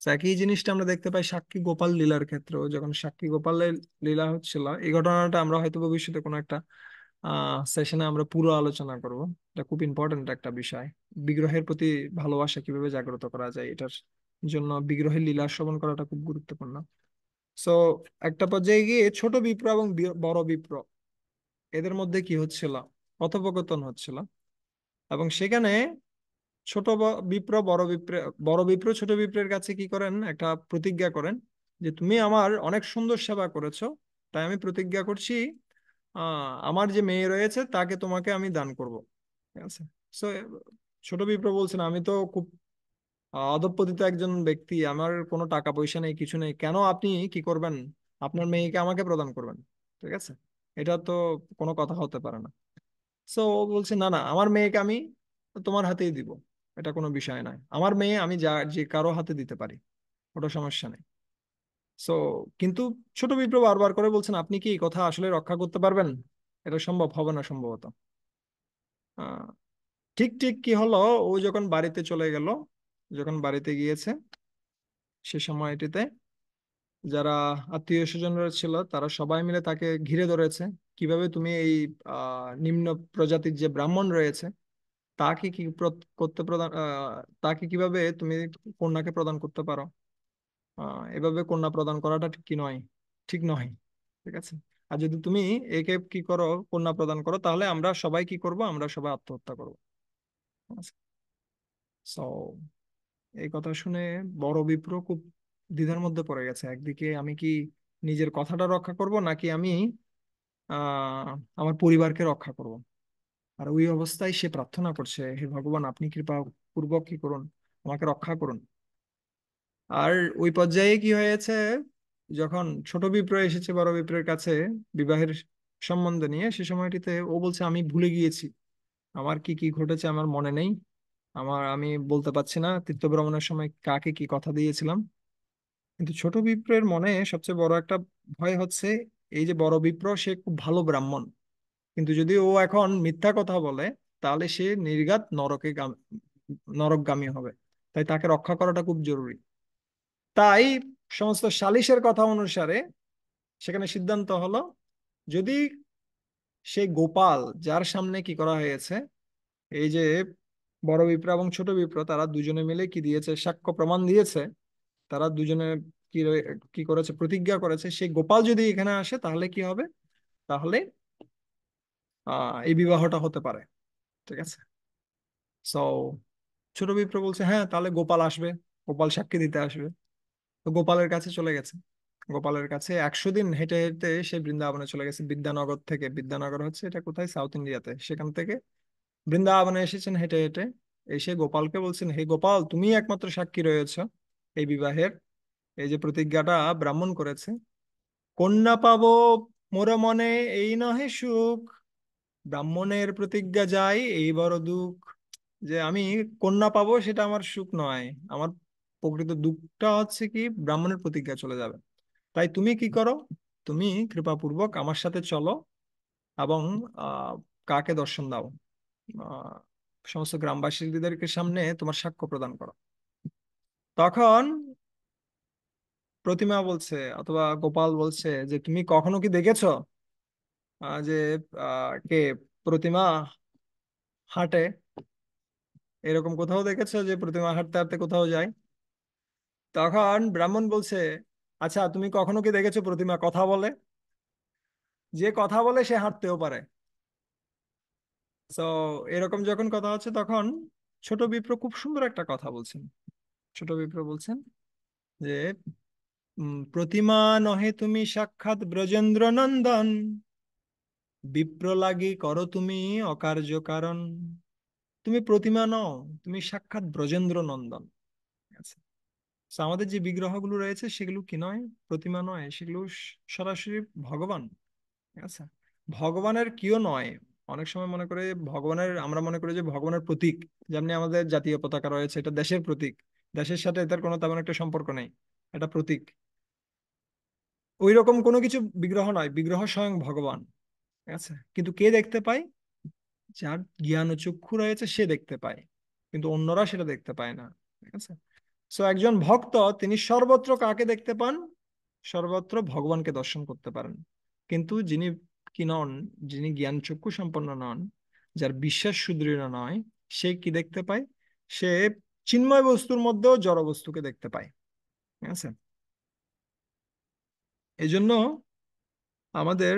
তো একই জিনিসটা আমরা দেখতে পাই সাক্ষী গোপাল লীলার ক্ষেত্রেও। যখন সাক্ষী গোপালের লীলা হচ্ছিল, এই ঘটনাটা আমরা হয়তো ভবিষ্যতে কোনো একটা সেশনে আমরা পুরো আলোচনা করব। এটা খুব ইম্পর্টেন্ট একটা বিষয়। বিগ্রহের প্রতি ভালোবাসা কিভাবে জাগ্রত করা যায়, এটার জন্য বিগ্রহের লীলা শ্রবণ করাটা খুব গুরুত্বপূর্ণ। সো একটা পর্যায়ে গিয়ে ছোট বিপ্র এবং বড় বিপ্র, এদের মধ্যে কি হচ্ছিল, কথোপকথন হচ্ছিল। এবং সেখানে বিপ্র বড় বিপ্র ছোট বিপ্রের কাছে কি করেন, একটা প্রতিজ্ঞা করেন যে তুমি আমার অনেক সুন্দর সেবা করেছো, তাই আমি প্রতিজ্ঞা করছি আমার যে মেয়ে রয়েছে তাকে তোমাকে আমি দান করব। ঠিক আছে। সো ছোট বিপ্র বলছেন আমি তো খুব অধঃপতিত একজন ব্যক্তি, আমার কোনো টাকা পয়সা নেই, কিছু নেই, কেন আপনি কি করবেন, আপনার মেয়েকে আমাকে প্রদান করবেন। ঠিক আছে, এটা তো কোনো কথা হতে পারে না। সো ও বলছে না না, আমার মেয়েকে আমি তোমার হাতেই দিব, এটা কোনো বিষয় নয়, আমার মেয়ে আমি যে কারো হাতে দিতে পারি, ওটা সমস্যা নেই। সো কিন্তু ছোট বিপ্লব বারবার করে বলছেন আপনি কি এই কথা আসলে রক্ষা করতে পারবেন, এটা সম্ভব হবে না সম্ভবত। আহ, ঠিক ঠিক কি হলো, ও যখন বাড়িতে চলে গেল, যখন বাড়িতে গিয়েছে, সে সময়টিতে যারা আত্মীয় স্বজনরা ছিল তারা সবাই মিলে তাকে ঘিরে ধরেছে। কিভাবে তুমি এই নিম্ন প্রজাতির যে ব্রাহ্মণ রয়েছে তাকে কি তাকে কিভাবে তুমি কন্যাকে প্রদান করতে পারো, এভাবে কন্যা প্রদান করাটা ঠিক কি নয়, ঠিক নয়। ঠিক আছে। আর যদি তুমি একে কি করো, কন্যা প্রদান করো, তাহলে আমরা সবাই কি করব, আমরা সবাই আত্মহত্যা করবো। সো এই কথা শুনে বড় বিপ্র খুব দ্বিধার মধ্যে পড়ে গেছে, একদিকে আমি কি নিজের কথাটা রক্ষা করব নাকি আমি আহ আমার পরিবারকে রক্ষা করব। আর ওই অবস্থায় সে প্রার্থনা করছে, হে ভগবান আপনি কৃপা পূর্বক কি করুন, আমাকে রক্ষা করুন। আর ওই পর্যায়ে কি হয়েছে, যখন ছোট বিপ্র এসেছে বড় বিপ্রের কাছে বিবাহের সম্বন্ধ নিয়ে, সে সময়টিতে ও বলছে আমি ভুলে গিয়েছি, আমার কি কি ঘটেছে আমার মনে নেই, আমি বলতে পারছি না তীর্থ ভ্রমণের সময় কাকে কি কথা দিয়েছিলাম। কিন্তু ছোট বিপ্রের মনে সবচেয়ে বড় একটা ভয় হচ্ছে, এই যে বড় বিপ্র সে খুব ভালো ব্রাহ্মণ, কিন্তু যদি ও এখন মিথ্যা কথা বলে তাহলে সে নির্ঘাত নরকগামী হবে। তাই তাকে রক্ষা করাটা খুব জরুরি। তাই সমস্ত সালিশের কথা অনুসারে সেখানে সিদ্ধান্ত হলো, যদি সেই গোপাল যার সামনে কি করা হয়েছে, এই যে বড় বিপ্র এবং ছোট বিপ্র তারা দুজনে মিলে কি দিয়েছে, সাক্ষ্য প্রমাণ দিয়েছে, তারা দুজনে কি করেছে, প্রতিজ্ঞা করেছে, সেই গোপাল যদি এখানে আসে তাহলে কি হবে, তাহলে এই বিবাহটা হতে পারে। ঠিক আছে। সো ছোট বিপ্র বলছে হ্যাঁ তাহলে গোপাল আসবে, গোপাল সাক্ষী দিতে আসবে। তো গোপালের কাছে চলে গেছে, গোপালের কাছে 100 দিন হেঁটে হেঁটে সে বৃন্দাবনে চলে গেছে, বিদ্যানগর থেকে। বিদ্যানগর হচ্ছে এটা কোথায়, সাউথ ইন্ডিয়াতে, সেখান থেকে বৃন্দাবনে এসেছেন হেঁটে হেঁটে। এসে গোপালকে বলছেন হে গোপাল তুমি একমাত্র সাক্ষী রয়েছ এই বিবাহের, এই যে প্রতিজ্ঞাটা ব্রাহ্মণ করেছে, কন্যা পাবো মোর মনে এই নহে সুখ, ব্রাহ্মণের প্রতিজ্ঞা যায় এই বড় দুঃখ। যে আমি কন্যা পাবো সেটা আমার সুখ নয়, আমার প্রকৃত দুঃখটা হচ্ছে কি ব্রাহ্মণের প্রতিজ্ঞা চলে যাবে। তাই তুমি কি করো, তুমি কৃপাপূর্বক আমার সাথে চলো এবং আহ কাকে দর্শন দাও, আহ সমস্ত গ্রামবাসীদেরকে সামনে তোমার সাক্ষ্য প্রদান করো। তখন প্রতিমা বলছে অথবা গোপাল বলছে যে তুমি কখনো কি দেখেছো যে কে প্রতিমা হাঁটে, এরকম কোথাও দেখেছো যে প্রতিমা হাঁটতে হাঁটতে কোথাও যায়। তখন ব্রাহ্মণ বলছে আচ্ছা তুমি কখনো কি দেখেছো প্রতিমা কথা বলে, যে কথা বলে সে হাঁটতেও পারে। তো এরকম যখন কথা হচ্ছে তখন ছোট বিপ্র খুব সুন্দর একটা কথা বলছেন। ছোট বিপ্র বলছেন যে প্রতিমা নহে তুমি সাক্ষাৎ ব্রজেন্দ্র নন্দন, বিপ্র লাগি করো তুমি অকার্য কারণ। তুমি প্রতিমা নও, তুমি সাক্ষাৎ ব্রজেন্দ্র নন্দন। So, আমাদের যে বিগ্রহগুলো রয়েছে সেগুলো কি নয়, প্রতিমা নয়, সেগুলো সরাসরি ভগবান। ঠিক আছে, ভগবানের কিও নয়। অনেক সময় মনে করে ভগবানের, আমরা মনে করি যে ভগবানের প্রতীক, যেমনি আমাদের জাতীয় পতাকা রয়েছে, এটা দেশের প্রতীক, দেশের সাথে এটার কোনো তেমন একটা সম্পর্ক নেই, এটা প্রতীক। ওই রকম কোনো কিছু বিগ্রহ নয়, বিগ্রহ স্বয়ং ভগবান। ঠিক আছে, কিন্তু কে দেখতে পায়? যার জ্ঞান ও চক্ষু রয়েছে সে দেখতে পায়, কিন্তু অন্যরা সেটা দেখতে পায় না। ঠিক আছে, সো একজন ভক্ত তিনি সর্বত্র কাকে দেখতে পান? সর্বত্র ভগবানকে দর্শন করতে পারেন। কিন্তু যিনি কি নন, যিনি জ্ঞান চক্ষু সম্পন্ন নন, যার বিশ্বাস সুদৃঢ় নয়, সে কি দেখতে পায়? সে চিন্ময় বস্তুর মধ্যেও জড় বস্তুকে দেখতে পায়। ঠিক আছে, এই জন্য আমাদের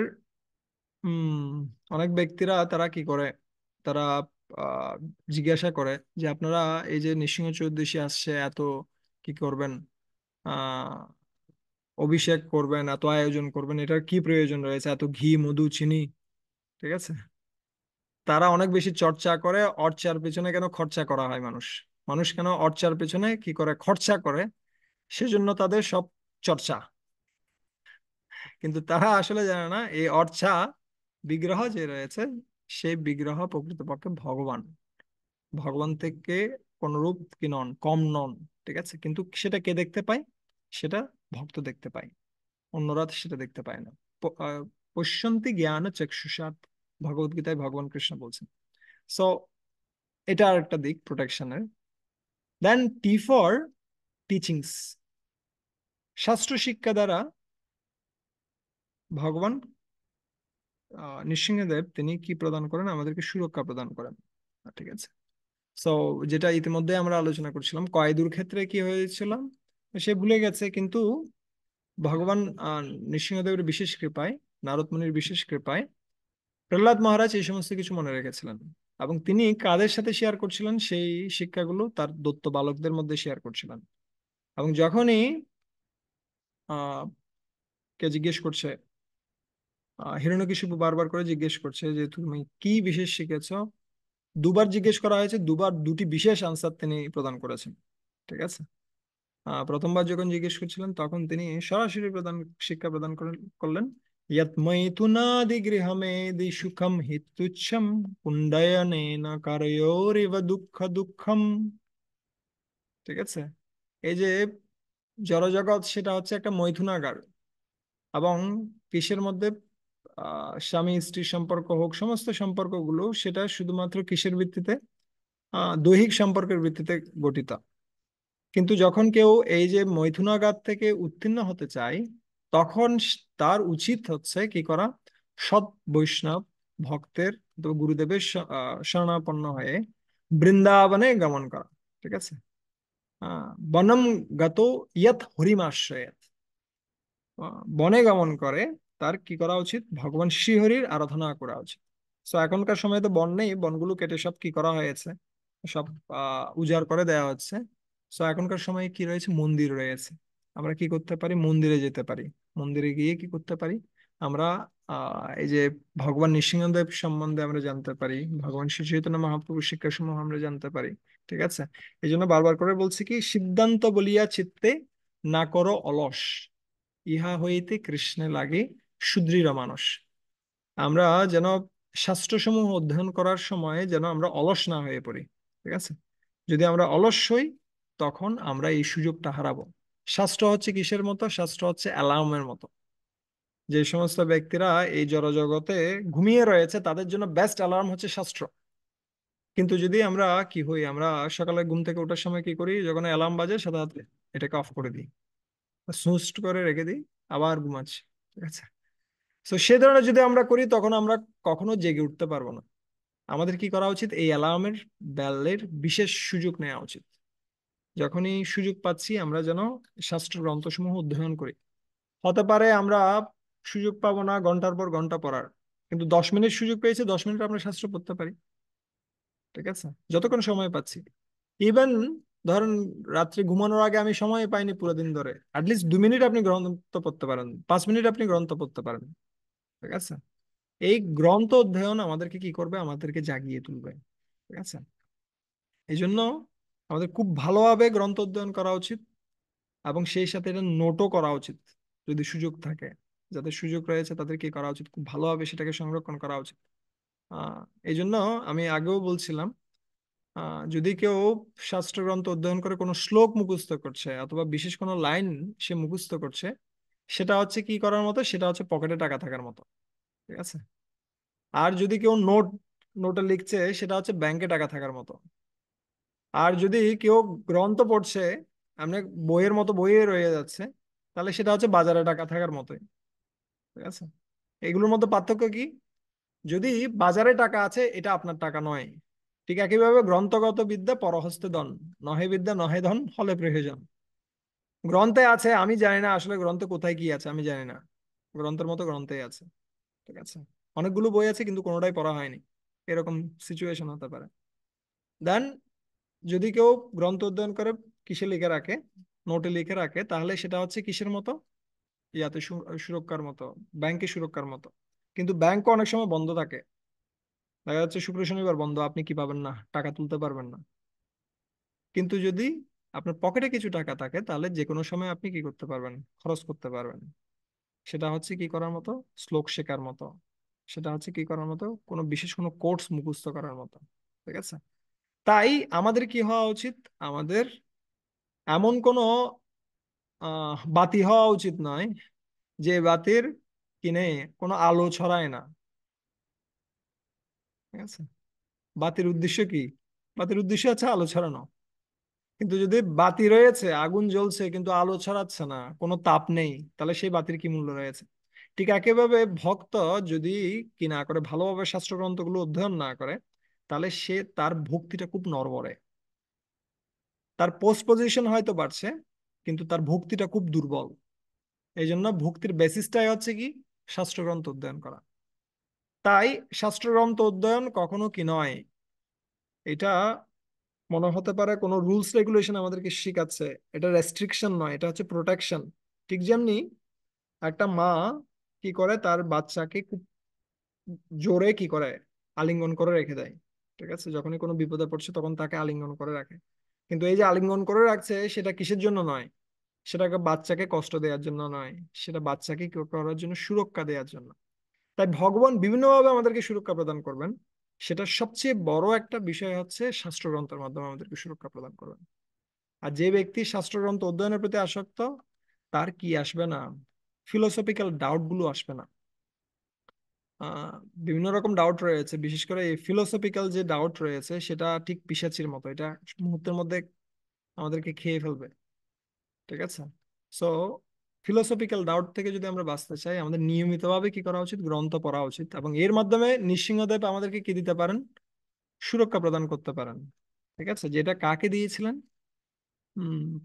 অনেক ব্যক্তিরা তারা কি করে, তারা আহ, জিজ্ঞাসা করে যে আপনারা এই যে নৃসিংহ চতুর্দশী আসছে, এত কি করবেন, আহ অভিষেক করবেন, এত আয়োজন করবেন, এটার কি প্রয়োজন রয়েছে, এত ঘি মধু চিনি। ঠিক আছে, তারা অনেক বেশি চর্চা করে অর্চার পেছনে কেন খরচা করা হয়, মানুষ মানুষ কেন অর্চার পেছনে কি করে খরচা করে, সেজন্য তাদের সব চর্চা। কিন্তু তারা আসলে জানে না এই অর্চা, বিগ্রহ যে রয়েছে সেই বিগ্রহ প্রকৃতপক্ষে ভগবান, ভগবান থেকে কোনরূপ কি নন, কম নন। ঠিক আছে, কিন্তু সেটা কে দেখতে পায়? সেটা ভক্ত দেখতে পায়, অন্যরা সেটা দেখতে পায় না। পশ্যন্তি জ্ঞান চক্ষুষাৎ, ভগবত গীতায় ভগবান কৃষ্ণ বলছেন। সো এটা আর একটা দিক প্রোটেকশনের। দেন টি ফর টিচিংস, শাস্ত্র শিক্ষা দ্বারা ভগবান নৃসিংহদেব তিনি কি প্রদান করেন? আমাদেরকে সুরক্ষা প্রদান করেন। ঠিক আছে, সো যেটা ইতিমধ্যে আমরা আলোচনা করছিলাম, কয়েদুর ক্ষেত্রে কি হয়েছিল, সে ভুলে গেছে, কিন্তু ভগবান নৃসিংহদেবের বিশেষ কৃপায়, নারদ মুনির বিশেষ কৃপায় প্রহ্লাদ মহারাজ এই সমস্ত কিছু মনে রেখেছিলেন, এবং তিনি কাদের সাথে শেয়ার করছিলেন সেই শিক্ষাগুলো? তার দত্ত বালকদের মধ্যে শেয়ার করছিলেন। এবং যখনই আহ কে জিজ্ঞেস করছে, হিরণ্যকশিপু বারবার করে জিজ্ঞেস করছে যে তুমি কি বিশেষ শিখেছো, দুবার জিজ্ঞেস করা হয়েছে, দুবার দুটি বিশেষ আনসার তিনি প্রদান করেছেন। ঠিক আছে, প্রথমবার যখন জিজ্ঞেস করছিলেন তখন তিনি সরাসরি শিক্ষা প্রদান করলেন, ইয়ৎ মৈথুনাদি গৃহমেদি সুখম হিতুচ্ছম কুণ্ডয়নেন কারয়োরিব দুঃখ দুঃখম। ঠিক আছে, এই যে জড়জগৎ সেটা হচ্ছে একটা মৈথুনাগার, এবং কিসের মধ্যে? স্বামী স্ত্রীর সম্পর্ক হোক, সমস্ত সম্পর্কগুলো সেটা শুধুমাত্র কিসের ভিত্তিতে? দৈহিক সম্পর্কের ভিত্তিতে গঠিত। কিন্তু যখন কেউ এই যে মৈথুনাঘাত থেকে উত্তীর্ণ হতে চায়, তখন তার উচিত হচ্ছে কি করা? সৎ বৈষ্ণব ভক্তের অথবা গুরুদেবের শরণাপন্ন হয়ে বৃন্দাবনে গমন করা। ঠিক আছে, বনম গত ইয়ৎ হরিমাশ্রয়াৎ, বনে গমন করে তার কি করা উচিত? ভগবান শ্রীহরির আরাধনা করা উচিত। তো এখনকার সময় তো বন নেই, বনগুলো কেটে সব কি করা হয়েছে, সব উজাড় করে দেওয়া হচ্ছে। তো এখনকার সময় কি রয়েছে? মন্দির রয়েছে। আমরা কি করতে পারি? মন্দিরে যেতে পারি, মন্দিরে গিয়ে কি করতে পারি? আমরা এই যে ভগবান নৃসিংহদেব সম্বন্ধে আমরা জানতে পারি, ভগবান শ্রী চৈতন্য মহাপ্রভুর শিক্ষাসমূহ আমরা জানতে পারি। ঠিক আছে, এই জন্য বারবার করে বলছি কি, সিদ্ধান্ত বলিয়া চিত্তে না করো অলস, ইহা হইতে কৃষ্ণে লাগে সুদৃঢ় মানুষ। আমরা যেন শাস্ত্রসমূহ অধ্যয়ন করার সময় যেন আমরা অলস না হয়ে পড়ি। ঠিক আছে, যদি আমরা অলস হই তখন আমরা এই সুযোগটা হারাবো। শাস্ত্র হচ্ছে কিসের মতো? শাস্ত্র হচ্ছে অ্যালার্মের মতো। যে সমস্ত ব্যক্তিরা এই জড়জগতে ঘুমিয়ে রয়েছে তাদের জন্য বেস্ট অ্যালার্ম হচ্ছে শাস্ত্র। কিন্তু যদি আমরা কি হই, আমরা সকালে ঘুম থেকে ওঠার সময় কি করি? যখন অ্যালার্ম বাজে সাথে সাথে এটাকে অফ করে দিই, স্নুজ করে রেখে দিই, আবার ঘুমাচ্ছি। ঠিক আছে, তো সে ধরনের যদি আমরা করি তখন আমরা কখনো জেগে উঠতে পারবো না। আমাদের কি করা উচিত? এই অ্যালার্মের বেলের বিশেষ সুযোগ নেওয়া উচিত। যখনই সুযোগ পাচ্ছি আমরা যেন শাস্ত্র গ্রন্থসমূহ অধ্যয়ন করি। হতে পারে আমরা সুযোগ পাবো না ঘন্টার পর ঘন্টা পড়ার, কিন্তু 10 মিনিট সুযোগ পেয়েছি, 10 মিনিট আমরা শাস্ত্র পড়তে পারি। ঠিক আছে, যতক্ষণ সময় পাচ্ছি। ইভেন ধরেন রাত্রে ঘুমানোর আগে আমি সময় পাইনি পুরো দিন ধরে, অ্যাটলিস্ট 2 মিনিট আপনি গ্রন্থ পড়তে পারেন, 5 মিনিট আপনি গ্রন্থ পড়তে পারেন। ঠিক আছে, এই গ্রন্থ অধ্যয়ন আমাদেরকে কি করবে? আমাদেরকে জাগিয়ে তুলবে। ঠিক আছে, এই জন্য আমাদের খুব ভালোভাবে গ্রন্থ অধ্যয়ন করা উচিত। এবং সেই সাথে এটা নোটও করা উচিত যদি সুযোগ থাকে। যাদের সুযোগ রয়েছে তাদের কি করা উচিত, খুব ভালোভাবে সেটাকে সংরক্ষণ করা উচিত। আহ এই জন্য আমি আগেও বলছিলাম, যদি কেউ শাস্ত্রগ্রন্থ অধ্যয়ন করে কোনো শ্লোক মুখস্থ করছে অথবা বিশেষ কোনো লাইন সে মুখস্থ করছে, সেটা হচ্ছে কি করার মতো, সেটা হচ্ছে পকেটে টাকা থাকার মতো। ঠিক আছে। আর যদি কেউ নোটে লিখছে, সেটা হচ্ছে ব্যাংকে টাকা থাকার মতো। আর যদি কেউ গ্রন্থ পড়ছে, এমনি বইয়ের মতো বইয়ে রয়ে যাচ্ছে, তাহলে সেটা হচ্ছে বাজারে টাকা থাকার মতোই। ঠিক আছে। এগুলোর মধ্যে পার্থক্য কি? যদি বাজারে টাকা আছে, এটা আপনার টাকা নয়। ঠিক একইভাবে গ্রন্থগত বিদ্যা পরহস্তে ধন, নহে বিদ্যা নহে ধন, হলে প্রয়োজন। গ্রন্থে আছে, আমি জানি না আসলে গ্রন্থে কোথায় কি আছে, আমি জানি না। গ্রন্থের মতো গ্রন্থেই আছে। ঠিক আছে। অনেকগুলো বই আছে কিন্তু কোনোটাই পড়া হয়নি, এরকম সিচুয়েশন হতে পারে। দেন যদি কেউ গ্রন্থ অধ্যয়ন করে কিসে লিখে রাখে, নোটে লিখে রাখে, তাহলে সেটা হচ্ছে কিসের মতো, ইয়াতে সুরক্ষার মতো, ব্যাংকে সুরক্ষার মতো। কিন্তু ব্যাংকও অনেক সময় বন্ধ থাকে। দেখা যাচ্ছে শুক্র শনিবার বন্ধ, আপনি কি পাবেন না, টাকা তুলতে পারবেন না। কিন্তু যদি আপনার পকেটে কিছু টাকা থাকে, তাহলে যে কোনো সময় আপনি কি করতে পারবেন, খরচ করতে পারবেন। সেটা হচ্ছে কি করার মতো, শ্লোক শেখার মতো। সেটা হচ্ছে কি করার মতো, কোনো বিশেষ কোনো কোর্স মুখস্থ করার মতো। ঠিক আছে। তাই আমাদের কি হওয়া উচিত, আমাদের এমন কোনো বাতি হওয়া উচিত নয় যে বাতির কিনে কোনো আলো ছড়ায় না। ঠিক আছে। বাতির উদ্দেশ্য কি? বাতির উদ্দেশ্য হচ্ছে আলো ছড়ানো। কিন্তু যদি বাতি রয়েছে, আগুন জ্বলছে কিন্তু আলো ছড়াচ্ছে না, কোনো তাপ নেই, তাহলে সেই বাতির কি মূল্য রয়েছে? ঠিক একইভাবে ভক্ত যদি কি না করে, ভালোভাবে শাস্ত্রগ্রন্থগুলো অধ্যয়ন না করে, তাহলে সে তার ভক্তিটা খুব নড়বড়ে। তার পোস্ট পজিশন হয়তো বাড়ছে, কিন্তু তার ভক্তিটা খুব দুর্বল। এই জন্য ভক্তির বেসিসটাই হচ্ছে কি, শাস্ত্রগ্রন্থ অধ্যয়ন করা। তাই শাস্ত্রগ্রন্থ অধ্যয়ন কখনো কি নয়, এটা মনে হতে পারে কোনো রুলস রেগুলেশন আমাদেরকে শিখাচ্ছে। এটা রেস্ট্রিকশন নয়, এটা হচ্ছে প্রোটেকশন। ঠিক যেমনি একটা মা কি করে, তার বাচ্চাকে খুব জোরে কি করে, আলিঙ্গন করে রেখে দেয়। ঠিক আছে। যখনই কোনো বিপদে পড়ছে তখন তাকে আলিঙ্গন করে রাখে। কিন্তু এই যে আলিঙ্গন করে রাখছে, সেটা কিসের জন্য নয়, সেটাকে বাচ্চাকে কষ্ট দেওয়ার জন্য নয়, সেটা বাচ্চাকে কি করার জন্য, সুরক্ষা দেওয়ার জন্য। তাই ভগবান বিভিন্নভাবে আমাদেরকে সুরক্ষা প্রদান করবেন। সেটা সবচেয়ে বড় একটা বিষয় হচ্ছে শাস্ত্রগ্রন্থের মাধ্যমে আমাদেরকে সুরক্ষা প্রদান করবেন। আর যে ব্যক্তি শাস্ত্রগ্রন্থ অধ্যয়নের প্রতি আসক্ত, তার কি আসবে না, ফিলোসফিক্যাল ডাউট গুলো আসবে না। আহ বিভিন্ন রকম ডাউট রয়েছে, বিশেষ করে এই ফিলোসফিক্যাল যে ডাউট রয়েছে, সেটা ঠিক পিশাচির মতো, এটা মুহূর্তের মধ্যে আমাদেরকে খেয়ে ফেলবে। ঠিক আছে। সো ফিলোসফিক্যাল ডাউট থেকে যদি আমরা বাঁচতে চাই, আমাদের নিয়মিতভাবে কি করা উচিত, গ্রন্থ পড়া উচিত। এবং এর মাধ্যমে নৃসিংহদেব আমাদেরকে কি দিতে পারেন, সুরক্ষা প্রদান করতে পারেন। ঠিক আছে। যেটা কাকে দিয়েছিলেন,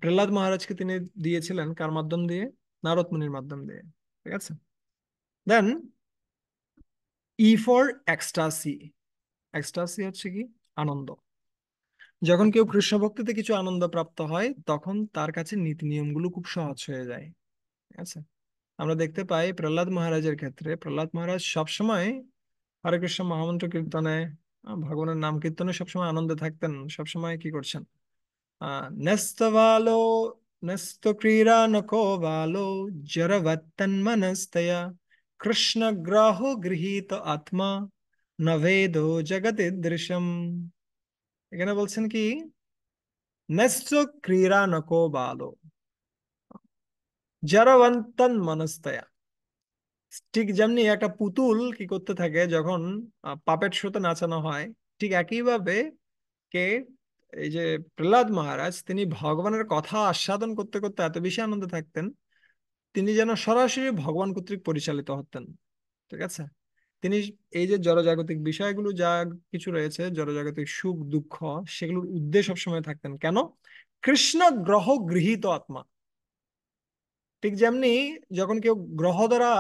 প্রহ্লাদ মহারাজকে তিনি দিয়েছিলেন কার মাধ্যম দিয়ে, নারদ মুনির মাধ্যম দিয়ে। ঠিক আছে। দেন ই ফর এক্সটাসি। এক্সটাসি হচ্ছে কি, আনন্দ। যখন কেউ কৃষ্ণ ভক্তিতে কিছু আনন্দ প্রাপ্ত হয়, তখন তার কাছে নীতি নিয়মগুলো খুব সহজ হয়ে যায়। ঠিক আছে। আমরা দেখতে পাই প্রহ্লাদ মহারাজের ক্ষেত্রে, প্রহ্লাদ মহারাজ সবসময় হরে কৃষ্ণ মহামন্ত্র কীর্তনে, ভগবানের নাম কীর্তনে সবসময় আনন্দে থাকতেন। সবসময় কি করছেন, ন্যস্ত ন্যস্ত ক্রীড়া নকো বালো জড়বৎতন্মনস্তয়া কৃষ্ণ গ্রাহ গৃহীত আত্মা নভেদো জগদিদৃশম। এখানে বলছেন কি, ন্যস্ত ক্রীড়া নকো বালো জড়বন্তন মনস্তয়া। ঠিক যেমনি একটা পুতুল কি করতে থাকে যখন পাপেট শোতে নাচানো হয়, ঠিক একইভাবে কে, এই যে প্রহ্লাদ মহারাজ, তিনি ভগবানের কথা আস্বাদন করতে করতে এত বেশি আনন্দে থাকতেন, তিনি যেন সরাসরি ভগবান কর্তৃক পরিচালিত হতেন। ঠিক আছে। তিনি এই যে জড়জাগতিক বিষয়গুলো যা কিছু রয়েছে, জড়জাগতিক সুখ দুঃখ, সেগুলোর উদ্দেশ্য সবসময় থাকতেন কেন, কৃষ্ণ গ্রহ গৃহীত আত্মা। ঠিক যেমনি যখন কেউ গ্রহ দ্বারা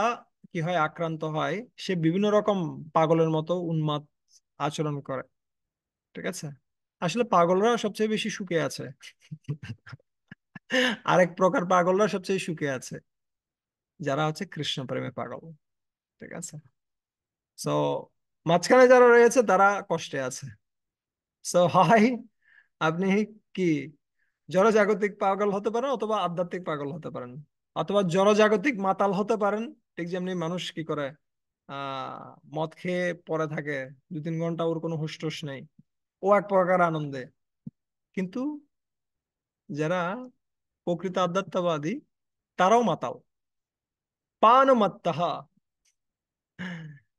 কি হয়, আক্রান্ত হয়, সে বিভিন্ন রকম পাগলের মতো উন্মাদ আচরণ করে। ঠিক আছে। আসলে পাগলরা সবচেয়ে বেশি সুখে আছে। আরেক প্রকার পাগলরা সবচেয়ে সুখে আছে, যারা হচ্ছে কৃষ্ণ প্রেমে পাগল। ঠিক আছে। সো মাঝখানে যারা রয়েছে তারা কষ্টে আছে। সো হয়, আপনি কি জড়জাগতিক পাগল হতে পারেন অথবা আধ্যাত্মিক পাগল হতে পারেন, অথবা জড়জাগতিক মাতাল হতে পারেন। ঠিক যেমনি মানুষ কি করে, মদ খেয়ে পড়ে থাকে 2-3 ঘন্টা, ওর কোনো হুঁশ টুস নেই, ও এক প্রকার আনন্দে। কিন্তু যারা প্রকৃত আধ্যাত্মবাদী, তারাও মাতাল, পান মাত্তাহা,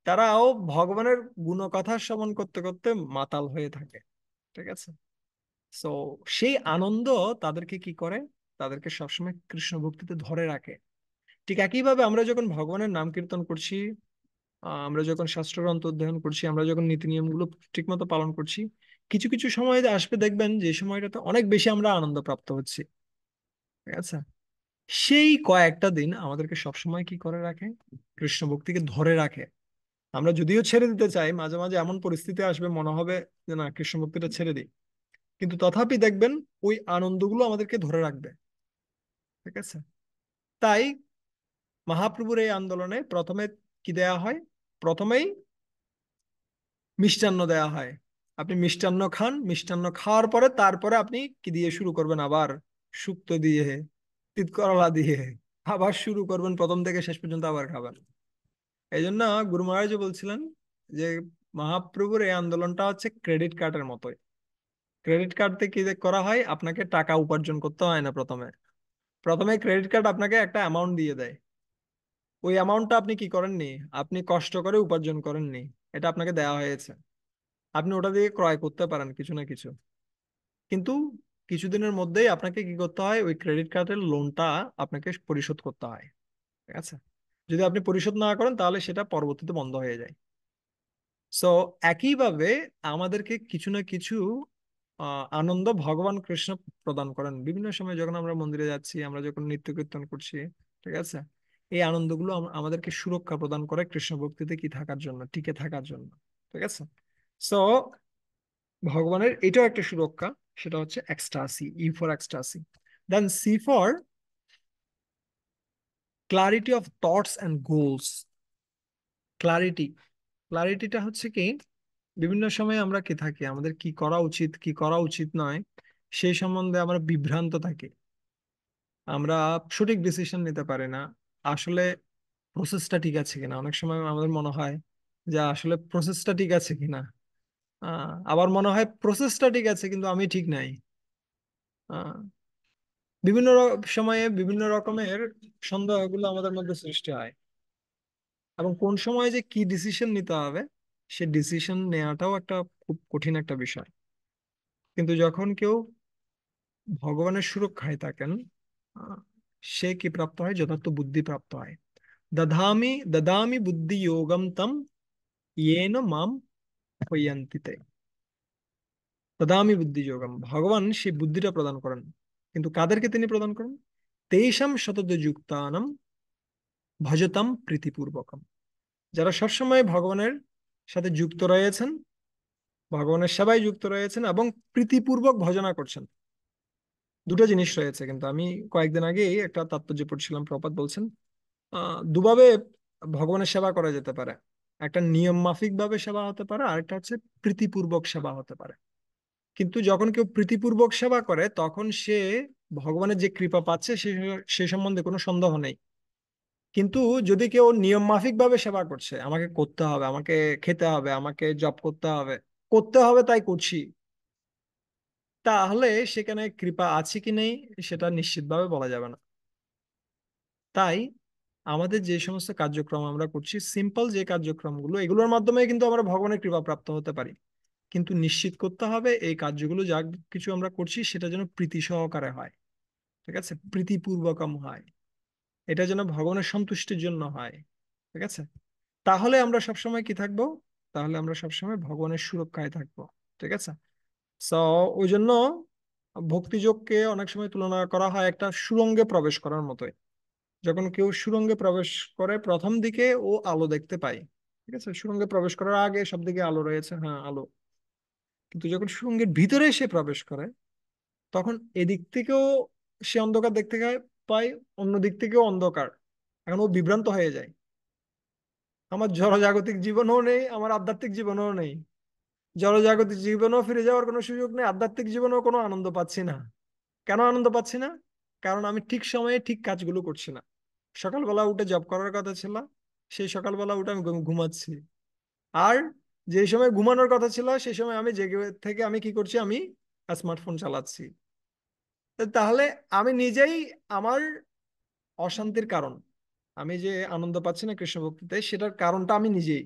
তারাও ভগবানের গুণকথা শ্রবণ করতে করতে মাতাল হয়ে থাকে। ঠিক আছে। সো সেই আনন্দ তাদেরকে কি করে, তাদেরকে সবসময় কৃষ্ণ ভক্তিতে ধরে রাখে। ঠিক একইভাবে আমরা যখন ভগবানের নাম কীর্তন করছি, আমরা যখন শাস্ত্রগ্রন্থ অধ্যয়ন করছি, আমরা যখন নীতি নিয়মগুলো ঠিকমতো পালন করছি, কিছু কিছু সময় আসবে দেখবেন যে সময়টাতে অনেক বেশি আমরা আনন্দ প্রাপ্ত হচ্ছি। ঠিক আছে। সেই কয়েকটা দিন আমাদেরকে সবসময় কি করে রাখে, কৃষ্ণ ভক্তিকে ধরে রাখে। আমরা যদিও ছেড়ে দিতে চাই, মাঝে মাঝে এমন পরিস্থিতি আসবে মনে হবে যে না, কৃষ্ণ ভক্তিটা ছেড়ে দিই, কিন্তু তথাপি দেখবেন ওই আনন্দগুলো আমাদেরকে ধরে রাখবে। ঠিক আছে। তাই মহাপ্রভুর এই আন্দোলনে প্রথমে কি দেয়া হয়, প্রথমেই মিষ্টান্ন দেয়া হয়। আপনি মিষ্টান্ন খান, মিষ্টান্ন খাওয়ার পরে তারপরে আপনি কি দিয়ে শুরু করবেন, আবার শুক্তো দিয়ে, তিত করলা দিয়ে আবার শুরু করবেন, প্রথম থেকে শেষ পর্যন্ত আবার খাবেন। এই জন্য গুরু মহারাজ বলছিলেন যে মহাপ্রভুর এই আন্দোলনটা হচ্ছে ক্রেডিট কার্ডের মতোই। ক্রেডিট কার্ড দিয়ে কি যে করা হয়, আপনাকে টাকা উপার্জন করতে হয় না। প্রথমে প্রথমে ক্রেডিট কার্ড আপনাকে একটা অ্যামাউন্ট দিয়ে দেয়। ওই অ্যামাউন্টটা আপনি কি করেননি, আপনি কষ্ট করে উপার্জন করেননি, এটা আপনাকে দেওয়া হয়েছে। আপনি ওটা দিয়ে ক্রয় করতে পারেন কিছু না কিছু, কিন্তু কিছুদিনের মধ্যেই আপনাকে কি করতে হয়, ওই ক্রেডিট কার্ডের লোনটা আপনাকে পরিশোধ করতে হয়। ঠিক আছে। যদি আপনি পরিশোধ না করেন তাহলে সেটা পরবর্তীতে বন্ধ হয়ে যায়। সো একইভাবে আমাদেরকে কিছু না কিছু আনন্দ ভগবান কৃষ্ণ প্রদান করেন বিভিন্ন সময়, যখন আমরা মন্দিরে যাচ্ছি, আমরা যখন নিত্য কীর্তন করছি। ঠিক আছে। এই আনন্দগুলো আমাদেরকে সুরক্ষা প্রদান করে কৃষ্ণ ভক্তিতে কি থাকার জন্য, টিকে থাকার জন্য। ঠিক আছে। সো ভগবানের এটাও একটা সুরক্ষা, সেটা হচ্ছে ecstasy, E for ecstasy. Then C for clarity of thoughts and goals. Clarity, ক্লারিটিটা হচ্ছে কি, বিভিন্ন সময় আমরা কি থাকি, আমাদের কি করা উচিত কি করা উচিত নয় সেই সম্বন্ধে আমরা বিভ্রান্ত থাকি, আমরা সঠিক ডিসিশন নিতে পারি না। আসলে প্রসেসটা ঠিক আছে কিনা, অনেক সময় আমাদের মনে হয় যে আসলে প্রসেসটা ঠিক আছে কিনা, আবার মনে হয় প্রসেসটা ঠিক আছে কিন্তু আমি ঠিক নাই। আহ, বিভিন্ন সময়ে বিভিন্ন রকমের সন্দেহগুলো আমাদের মধ্যে সৃষ্টি হয়, এবং কোন সময় যে কি ডিসিশন নিতে হবে সে ডিসিশন নেওয়াটাও একটা খুব কঠিন একটা বিষয়। কিন্তু যখন কেউ ভগবানের সুরক্ষায় থাকেন, আহ, সে কি প্রাপ্ত হয়, যথার্থ বুদ্ধি প্রাপ্ত হয়। দধামি দদামি বুদ্ধি যোগম তম ইয়েন মাম হইয়ন্তিতে। দদামি বুদ্ধি যোগম, ভগবান সেই বুদ্ধিটা প্রদান করেন, কিন্তু কাদেরকে তিনি প্রদান করেন, তেষাম শতদ যুক্তানাম ভজতাম প্রীতিপূর্বকম, যারা সবসময় ভগবানের সাথে যুক্ত রয়েছেন, ভগবানের সেবায় যুক্ত রয়েছেন এবং প্রীতিপূর্বক ভজনা করছেন। দুটো জিনিস রয়েছে, কিন্তু আমি কয়েকদিন আগেই একটা তাৎপর্য পড়ছিলাম, প্রপাত বলছেন দুভাবে ভগবানের সেবা করা যেতে পারে। একটা নিয়ম মাফিক ভাবে সেবা হতে পারে, আরেকটা হচ্ছে প্রীতিপূর্বক সেবা হতে পারে। কিন্তু যখন কেউ প্রীতিপূর্বক সেবা করে তখন সে ভগবানের যে কৃপা পাচ্ছে সে সম্বন্ধে কোনো সন্দেহ নেই। কিন্তু যদি কেউ নিয়ম মাফিক ভাবে সেবা করছে, আমাকে করতে হবে, আমাকে খেতে হবে, আমাকে জব করতে হবে, করতে হবে তাই করছি, তাহলে সেখানে কৃপা আছে কি নেই সেটা নিশ্চিতভাবে বলা যাবে না। তাই আমাদের যে সমস্ত কার্যক্রম আমরা করছি, সিম্পল যে কার্যক্রমগুলো, এগুলোর মাধ্যমে কিন্তু আমরা ভগবানের কৃপা প্রাপ্ত হতে পারি। কিন্তু নিশ্চিত করতে হবে এই কার্যগুলো যা কিছু আমরা করছি সেটা যেন প্রীতি সহকারে হয়। ঠিক আছে, প্রীতিপূর্বকম হয়, এটা যেন ভগবানের সন্তুষ্টির জন্য হয়। ঠিক আছে। তাহলে আমরা সবসময় কি থাকবো, তাহলে আমরা সবসময় ভগবানের সুরক্ষায় থাকবো। ঠিক আছে। সো ওই জন্য ভক্তিযোগকে অনেক সময় তুলনা করা হয় একটা সুড়ঙ্গে প্রবেশ করার মতোই। যখন কেউ সুড়ঙ্গে প্রবেশ করে প্রথম দিকে ও আলো দেখতে পায়। ঠিক আছে, সুড়ঙ্গে প্রবেশ করার আগে সব দিকে আলো রয়েছে, হ্যাঁ আলো। কিন্তু যখন সুড়ঙ্গের ভিতরে সে প্রবেশ করে তখন এদিক থেকেও সে অন্ধকার দেখতে পায়, অন্য দিক থেকেও অন্ধকার। এখন ও বিভ্রান্ত হয়ে যায়, আমার জড়জাগতিক জীবনও নেই, আমার আধ্যাত্মিক জীবনও নেই। জড়জাগতিক জীবনেও ফিরে যাওয়ার কোনো সুযোগ নেই, আধ্যাত্মিক জীবনেও কোনো আনন্দ পাচ্ছি না। কেন আনন্দ পাচ্ছি না? কারণ আমি ঠিক সময়ে ঠিক কাজগুলো করছি না। সকালবেলা উঠে জব করার কথা ছিল, সেই সকালবেলা উঠে আমি ঘুমাচ্ছি। আর যে সময় ঘুমানোর কথা ছিল সেই সময় আমি জেগে থেকে আমি কি করছি, আমি স্মার্টফোন চালাচ্ছি। তাহলে আমি নিজেই আমার অশান্তির কারণ। আমি যে আনন্দ পাচ্ছি না কৃষ্ণ ভক্তিতে, সেটার কারণটা আমি নিজেই।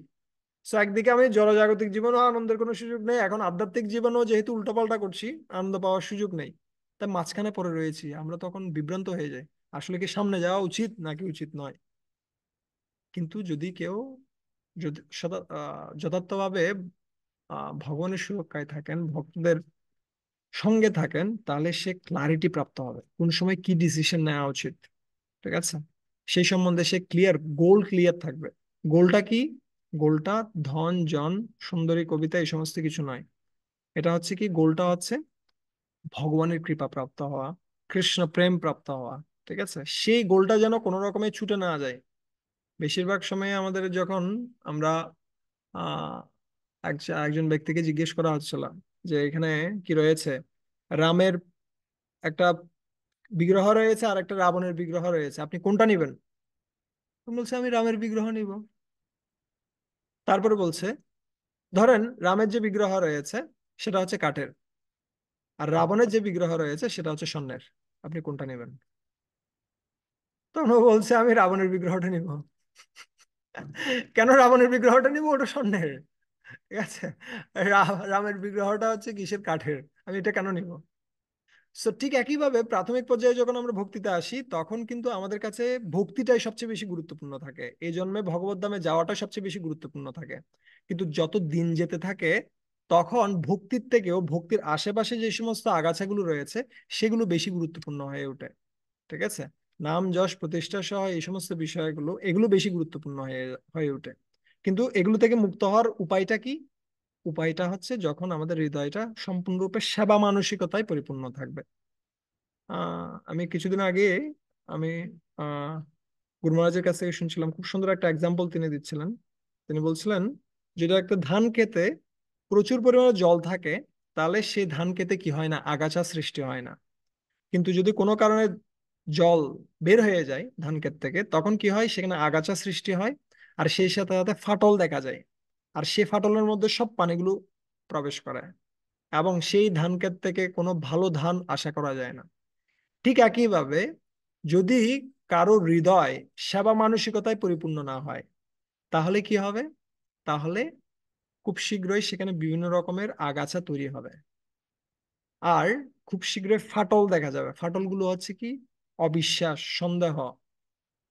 তো একদিকে আমি জড়জাগতিক জীবনেও আনন্দের কোনো সুযোগ নেই, এখন আধ্যাত্মিক জীবনেও যেহেতু উল্টোপাল্টা করছি, আনন্দ পাওয়ার সুযোগ নেই। তাই মাঝখানে পড়ে রয়েছি, আমরা তখন বিভ্রান্ত হয়ে যাই। আসলে কি সামনে যাওয়া উচিত নাকি উচিত নয়? কিন্তু যদি কেউ যদি যথার্থভাবে ভগবানের সুরক্ষায় থাকেন, ভক্তদের সঙ্গে থাকেন, তাহলে সে ক্লারিটি প্রাপ্ত হবে কোন সময় কি ডিসিশন নেওয়া উচিত। ঠিক আছে? সেই সম্বন্ধে সে ক্লিয়ার, গোল ক্লিয়ার থাকবে। গোলটা কি? গোলটা ধন জন, সুন্দরী কবিতা এই সমস্ত কিছু নয়। এটা হচ্ছে কি, গোলটা হচ্ছে ভগবানের কৃপা প্রাপ্ত হওয়া, কৃষ্ণ প্রেম প্রাপ্ত হওয়া। ঠিক আছে? সেই গোলটা যেন কোনো রকমে ছুটে না যায়। বেশিরভাগ সময়ে আমাদের যখন আমরা আহ একজন ব্যক্তিকে জিজ্ঞেস করা হচ্ছিল যে এখানে কি রয়েছে, রামের একটা বিগ্রহ রয়েছে আর একটা রাবণের বিগ্রহ রয়েছে, আপনি কোনটা নিবেন? তো বলছে আমি রামের বিগ্রহ নিব। তারপরে বলছে, ধরেন রামের যে বিগ্রহ রয়েছে সেটা হচ্ছে কাঠের, আর রাবণের যে বিগ্রহ রয়েছে সেটা হচ্ছে স্বর্ণের, আপনি কোনটা নেবেন? তখন ও বলছে আমি রাবণের বিগ্রহটা নিব। কেন রাবণের বিগ্রহটা নিব? ওটা স্বর্ণের। ঠিক আছে? রামের বিগ্রহটা হচ্ছে কিসের, কাঠের। আমি এটা কেন নিব? সো ঠিক একইভাবে প্রাথমিক পর্যায়ে যখন আমরা ভক্তিতে আসি, তখন কিন্তু আমাদের কাছে ভক্তিটাই সবচেয়ে বেশি গুরুত্বপূর্ণ থাকে, এই জন্মে ভগবত ধামে যাওয়াটা সবচেয়ে বেশি গুরুত্বপূর্ণ থাকে। কিন্তু যত দিন যেতে থাকে, তখন ভক্তির থেকেও ভক্তির আশেপাশে যে সমস্ত আগাছাগুলো রয়েছে সেগুলো বেশি গুরুত্বপূর্ণ হয়ে ওঠে। ঠিক আছে? নাম যশ প্রতিষ্ঠা সহ এই সমস্ত বিষয়গুলো, এগুলো বেশি গুরুত্বপূর্ণ হয়ে হয়ে ওঠে। কিন্তু এগুলো থেকে মুক্ত হওয়ার উপায়টা কি? উপায়টা হচ্ছে যখন আমাদের হৃদয়টা সম্পূর্ণরূপে সেবা মানসিকতায় পরিপূর্ণ থাকবে। আমি কিছুদিন আগে আমি আহ গুরু মহারাজের কাছ থেকে শুনছিলাম, খুব সুন্দর একটা এক্সাম্পল তিনি দিচ্ছিলেন। তিনি বলছিলেন, যেটা একটা ধান খেতে প্রচুর পরিমাণে জল থাকে, তাহলে সেই ধান খেতে কি হয় না, আগাছা সৃষ্টি হয় না। কিন্তু যদি কোনো কারণে জল বের হয়ে যায় ধান ক্ষেত থেকে, তখন কি হয়, সেখানে আগাছা সৃষ্টি হয়, আর সেই সাথে সাথে ফাটল দেখা যায়। আর সেই ফাটলের মধ্যে সব পানিগুলো প্রবেশ করে, এবং সেই ধান ক্ষেত থেকে কোনো ভালো ধান আশা করা যায় না। ঠিক একইভাবে, যদি কারো হৃদয় সেবা মানসিকতায় পরিপূর্ণ না হয়, তাহলে কি হবে? তাহলে খুব শীঘ্রই সেখানে বিভিন্ন রকমের আগাছা তৈরি হবে, আর খুব শীঘ্রই ফাটল দেখা যাবে। ফাটলগুলো হচ্ছে কি, অবিশ্বাস, সন্দেহ।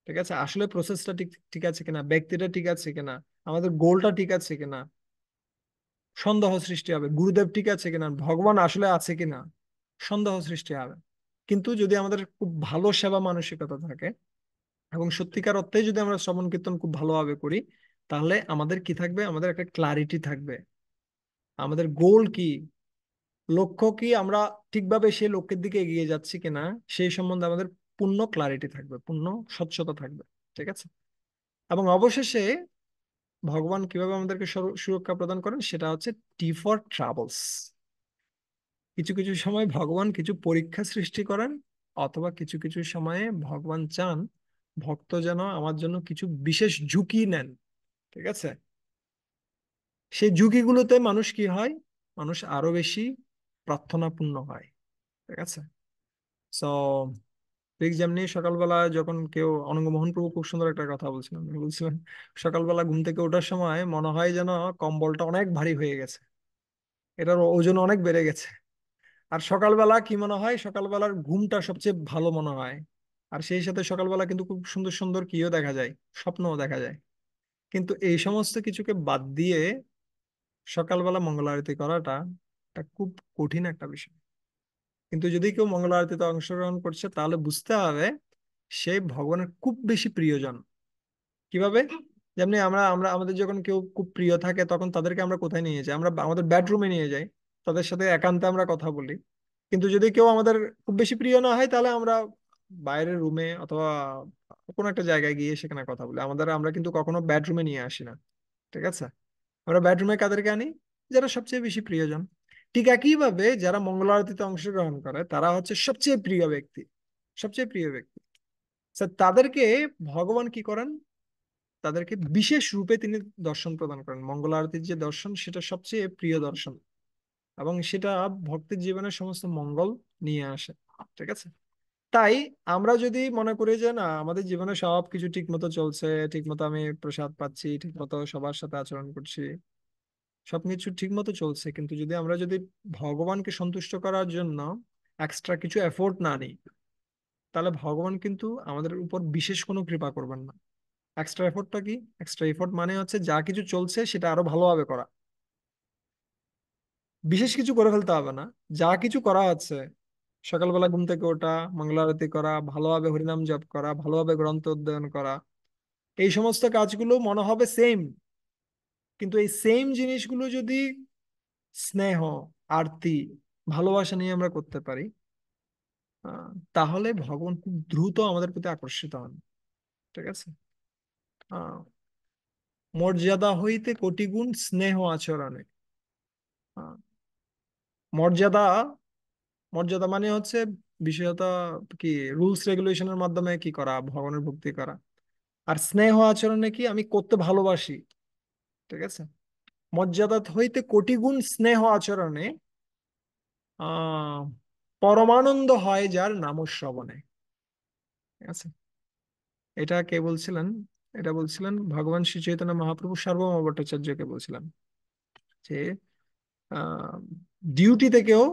ঠিক আছে? আসলে প্রসেসটা ঠিক ঠিক আছে কিনা, ব্যক্তিটা ঠিক আছে কিনা, আমাদের গোলটা ঠিক আছে কিনা, সন্দেহ সৃষ্টি হবে। গুরুদেব ঠিক আছে কিনা, ভগবান আসলে আছে কিনা, সন্দেহ সৃষ্টি হবে। কিন্তু যদি আমাদের খুব ভালো সেবা মানসিকতা থাকে, এবং সত্যিকার অর্থে যদি আমরা শ্রবণ কীর্তন খুব ভালোভাবে করি, তাহলে আমাদের কি থাকবে, আমাদের একটা ক্লারিটি থাকবে। আমাদের গোল কি, লক্ষ্য কি, আমরা ঠিকভাবে সেই লক্ষ্যের দিকে এগিয়ে যাচ্ছি কিনা, সেই সম্বন্ধে আমাদের পূর্ণ ক্লারিটি থাকবে, পূর্ণ স্বচ্ছতা থাকবে। ঠিক আছে? এবং অবশেষে ভগবান কিভাবে আমাদেরকে সুরক্ষা প্রদান করেন, সেটা হচ্ছে টি ফর ট্রাভেলস। কিছু কিছু সময় ভগবান কিছু পরীক্ষা সৃষ্টি করেন, অথবা কিছু কিছু সময়ে ভগবান চান ভক্ত যেন আমার জন্য কিছু বিশেষ ঝুঁকি নেন। ঠিক আছে? সেই ঝুঁকিগুলোতে মানুষ কি হয়, মানুষ আরো বেশি প্রার্থনাপূর্ণ হয়। ঠিক আছে? সো ঠিক যেমনি সকালবেলা যখন কেউ, অনঙ্গমোহন প্রভু খুব সুন্দর একটা কথা বলছিলেন, উনি বলছিলেন সকালবেলা ঘুম থেকে ওঠার সময় মনে হয় যেন কম্বলটা অনেক ভারী হয়ে গেছে, এটার ওজন অনেক বেড়ে গেছে। আর সকালবেলা কি মনে হয়, সকালবেলার ঘুমটা সবচেয়ে ভালো মনে হয়। আর সেই সাথে সকালবেলা কিন্তু খুব সুন্দর সুন্দর কিও দেখা যায়, স্বপ্নও দেখা যায়। কিন্তু এই সমস্ত কিছুকে বাদ দিয়ে সকালবেলা মঙ্গল আরতি করাটা একটা খুব কঠিন একটা বিষয়। কিন্তু যদি কেউ মঙ্গল আরতিতে অংশগ্রহণ করছে, তাহলে বুঝতে হবে সে ভগবানের খুব বেশি প্রিয়জন। কিভাবে? যেমনি আমরা আমরা আমাদের যখন কেউ খুব প্রিয় থাকে, তখন তাদেরকে আমরা কোথায় নিয়ে যাই, আমরা আমাদের বেডরুমে নিয়ে যাই, তাদের সাথে একান্তে আমরা কথা বলি। কিন্তু যদি কেউ আমাদের খুব বেশি প্রিয় না হয়, তাহলে আমরা বাইরের রুমে অথবা কোনো একটা জায়গায় গিয়ে সেখানে কথা বলি। আমরা কিন্তু কখনো বেডরুমে নিয়ে আসি না। ঠিক আছে? আমরা বেডরুমে কাদেরকে আনি? যারা সবচেয়ে বেশি প্রিয়জন। ঠিক একইভাবে যারা মঙ্গল আরতিতে অংশগ্রহণ করে তারা হচ্ছে সবচেয়ে প্রিয় ব্যক্তি, সবচেয়ে প্রিয় ব্যক্তি। তাদেরকে ভগবান কি করেন, তাদেরকে বিশেষ রূপে তিনি দর্শন প্রদান করেন। মঙ্গল আরতির যে দর্শন সেটা সবচেয়ে প্রিয় দর্শন, এবং সেটা ভক্তের জীবনের সমস্ত মঙ্গল নিয়ে আসে। ঠিক আছে। তাই আমরা যদি মনে করি যে না, আমাদের জীবনে সব কিছু ঠিক মতো চলছে, ঠিক মতো আমি প্রসাদ পাচ্ছি, ঠিক মতো সবার সাথে আচরণ করছি, সবকিছু ঠিক মতো চলছে, কিন্তু আমরা যদি ভগবানকে সন্তুষ্ট করার জন্য এক্সট্রা কিছু এফোর্ট না নিই, তাহলে ভগবান কিন্তু আমাদের উপর বিশেষ কোনো কৃপা করবেন না। এক্সট্রা এফোর্টটা কি? এক্সট্রা এফোর্ট মানে হচ্ছে যা কিছু চলছে সেটা আরো ভালোভাবে করা। বিশেষ কিছু করে ফেলতে হবে না, যা কিছু করা হচ্ছে, সকালবেলা ঘুম থেকে ওঠা, মঙ্গল আরতি করা, ভালোভাবে হরিনাম জপ করা, ভালোভাবে গ্রন্থ অধ্যয়ন করা, এই সমস্ত কাজগুলো মনে হবে সেম, কিন্তু এই সেম জিনিসগুলো যদি স্নেহ, আরতি, ভালোবাসা নিয়ে আমরা করতে পারি, তাহলে ভগবান খুব দ্রুত আমাদের প্রতি আকর্ষিত হন। ঠিক আছে। আহ, মর্যাদা হইতে কোটি গুণ স্নেহ আচরণে। আহ, মর্যাদা, মর্যাদা মানে হচ্ছে বিষয়ত কি, রুলস রেগুলেশনের মাধ্যমে কি করা, ভগবানের ভক্তি করা। আর স্নেহ আচরণে কি, আমি করতে ভালোবাসি। ঠিক আছে। মর্যাদা হইতে কোটি গুণ স্নেহ আচরণে আহ পরমানন্দ হয় যার নাম শ্রবণে। ঠিক আছে। এটা কে বলছিলেন? এটা বলছিলেন ভগবান শ্রী চৈতন্য মহাপ্রভু সার্বভৌম ভট্টাচার্যকে বলছিলেন যে আহ ডিউটি থেকেও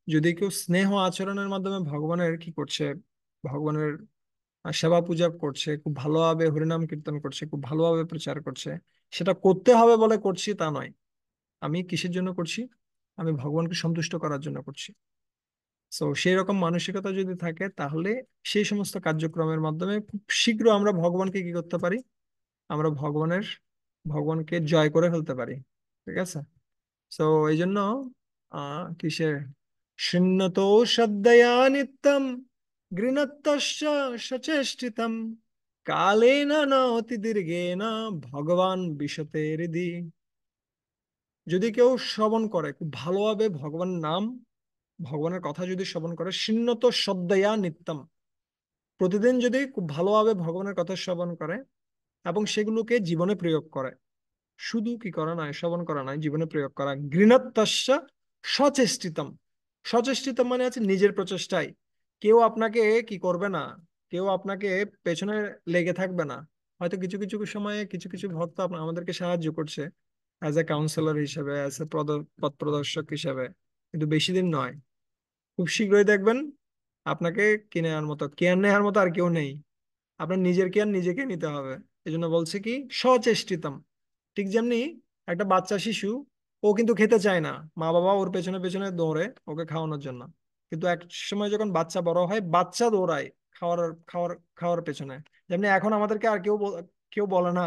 যদি কেউ স্নেহ আচরণের মাধ্যমে ভগবানের কি করছে, ভগবানের সেবা পূজা করছে, খুব ভালোভাবে হরিনাম কীর্তন করছে, খুব ভালোভাবে প্রচার করছে, সেটা করতে হবে বলে করছি তা নয়। আমি কিসের জন্য করছি? আমি ভগবানকে সন্তুষ্ট করার জন্য করছি। তো সেই রকম মানসিকতা যদি থাকে, তাহলে সেই সমস্ত কার্যক্রমের মাধ্যমে খুব শীঘ্র আমরা ভগবানকে কি করতে পারি, আমরা ভগবানকে জয় করে ফেলতে পারি। ঠিক আছে। তো এই জন্য কিসে, শৃণ্যতো শ্রদ্ধয়া নিত্যম গৃণত্তশ্চ সচেষ্টিতম কালেন ন অতি দীর্ঘেন ভগবান বিশতে হৃদি। যদি কেউ শ্রবণ করে খুব ভালোভাবে ভগবানের নাম, ভগবানের কথা যদি শ্রবণ করে, শৃণ্যত শ্রদ্ধয়া নিত্যম, প্রতিদিন যদি খুব ভালোভাবে ভগবানের কথা শ্রবণ করে এবং সেগুলোকে জীবনে প্রয়োগ করে, শুধু কি করা নয়, শ্রবণ করা নয়, জীবনে প্রয়োগ করা, গৃণাত্মস্য সচেষ্টিতম। সচেষ্টিতম মানে আছে নিজের প্রচেষ্টায়। কেউ আপনাকে কি করবে না, কেউ আপনাকে পেছনে লেগে থাকবে না। হয়তো কিছু কিছু সময়ে কিছু কিছু ভক্ত আমাদেরকে সাহায্য করছে অ্যাজ এ কাউন্সিলর হিসেবে, অ্যাজ এ পথ প্রদর্শক হিসেবে, কিন্তু বেশি দিন নয়। খুব শীঘ্রই দেখবেন আপনাকে কিনে নেওয়ার মতো, কেয়ার নেওয়ার মতো আর কেউ নেই। আপনার নিজের কেয়ার নিজেকে নিতে হবে। এই জন্য বলছে কি, সচেষ্টিতম। ঠিক যেমনি একটা বাচ্চা শিশু, ও কিন্তু খেতে চায় না, মা বাবা ওর পেছনে পেছনে দৌড়ে ওকে খাওয়ানোর জন্য, কিন্তু এক সময় যখন বাচ্চা বড় হয়, বাচ্চা দৌড়ায় খাওয়ার খাওয়ার খাওয়ার পেছনে। যেমনি এখন আমাদেরকে আর কেউ বলে না,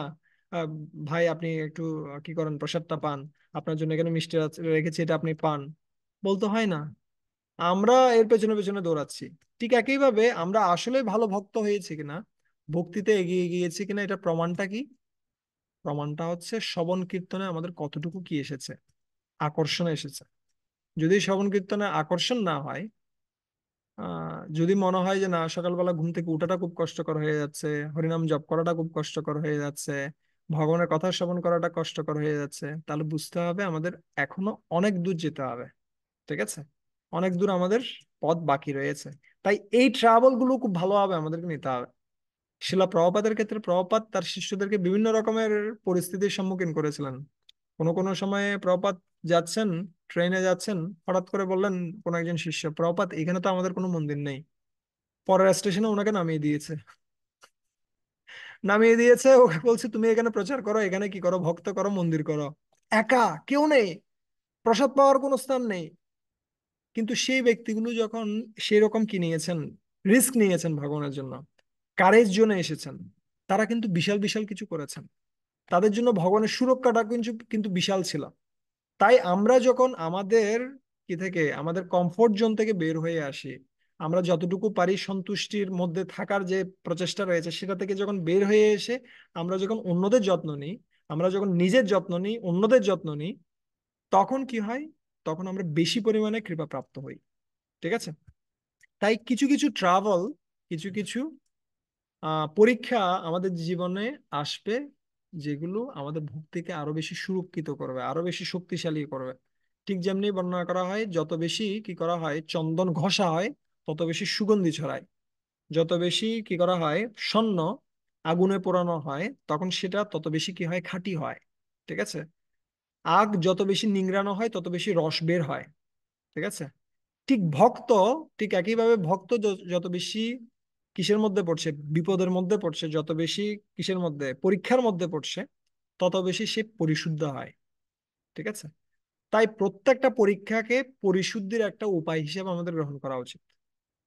আহ, ভাই আপনি একটু কি করেন, প্রসাদটা পান, আপনার জন্য এখানে মিষ্টি রেখেছি, এটা আপনি পান, বলতে হয় না। আমরা এর পেছনে পেছনে দৌড়াচ্ছি। ঠিক একইভাবে আমরা আসলে ভালো ভক্ত হয়েছি কিনা, ভক্তিতে এগিয়ে গিয়েছি কিনা, এটা প্রমাণটা কি? প্রমাণটা হচ্ছে শ্রবণ কীর্তনে আমাদের কতটুকু কি এসেছে, আকর্ষণ এসেছে। যদি শ্রবণ কীর্তনে আকর্ষণ না হয়, যদি মনে হয় যে না, সকালবেলা ঘুম থেকে উঠাটা খুব কষ্টকর হয়ে যাচ্ছে, হরিনাম জপ করাটা খুব কষ্টকর হয়ে যাচ্ছে, ভগবানের কথা শ্রবণ করাটা কষ্টকর হয়ে যাচ্ছে, তাহলে বুঝতে হবে আমাদের এখনো অনেক দূর যেতে হবে। ঠিক আছে। অনেক দূর আমাদের পথ বাকি রয়েছে। তাই এই ট্রাভেল গুলো খুব ভালোভাবে আমাদেরকে নিতে হবে। শিলা প্রভুপাদের ক্ষেত্রে প্রভুপাদ তার শিষ্যদেরকে বিভিন্ন রকমের পরিস্থিতির সম্মুখীন করেছিলেন। কোনো কোনো সময়ে প্রভুপাদ যাচ্ছেন, ট্রেনে যাচ্ছেন, হঠাৎ করে বললেন কোন একজন শিষ্য, প্রভুপাদ এখানে তো আমাদের কোনো মন্দির নেই। পরের স্টেশনে ওনাকে নামিয়ে দিয়েছে। নামিয়ে দিয়েছে, ওকে বলছে তুমি এখানে প্রচার করো, এখানে কি করো, ভক্ত করো, মন্দির করো, একা, কেউ নেই, প্রসাদ পাওয়ার কোনো স্থান নেই। কিন্তু সেই ব্যক্তিগুলো যখন সেই রকম কি নিয়েছেন, রিস্ক নিয়েছেন ভগবানের জন্য, কারেজ জন্য এসেছেন, তারা কিন্তু বিশাল বিশাল কিছু করেছেন। তাদের জন্য ভগবানের সুরক্ষাটা কিন্তু কিন্তু বিশাল ছিল। তাই আমরা যখন আমাদের কি থেকে, আমাদের কমফোর্ট জোন থেকে বের হয়ে আসি, আমরা যতটুকু পারি সন্তুষ্টির মধ্যে থাকার যে প্রচেষ্টা রয়েছে সেটা থেকে যখন বের হয়ে এসে আমরা যখন অন্যদের যত্ন নিই, আমরা যখন নিজের যত্ন নিই, অন্যদের যত্ন নিই, তখন কি হয়, তখন আমরা বেশি পরিমাণে কৃপা প্রাপ্ত হই। ঠিক আছে? তাই কিছু কিছু ট্রাভেল, কিছু কিছু পরীক্ষা আমাদের জীবনে আসবে, যেগুলো আমাদের ভক্তিকে আরো বেশি সুরক্ষিত করবে, আরো বেশি শক্তিশালী করবে। ঠিক যেমনি বর্ণনা করা হয়, যত বেশি কি করা হয়, চন্দন ঘষা হয়, তত বেশি সুগন্ধি ছড়ায়। যত বেশি কি করা হয়, স্বর্ণ আগুনে পোড়ানো হয়, তখন সেটা তত বেশি কি হয়, খাঁটি হয়। ঠিক আছে? আগ যত বেশি নিংড়ানো হয়, তত বেশি রস বের হয়। ঠিক আছে? ঠিক ভক্ত, ঠিক একইভাবে ভক্ত যত বেশি কিসের মধ্যে পড়ছে, বিপদের মধ্যে পড়ছে, যত বেশি কিসের মধ্যে, পরীক্ষার মধ্যে পড়ছে, তত বেশি সে পরিশুদ্ধ হয়। ঠিক আছে? তাই প্রত্যেকটা পরীক্ষাকে পরিশুদ্ধির একটা উপায় হিসেবে আমাদের গ্রহণ করা উচিত।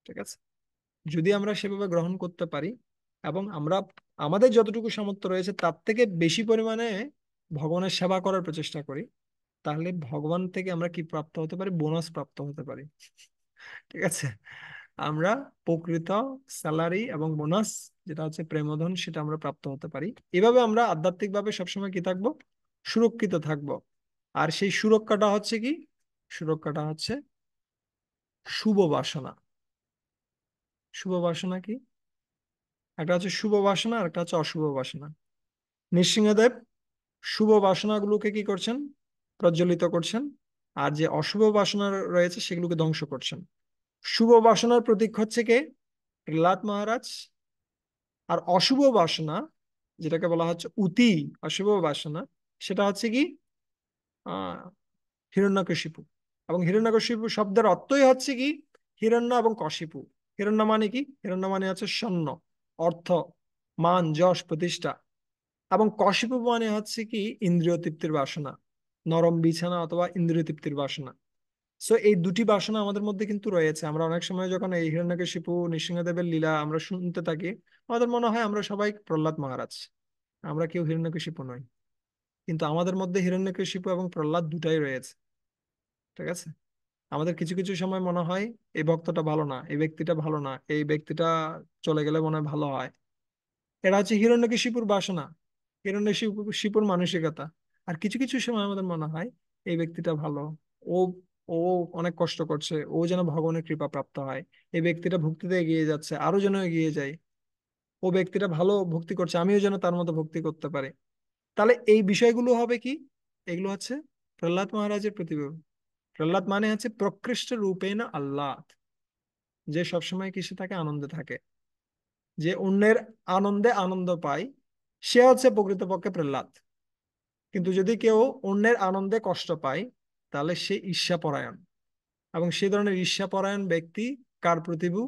ঠিক আছে? যদি আমরা সেভাবে গ্রহণ করতে পারি, এবং আমরা আমাদের যতটুকু সামর্থ্য রয়েছে তার থেকে বেশি পরিমাণে ভগবানের সেবা করার প্রচেষ্টা করি, তাহলে ভগবান থেকে আমরা কি প্রাপ্ত হতে পারি, বোনাস প্রাপ্ত হতে পারি। ঠিক আছে? আমরা প্রকৃত স্যালারি এবং বোনাস, যেটা হচ্ছে প্রেমধন, সেটা আমরা প্রাপ্ত হতে পারি। এভাবে আমরা আধ্যাত্মিকভাবে সবসময় কি থাকবো, সুরক্ষিত থাকবো। আর সেই সুরক্ষাটা হচ্ছে কি, সুরক্ষাটা হচ্ছে শুভ বাসনা। শুভ বাসনা কি? একটা হচ্ছে শুভ বাসনা আর একটা হচ্ছে অশুভ বাসনা। নৃসিংহদেব শুভ বাসনাগুলোকে কি করছেন, প্রজ্বলিত করছেন, আর যে অশুভ বাসনা রয়েছে সেগুলোকে ধ্বংস করছেন। শুভ বাসনার প্রতীক হচ্ছে কে, প্রহ্লাদ মহারাজ। আর অশুভ বাসনা, যেটাকে বলা হচ্ছে অতি অশুভ বাসনা, সেটা হচ্ছে কি, আহ হিরণ্যকশিপু। এবং হিরণ্যকশিপু শব্দের অর্থই হচ্ছে কি, হিরণ্য এবং কশিপু। হিরণ্য মানে কি, হিরণ্য মানে হচ্ছে স্বর্ণ, অর্থ, মান, যশ, প্রতিষ্ঠা। এবং কশিপু মানে হচ্ছে কি, ইন্দ্রিয় তৃপ্তির বাসনা, নরম বিছানা অথবা ইন্দ্রিয় তৃপ্তির বাসনা। সো এই দুটি বাসনা আমাদের মধ্যে কিন্তু রয়েছে। আমরা অনেক সময় যখন এই হিরণ্যকশিপু নৃসিংহদেবের লীলা আমরা শুনতে থাকি, আমাদের মনে হয় আমরা সবাই প্রহ্লাদ মহারাজ, আমরা কেউ হিরণ্যকশিপু নই। কিন্তু আমাদের মধ্যে হিরণ্যকশিপু এবং প্রহ্লাদ দুটাই রয়েছে। ঠিক আছে? আমাদের কিছু কিছু সময় মনে হয় এই ভক্তটা ভালো না, এই ব্যক্তিটা ভালো না, এই ব্যক্তিটা চলে গেলে মনে হয় ভালো হয়। এটা হচ্ছে হিরণ্যকশিপুর বাসনা, হিরণ্যকশিপুর মানসিকতা। আর কিছু কিছু সময় আমাদের মনে হয় এই ব্যক্তিটা ভালো, ও ও অনেক কষ্ট করছে, ও যেন ভগবানের কৃপা প্রাপ্ত হয়। এই ব্যক্তিটা ভক্তিতে এগিয়ে যাচ্ছে, আরো যেন এগিয়ে যায়। ও ব্যক্তিটা ভালো ভক্তি করছে, আমিও যেন তার মতো ভক্তি করতে পারি। তাহলে এই বিষয়গুলো হবে কি, এগুলো হচ্ছে প্রহ্লাদ মহারাজের প্রতিবিম্ব। প্রহ্লাদ মানে হচ্ছে প্রকৃষ্ট রূপেণ আল্লাহ, যে সবসময় কিসে থাকে, আনন্দে থাকে, যে অন্যের আনন্দে আনন্দ পায়, সে হচ্ছে প্রকৃতপক্ষে প্রহ্লাদ। কিন্তু যদি কেউ অন্যের আনন্দে কষ্ট পায়, তাহলে সে ঈর্ষাপরায়ণ। এবং সেই ধরনের ঈর্ষাপরায়ণ ব্যক্তি কার প্রতিভু,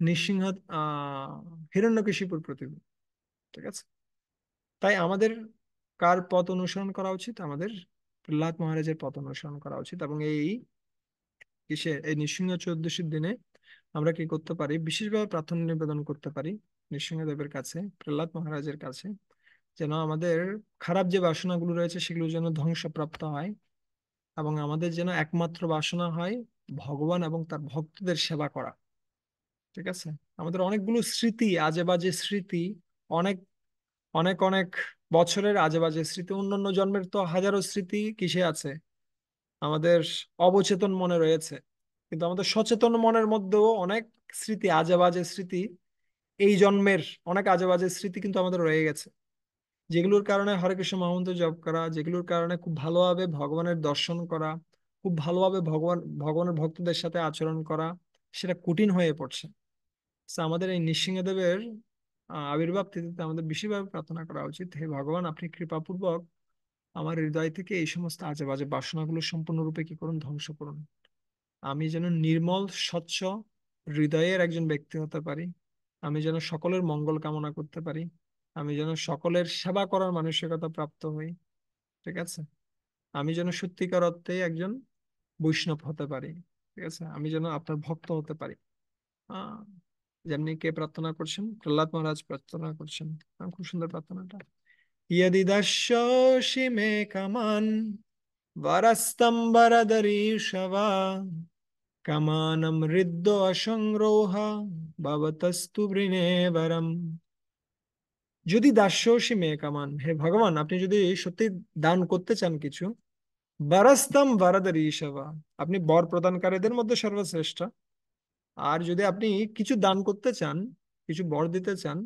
নৃসিংহ, আহ হিরণ্যকশিপুর প্রতিভু। ঠিক আছে? তাই আমাদের কার পথ অনুসরণ করা উচিত, আমাদের প্রহ্লাদ মহারাজের পথ অনুসরণ করা উচিত। এবং এই এই নৃসিংহ চতুর্দশীর দিনে আমরা কি করতে পারি, বিশেষভাবে প্রার্থনা নিবেদন করতে পারি নৃসিংহদেবের কাছে, প্রহ্লাদ মহারাজের কাছে, যেন আমাদের খারাপ যে বাসনাগুলো রয়েছে সেগুলো যেন ধ্বংসপ্রাপ্ত হয়, এবং আমাদের যেন একমাত্র বাসনা হয় ভগবান এবং তার ভক্তদের সেবা করা। ঠিক আছে? আমাদের অনেকগুলো স্মৃতি, আজে বাজে স্মৃতি, অনেক অনেক অনেক বছরের আজে বাজে স্মৃতি, অন্যান্য জন্মের তো হাজারো স্মৃতি কিসে আছে, আমাদের অবচেতন মনে রয়েছে। কিন্তু আমাদের সচেতন মনের মধ্যেও অনেক স্মৃতি, আজে বাজে স্মৃতি, এই জন্মের অনেক আজে বাজে স্মৃতি কিন্তু আমাদের রয়ে গেছে, যেগুলোর কারণে হরে কৃষ্ণ মহামন্ত্র জপ করা, যেগুলোর কারণে খুব ভালোভাবে ভগবানের দর্শন করা, খুব ভালোভাবে ভগবানের ভক্তদের সাথে আচরণ করা, সেটা কঠিন হয়ে পড়ছে। So, আমাদের এই নৃসিংহদেবের আবির্ভাব তিথিতে আমাদের বিশেষভাবে প্রার্থনা করা উচিত, হে ভগবান, আপনি কৃপাপূর্বক আমার হৃদয় থেকে এই সমস্ত আজে বাজে বাসনাগুলো সম্পূর্ণরূপে কি করুন, ধ্বংস করুন। আমি যেন নির্মল স্বচ্ছ হৃদয়ের একজন ব্যক্তি হতে পারি, আমি যেন সকলের মঙ্গল কামনা করতে পারি, আমি যেন সকলের সেবা করার মানসিকতা প্রাপ্ত হই। ঠিক আছে? আমি যেন সত্যিকার অর্থে একজন বৈষ্ণব হতে পারি। ঠিক আছে? আমি যেন আপনার ভক্ত হতে পারি। আহ যেমনি কে প্রার্থনা করছেন, প্রহ্লাদ মহারাজ প্রার্থনা করছেন। খুব সুন্দর প্রার্থনাটা। ইয়দি দাস্যসি মে কামান বরস্তম বরদরিষভা কামানম হৃদ্য অসংরোহা ভবতস্তু বৃণেবরম। যদি দাস্যসি মে কামান, হে ভগবান, আপনি যদি সত্যি দান করতে চান কিছু, বারাস্তাম বারাদার ঈশাবা, আপনি বর প্রদানকারীদের মধ্যে সর্বশ্রেষ্ঠ। আর যদি আপনি কিছু দান করতে চান, কিছু বর দিতে চান,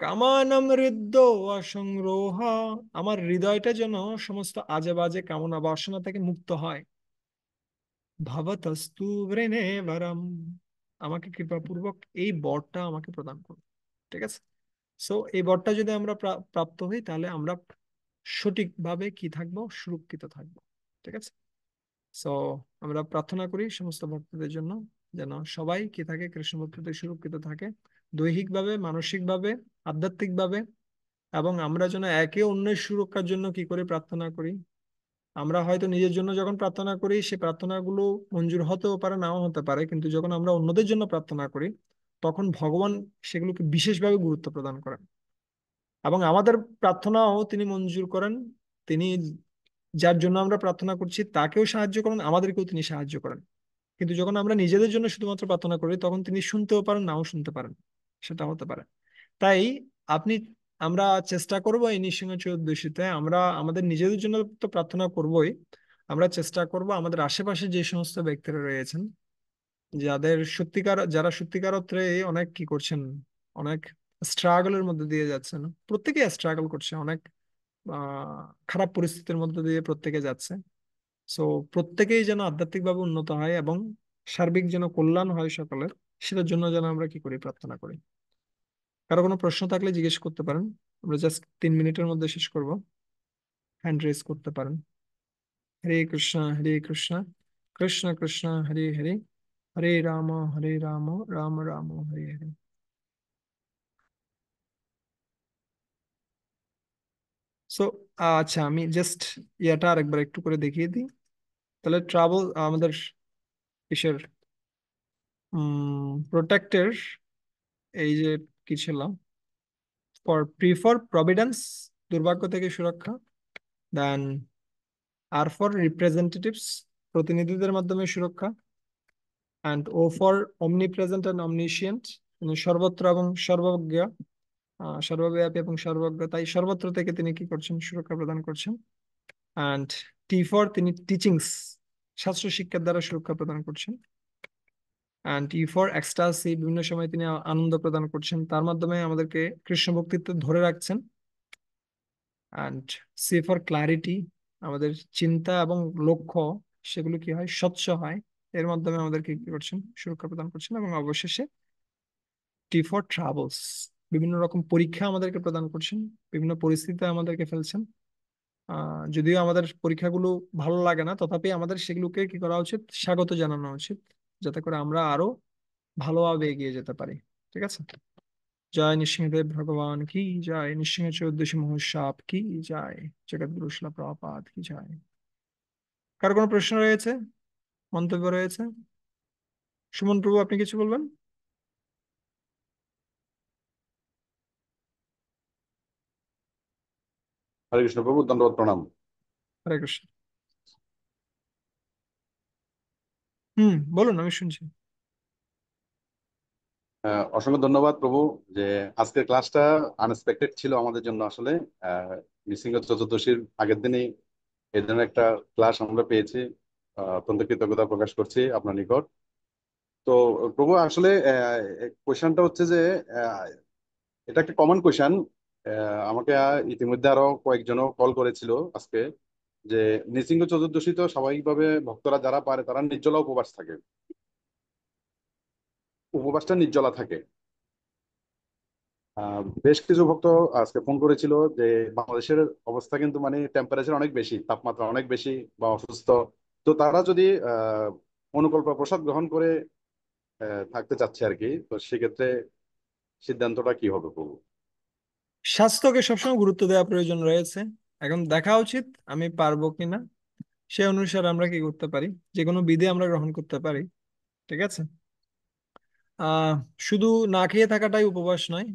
কামানাম হৃদ্য অসংরোহা, আমার হৃদয়টা যেন সমস্ত আজে বাজে কামনা বাসনা থেকে মুক্ত হয়। ভাবতস্তু ব্রেনে বরম, আমাকে কৃপাপূর্বক এই বরটা আমাকে প্রদান করুন। ঠিক আছে। সো এই বরটা যদি আমরা প্রাপ্ত হই, তাহলে আমরা সঠিকভাবে কি থাকবো, সুরক্ষিত থাকবো। ঠিক আছে। সো আমরা প্রার্থনা করি সমস্ত ভক্তদের জন্য, যেন সবাই কি থাকে, কৃষ্ণ ভক্তিতে সুরক্ষিত থাকে, দৈহিকভাবে, মানসিকভাবে, আধ্যাত্মিকভাবে। এবং আমরা যেন একে অন্যের সুরক্ষার জন্য কি করে প্রার্থনা করি। আমরা হয়তো নিজের জন্য যখন প্রার্থনা করি, সে প্রার্থনাগুলো মঞ্জুর হতেও পারে, নাও হতে পারে, কিন্তু যখন আমরা অন্যদের জন্য প্রার্থনা করি, তখন ভগবান সেগুলোকে বিশেষভাবে গুরুত্ব প্রদান করেন এবং আমাদের প্রার্থনাও তিনি মঞ্জুর করেন। তিনি যার জন্য আমরা প্রার্থনা করছি তাকেও সাহায্য করেন, আমাদেরকেও তিনি সাহায্য করেন। কিন্তু যখন আমরা নিজেদের জন্য শুধুমাত্র প্রার্থনা করি, তখন তিনি শুনতেও পারেন, নাও শুনতে পারেন, সেটা হতে পারে। তাই আপনি, আমরা চেষ্টা করব এই নৃসিংহ চতুর্দশীতে আমরা আমাদের নিজেদের জন্য তো প্রার্থনা করবই, আমরা চেষ্টা করব আমাদের আশেপাশে যে সমস্ত ব্যক্তিরা রয়েছেন, যারা সত্যিকার অর্থে অনেক কি করছেন, অনেক স্ট্রাগলের মধ্যে দিয়ে যাচ্ছেন, প্রত্যেকেই স্ট্রাগল করছে, অনেক খারাপ পরিস্থিতির মধ্যে দিয়ে প্রত্যেকে যাচ্ছে। সো প্রত্যেকেই যেন আধ্যাত্মিকভাবে উন্নত হয় এবং সার্বিক যেন কল্যাণ হয় সকলের, সেটার জন্য যেন আমরা কি করি, প্রার্থনা করি। কারো কোনো প্রশ্ন থাকলে জিজ্ঞেস করতে পারেন, আমরা জাস্ট 3 মিনিটের মধ্যে শেষ করব। হ্যান্ড রেজ করতে পারেন। হরে কৃষ্ণ হরে কৃষ্ণ, কৃষ্ণ কৃষ্ণ হরে হরে, হরে রাম রাম রাম হরে হরে। সো আচ্ছা, আমি জাস্ট ইয়াটা আরেকবার একটু করে দেখিয়ে দিই। তাহলে ট্রাভেল আমাদের কিসের, প্রোটেক্টের, এই যে কি ছিল, ফর প্রভিডেন্স, দুর্ভাগ্য থেকে সুরক্ষা। দেন আর ফর রিপ্রেজেন্টেটিভস, প্রতিনিধিদের মাধ্যমে সুরক্ষা। অ্যান্ড ও ফর অমনি প্রেজেন্ট অ্যান্ড অমনিশিয়েন্ট, মানে সর্বত্র এবং সর্বজ্ঞ, সর্বব্যাপী এবং সর্বজ্ঞ, তাই সর্বত্র থেকে তিনি কি করছেন, সুরক্ষা প্রদান করছেন। অ্যান্ড টি ফর তিনি টিচিংস, শাস্ত্র শিক্ষার দ্বারা সুরক্ষা প্রদান করছেন। অ্যান্ড ই ফর এক্সটাসি, বিভিন্ন সময় তিনি আনন্দ প্রদান করছেন, তার মাধ্যমে আমাদেরকে কৃষ্ণ ভক্তিত্ব ধরে রাখছেন। অ্যান্ড সি ফর ক্লারিটি, আমাদের চিন্তা এবং লক্ষ্য সেগুলো কি হয়, স্বচ্ছ হয়, এর মাধ্যমে আমাদেরকে কি করছেন, সুরক্ষা প্রদান করছেন। এবং অবশেষে টি ফর ট্রাভেলস, বিভিন্ন রকম পরীক্ষা আমাদেরকে প্রদান করছেন, বিভিন্ন পরিস্থিতিতে আমাদেরকে ফেলছেন। যদিও আমাদের পরীক্ষাগুলো ভালো লাগে না, তথাপি আমাদের সেগুলোকে কি করা উচিত, স্বাগত জানানো উচিত, যাতে করে আমরা আরো ভালোভাবে এগিয়ে যেতে পারি। ঠিক আছে। জয় নৃসিংহদেব ভগবান কি, জয় নৃসিংহ চৌদ্দশী মহোৎসব কি, জয় জগৎগুরু শিলা প্রভুপাদ কি জয়। কার কোনো প্রশ্ন রয়েছে, মন্তব্য রয়েছে? সুমন প্রভু, আপনি কিছু বলবেন? হরে কৃষ্ণ প্রভু, দণ্ডবত প্রণাম। হরে কৃষ্ণ। বলুন, আমি শুনছি। অসংখ্য ধন্যবাদ প্রভু, যে আজকের ক্লাসটা আনএক্সপেক্টেড ছিল আমাদের জন্য আসলে। নৃসিংহ চতুর্দশীর আগের দিনেই এই ধরনের একটা ক্লাস আমরা পেয়েছি। অত্যন্ত কৃতজ্ঞতা প্রকাশ করছি আপনার নিকট। তো প্রভু আসলে কোয়েশনটা হচ্ছে যে আহ, এটা একটা কমন কোয়েশন। আমাকে ইতিমধ্যে আরো কয়েকজনও কল করেছিল আজকে, যে নৃসিংহ চতুর্দশী তো স্বাভাবিকভাবে ভক্তরা যারা পারে তারা নির্জলা উপবাস থাকে, উপবাসটা নির্জলা থাকে। বেশ কিছু ভক্ত আজকে ফোন করেছিল যে বাংলাদেশের অবস্থা কিন্তু মানে টেম্পারেচার অনেক বেশি, তাপমাত্রা অনেক বেশি, বা অসুস্থ। তো তারা যদি অনুকল্প প্রসাদ গ্রহণ করে থাকতে চাচ্ছে আর কি, তো সেক্ষেত্রে সিদ্ধান্তটা কি হবে প্রভু? স্বাস্থ্যকে সবসময় গুরুত্ব দেওয়া প্রয়োজন রয়েছে। এখন দেখা উচিত আমি পারবো কিনা, সে অনুসারে আমরা কি করতে পারি, যে কোনো বিধি আমরা গ্রহণ করতে পারি। ঠিক আছে। আহ শুধু না খেয়ে থাকাটাই উপবাস নয়।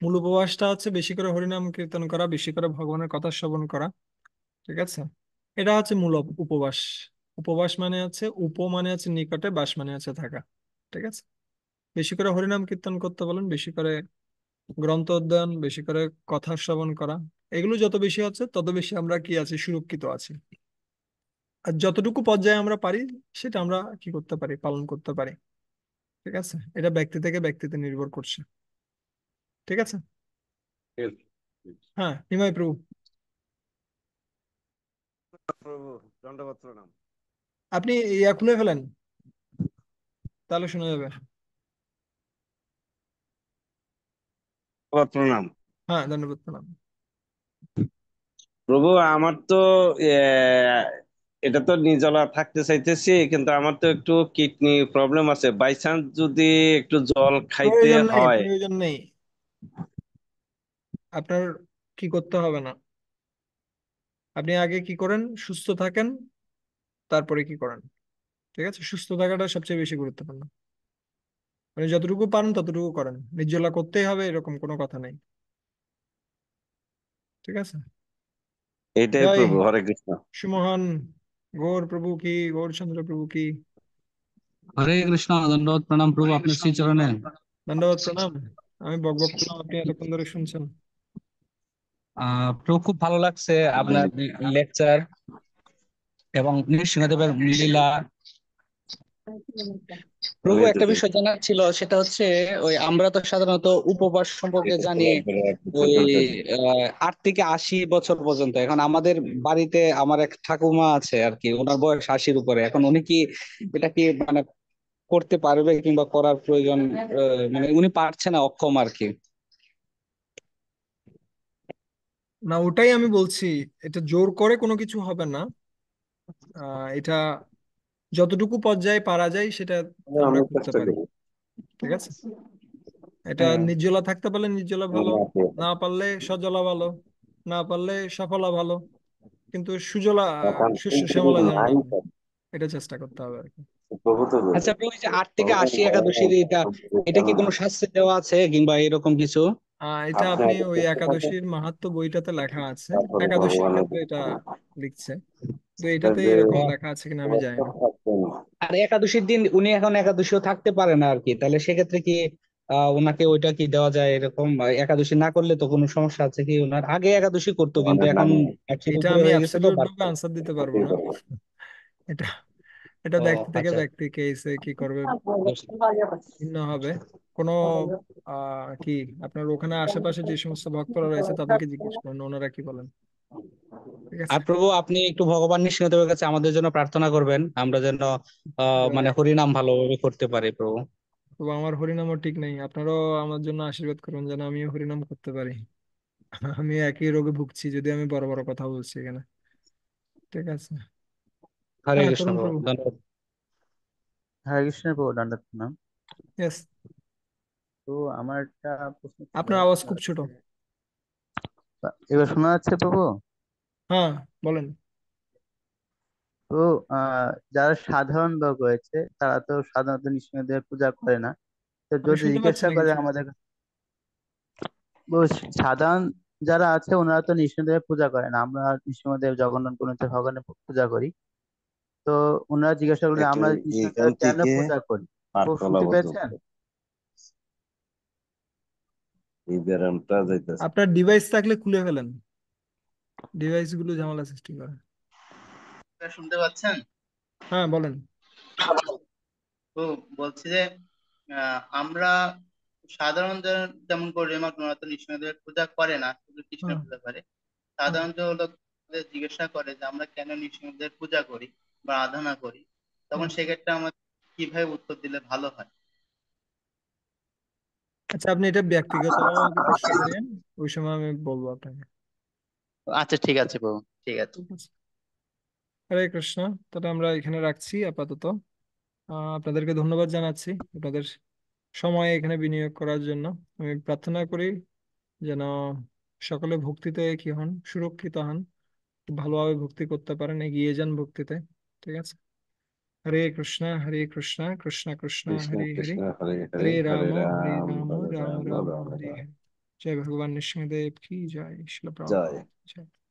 মূল উপবাসটা হচ্ছে বেশি করে হরিনাম কীর্তন করা, বেশি করে ভগবানের কথা শ্রবণ করা। ঠিক আছে। এটা হচ্ছে মূল উপবাস। উপবাস মানে হচ্ছে, মানে হচ্ছে নিকটে, বাস মানে হচ্ছে থাকা। ঠিক আছে। বেশি করে হরিনাম কীর্তন করতে বলেন, বেশি করে গ্রন্থ অধ্যয়ন, বেশি করে কথা শ্রবণ করা। এগুলো যত বেশি হচ্ছে তত বেশি আমরা কি আছি, সুরক্ষিত আছি। আর যতটুকু পর্যায়ে আমরা পারি সেটা আমরা কি করতে পারি, পালন করতে পারি। ঠিক আছে, এটা ব্যক্তি থেকে ব্যক্তিতে নির্ভর করছে। ঠিক আছে। ঠিক আছে। হ্যাঁ, নিমাই প্রভু। প্রভু, দণ্ডবত প্রণাম। আপনি ইয়া খুলে ফেলেন, তাহলে শোনা যাবে। দণ্ডবত প্রণাম। হ্যাঁ, ধন্যবাদ, প্রণাম। প্রভু, আমার তো এটা তো নির্জলা থাকতে চাইতেছি, কিন্তু আমার তো একটু কিডনি প্রবলেম আছে। বাই চান্স যদি একটু জল খাইতে প্রয়োজন নেই, হয়। প্রয়োজন নেই। আপনার কি করতে হবে না। আপনি আগে কি করেন, সুস্থ থাকেন, তারপরে কি করেন। ঠিক আছে, সুস্থ থাকাটা সবচেয়ে বেশি গুরুত্বপূর্ণ। মানে যতটুকু পারেন ততটুকু করেন, নির্জলা করতেই হবে এরকম কোনো কথা নেই। ঠিক আছে। এটাই জয় প্রভু, হরে কৃষ্ণ। সুমহান গৌর প্রভু কি, গৌরচন্দ্র প্রভু কি। হরে কৃষ্ণ, দণ্ডবত প্রণাম প্রভু, আপনার শ্রীচরণে। ধন্যবাদ, প্রণাম। আমি বক বক করলাম, আপনি এতক্ষণ ধরে শুনছেন। প্রভু, খুব ভালো লাগছে আপনার লেকচার এবং নৃসিংহদেবের লীলা। প্রভু, একটা বিষয় জানার ছিল, সেটা হচ্ছে ওই আমরা তো সাধারণত উপবাস সম্পর্কে জানি ওই 8 থেকে 80 বছর পর্যন্ত। এখন আমাদের বাড়িতে আমার এক ঠাকুমা আছে আর কি, ওনার বয়স 80-র উপরে। এখন উনি কি এটা কি মানে করতে পারবে, কিংবা করার প্রয়োজন, মানে উনি পারছে না, অক্ষম আর কি। না, ওটাই আমি বলছি, এটা জোর করে কোনো কিছু হবে না। এটা যতটুকু পর্যায়ে পারা যায় সেটা আমরা আমি করতে চেষ্টা পারি। করি। ঠিক আছে। এটা হ্যাঁ। নির্জলা থাকতে পারলে নির্জলা ভালো, না পারলে সজলা ভালো, না পারলে সফলা ভালো, কিন্তু সুজলা, শস্য শ্যামলা যেন না হয়, এটা চেষ্টা করতে হবে আর কি। আচ্ছা প্রভু, এই যে 8 থেকে 80 একাদশীর এটা, এটা কি কোনো শাস্ত্রে দেওয়া আছে কিংবা এরকম কিছু? এটা আপনি ওই একাদশীর মাহাত্ম্য বইটাতে লেখা আছে, একাদশীর ক্ষেত্রে এটা লিখছে, তো এটাতে এরকম ও, লেখা আছে কিনা আমি জানি না। আর একাদশীর দিন উনি এখন একাদশীও থাকতে পারে না আর কি, তাহলে সেক্ষেত্রে কি ওনাকে ওইটা কি দেওয়া যায় এরকম? একাদশী না করলে তো কোনো সমস্যা আছে কি? ওনার আগে একাদশী করতো, কিন্তু এখন 100-র এটা উপরে আমি হয়ে গেছে তো অ্যাবসলিউট বাদ। ভাবে আনসার দিতে পারবো না। এটা এটা ও ব্যক্তি থেকে আচ্ছা। ব্যক্তি কেসে কি করবে ভিন্ন হবে। কোনো কি, আপনার ওখানে আশেপাশে যে সমস্ত ভক্তরা রয়েছে তাদেরকে জিজ্ঞেস করুন, ওনারা কি বলেন। ঠিক আছে। আর প্রভু, আপনি একটু ভগবান নৃসিংহদেবের কাছে আমাদের জন্য প্রার্থনা করবেন, আমরা যেন মানে হরিনাম ভালোভাবে করতে পারি প্রভু। তো আমার হরিনামও ঠিক নেই, আপনারাও আমার জন্য আশীর্বাদ করুন যেন আমিও হরিনাম করতে পারি। আমি একই রোগে ভুগছি, যদি আমি বড় বড় কথা বলছি এখানে। ঠিক আছে। হরে হ্যাঁ, কৃষ্ণ করুন প্রভু, প্রভু। ধন্যবাদ। হরে কৃষ্ণের প্রভু, দণ্ডাত প্রণাম। ইয়েস। তো আমার একটা প্রশ্ন ছিল। আপনার আওয়াজ সেটা খুব ছোট। হচ্ছে, এবার শোনা যাচ্ছে প্রভু? হ্যাঁ, বলেন। তো যারা সাধারণ লোক রয়েছে তারা তো সাধারণত নৃসিংহদেবের পূজা করে না। তো আপনি যদি শুনতে পাচ্ছেন জিজ্ঞাসা না করে কিছু? আমাদের, তো সাধারণ যারা আছে ওনারা তো নৃসিংহদেবের পূজা করে না, আমরা নৃসিংহদেব জগন্নাথ গুণিত ভগবানের পূজা করি। তো ওনারা জিজ্ঞাসা করলে একটু আমরা এখান নৃসিংহদেবের কেন থেকে পূজা করি। ও পাঠতলা শুনতে পেয়েছেন? পর্যন্ত এই ব্যায়ামটা যাইতেছে। আপনার ডিভাইস থাকলে খুলে ফেলেন, ডিভাইস গুলো ঝামেলা সৃষ্টি করে। শুনতে পাচ্ছেন? হ্যাঁ, বলেন। তো বলছি যে আমরা সাধারণ যেমন করি, ওনারা তো নৃসিংহদেবের পূজা করে না, শুধু হ্যাঁ, কৃষ্ণের পূজা করে। হ্যাঁ। সাধারণত লোকদের জিজ্ঞাসা করে যে আমরা কেন নৃসিংহদেবের পূজা করি বা আরাধনা করি, তখন হ্যাঁ। সেক্ষেত্রে আমাদের কিভাবে উত্তর দিলে ভালো হয়? আচ্ছা, আপনি এটা ব্যক্তিগত আমাকে প্রশ্ন করেন, ওই সময় আমি বলবো আপনাকে। আচ্ছা, ঠিক আছে প্রভু, ঠিক আছে। ঠিক আছে। হরে কৃষ্ণ। তাহলে আমরা এখানে রাখছি আপাতত। আপনাদেরকে ধন্যবাদ জানাচ্ছি আপনাদের সময় এখানে বিনিয়োগ করার জন্য। আমি প্রার্থনা করি যেন সকলে ভক্তিতে কি হন, সুরক্ষিত হন, খুব ভালোভাবে ভক্তি করতে পারেন, এগিয়ে যান ভক্তিতে। ঠিক আছে। হরে কৃষ্ণ, হরে কৃষ্ণ, কৃষ্ণ কৃষ্ণ, কৃষ্ণ হরে হরে, কৃষ্ণ হরে হরে, হরে হরে রাম, হরে রাম রাম, হরে রাম রাম রাম, রাম হরে রাম। হরে। জয় ভগবান নৃসিংহদেব কি জয়, শিল জয়। প্রভুপাদ জয়।